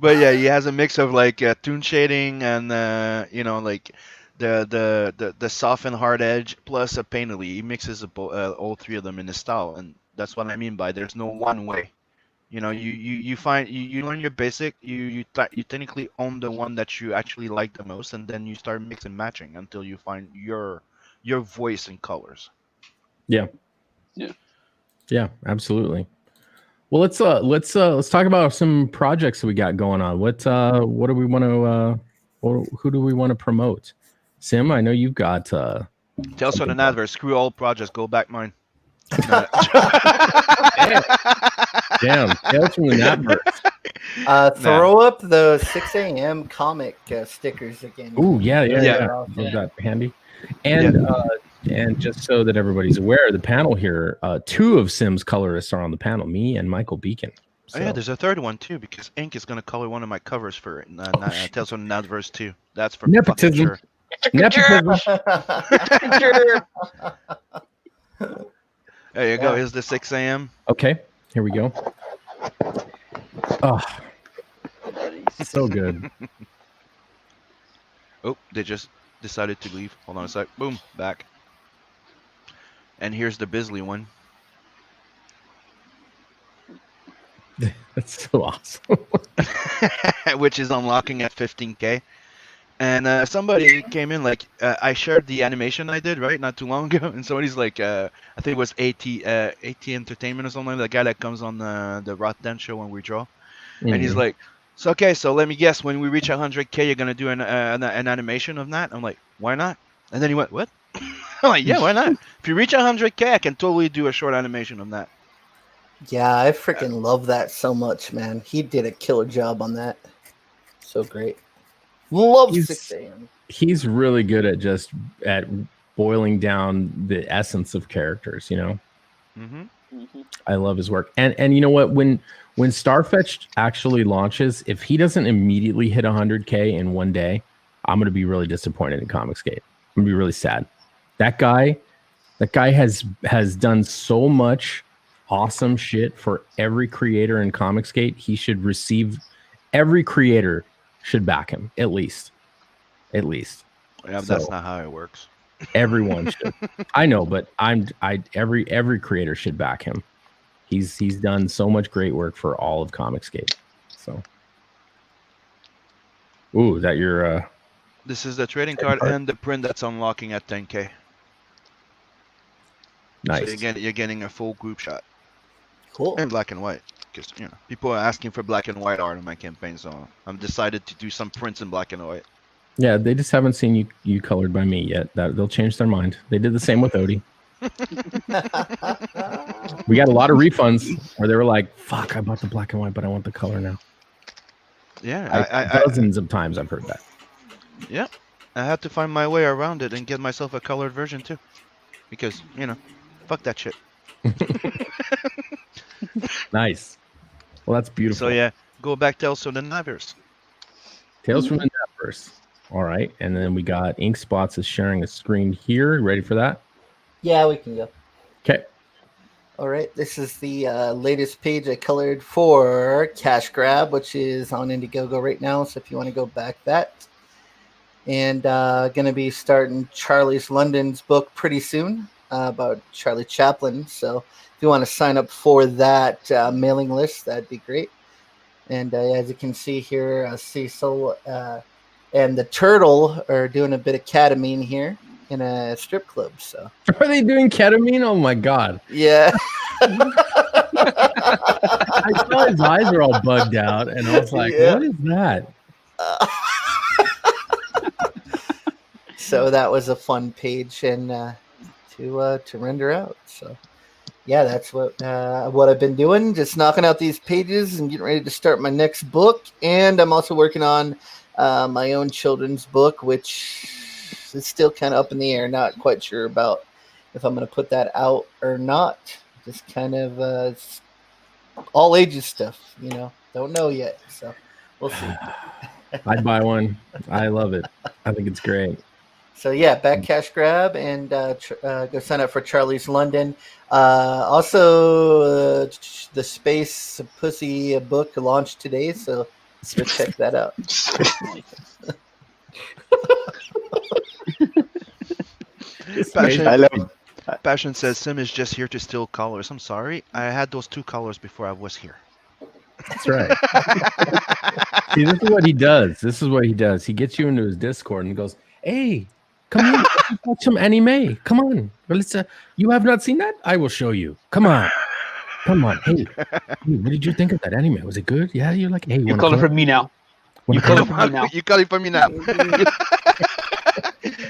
but yeah, he has a mix of toon shading and the soft and hard edge plus a painterly. He mixes all 3 of them in his style, and that's what I mean by there's no one way. You learn your basic. You technically own the one that you actually like the most, and then you start mixing and matching until you find your voice in colors. Yeah, absolutely. Well, let's talk about some projects that we got going on. What do we want to who do we want to promote? Sim, I know you've got Tales from the Adverse. Screw all projects. Go back mine. Damn, Tales from the Adverse. Throw up the 6 a.m. comic stickers again. Ooh, yeah. Awesome. Is that handy? And and just so that everybody's aware, the panel here, 2 of Sim's colorists are on the panel, me and Michael Beacon. So. Oh yeah, there's a third one too because Ink is gonna color one of my covers for Tales from the Adverse too. That's for nepotism. Sure. Nepotism. There you go. Here's the 6 a.m. Okay, here we go. Oh, so good. Oh, they just decided to leave. Hold on a sec. Boom, back. And here's the Bisley one. That's so awesome. Which is unlocking at 15K. And somebody came in, I shared the animation I did, right, not too long ago. And somebody's like, I think it was AT Entertainment or something, the guy that comes on the Rotten show when we draw. Mm-hmm. And he's like, so let me guess, when we reach 100K, you're going to do an animation of that? I'm like, why not? And then he went, what? I'm like, yeah, why not? If you reach 100K, I can totally do a short animation of that. Yeah, I freaking love that so much, man. He did a killer job on that. So great. Love 6 a.m. He's really good at boiling down the essence of characters, you know. Mm-hmm. I love his work. And you know what, when Starfetched actually launches, if he doesn't immediately hit 100K in one day, I'm going to be really disappointed in Comicsgate. I'm going to be really sad. That guy has done so much awesome shit for every creator in Comicsgate. He should receive, every creator should back him at least. Yeah, but So- that's not how it works. Everyone should. I know, but every creator should back him. He's done so much great work for all of Comicsgate. So, ooh, is that your This is the trading card and the print that's unlocking at 10K. nice? So you're getting a full group shot Cool. in black and white. Because people are asking for black and white art in my campaign, so I'm decided to do some prints in black and white. Yeah, they just haven't seen you colored by me yet. That they'll change their mind. They did the same with Odie. We got a lot of refunds where they were like, "Fuck, I bought the black and white, but I want the color now." Yeah, Dozens of times I've heard that. Yeah, I had to find my way around it and get myself a colored version too, because fuck that shit. Nice. Well, that's beautiful. So yeah, go back to also the Navers. Tales from the Netverse. All right, and then we got Ink Spots is sharing a screen here. Ready for that? Yeah, we can go. Okay. All right, this is the latest page I colored for Cash Grab, which is on Indiegogo right now. So if you want to go back that. And going to be starting Charlie's London's book pretty soon about Charlie Chaplin. So if you want to sign up for that mailing list, that'd be great. And as you can see here, Cecil and the Turtle are doing a bit of ketamine here in a strip club. So Are they doing ketamine? Oh my god! yeah. I saw his eyes were all bugged out, and I was like, Yeah. "What is that?" So that was a fun page and to render out. So yeah, that's what I've been doing, just knocking out these pages and getting ready to start my next book. And I'm also working on my own children's book, which is still kind of up in the air. Not quite sure about if I'm going to put that out or not. Just kind of all ages stuff, Don't know yet. So we'll see. I'd buy one. I love it. I think it's great. So yeah, back Cash Grab and go sign up for Charlie's London. Also, the Space Pussy book launched today, so go check that out. Passion says Sim is just here to steal colors. I'm sorry, I had those 2 colors before I was here. That's right. See, this is what he does. He gets you into his Discord and goes, "Hey, come here, let's watch some anime. Come on, let's. You have not seen that? I will show you. Come on. Hey, what did you think of that anime? Was it good? Yeah, you're like, hey, You color for me now. You color for me now. You call it for me now.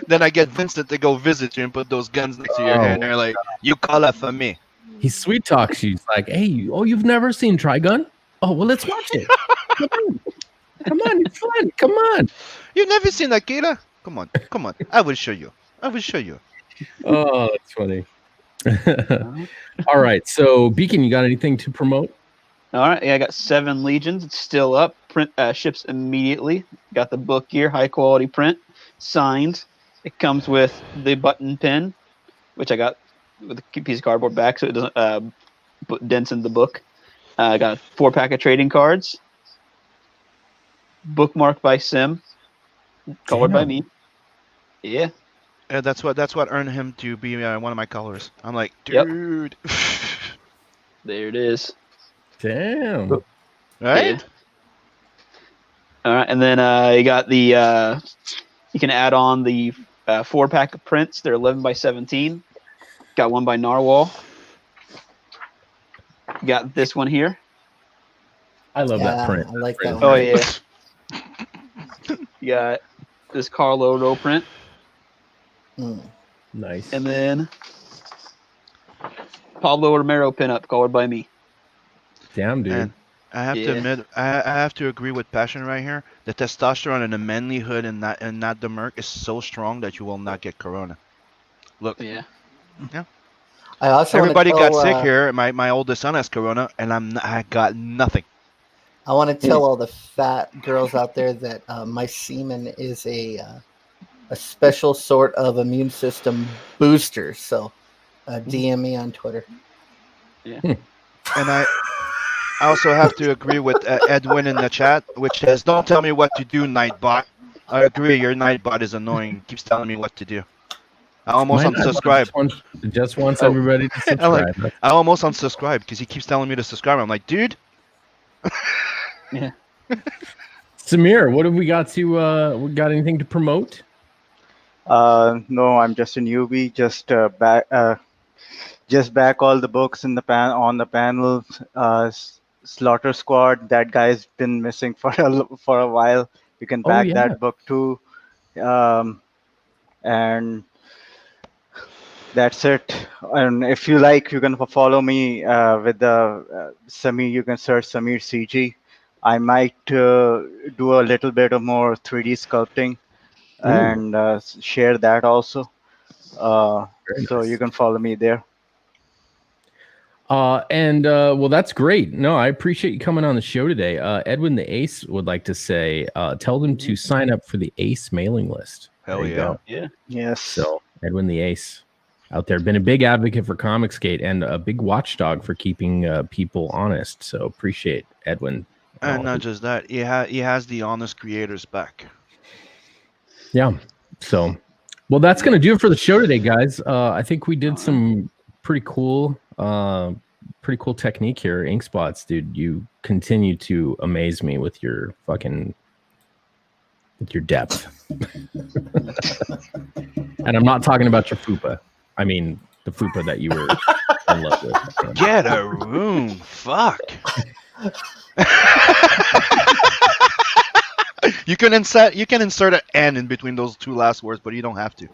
Then I get Vincent to go visit you and put those guns next to your head, and they're like, "You color for me." He sweet talks you. He's like, "Hey, you've never seen Trigun? Oh, well, let's watch it. Come on, it's fun. Come on. You've never seen Akira? Come on. I will show you. Oh, that's funny. All right, so Beacon, you got anything to promote? All right, yeah, I got 7 Legions. It's still up. Print ships immediately. Got the book here, high quality print, signed. It comes with the button pin, which I got with a piece of cardboard back, so it doesn't put dents in the book. I got a 4-pack of trading cards, bookmarked by Sim, colored by me. Yeah. And that's what earned him to be one of my colors. I'm like, dude. Yep. There it is. Damn. Right? Yeah. All right, and then you got the you can add on the 4-pack of prints. They're 11 by 17. Got one by Narwhal. Got this one here. I love that print. I like that one. Oh yeah. You got this Carlo row print, Nice. and then Pablo Romero pinup colored by me. Damn, dude. And I have to Yeah. admit, I have to agree with Passion right here. The testosterone and the manlyhood and not the Merc is so strong that you will not get corona. Look, Yeah. I also want to everybody tell, got sick here. My oldest son has corona, and I got nothing. I want to tell all the fat girls out there that my semen is a special sort of immune system booster. So DM me on Twitter. And I also have to agree with Edwin in the chat, which says, "Don't tell me what to do, Nightbot." I agree. Your Nightbot is annoying. Keeps telling me what to do. I almost My Nightbot unsubscribe. just wants Oh. everybody to subscribe. I almost unsubscribe because he keeps telling me to subscribe. I'm like, dude. Yeah. Samir, what have we got to? We got anything to promote? No, I'm just a newbie. Just back all the books in the on the panel. Slaughter Squad. That guy's been missing for a while. You can Oh, back yeah. that book too. And that's it. And if you like, you can follow me with the Samir. You can search Samir CG. I might do a little bit of more 3D sculpting and share that also. Very So nice. you can follow me there. Well, that's great. No, I appreciate you coming on the show today. Edwin the Ace would like to say, tell them to sign up for the Ace mailing list. Hell There you yeah. go. Yeah. Yes. So Edwin the Ace out there, been a big advocate for Comicsgate and a big watchdog for keeping people honest. So appreciate Edwin. And not just that, he has the honest creators back. Yeah. So, well, that's going to do it for the show today, guys. I think we did some pretty cool technique here. Ink spots, dude. You continue to amaze me with your depth. And I'm not talking about your fupa. I mean the fupa that you were in love with. Get a room. Fuck. You can insert an N in between those two last words, but you don't have to.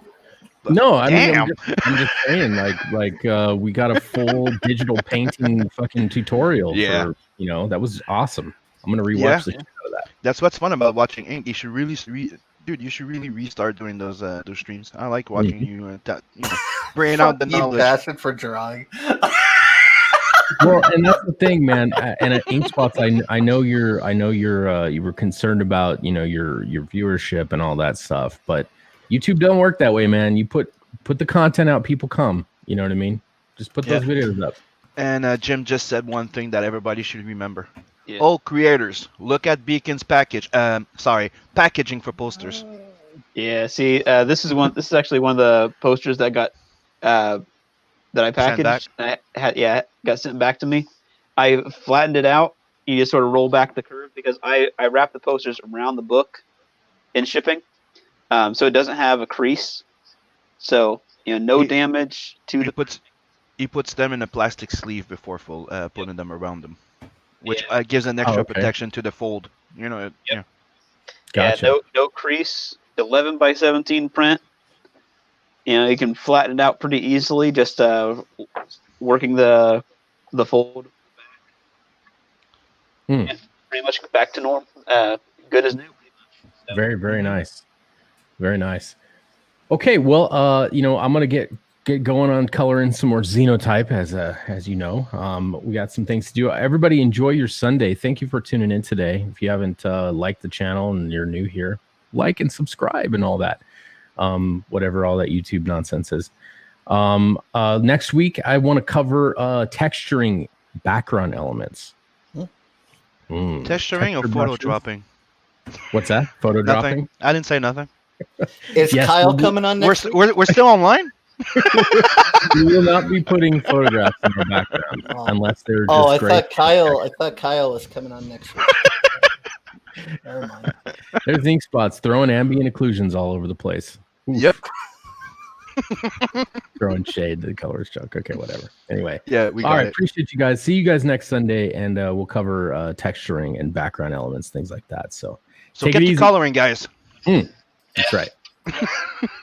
But no, I mean damn. I'm just saying, like we got a full digital painting fucking tutorial. Yeah. For, that was awesome. I'm gonna rewatch the shit out of that. That's what's fun about watching Ink. You should really you should really restart doing those streams. I like watching you bringing out the knowledge. Passion for drawing. Well, and that's the thing, man. And at Ink Spots, I know you were concerned about your viewership and all that stuff, but YouTube doesn't work that way, man. You put the content out, people come. You know what I mean? Just put those videos up. And Jim just said one thing that everybody should remember. Yeah. All creators, look at Beacon's packaging for posters. Yeah. See, this is actually one of the posters that got that I packaged. And got sent back to me. I flattened it out. You just sort of roll back the curve because I wrap the posters around the book in shipping, so it doesn't have a crease. So no damage to He puts them in a plastic sleeve before putting them around them, which gives an extra protection to the fold. Yeah. Gotcha. Yeah, no crease. 11 by 17 print. You can flatten it out pretty easily, just working the fold. Yeah, pretty much back to normal. Good as new. So. Very, very nice. Very nice. Okay, well, I'm gonna get going on coloring some more Xenotype, as you know. We got some things to do. Everybody enjoy your Sunday. Thank you for tuning in today. If you haven't liked the channel and you're new here, like and subscribe and all that. Whatever all that YouTube nonsense is. Next week, I want to cover texturing background elements. Texturing or photo dropping? What's that? Photo dropping? I didn't say nothing. Is Kyle coming on next week? We're still online? We will not be putting photographs in the background unless they're just I great. thought Kyle was coming on next week. Never mind. There's Ink Spots throwing ambient occlusions all over the place. Oof. Yep. Throwing shade to the Colorist joke. Okay, whatever. Anyway. Yeah, we got all right. it. Appreciate you guys. See you guys next Sunday, and we'll cover texturing and background elements, things like that. So get to coloring, guys. That's right.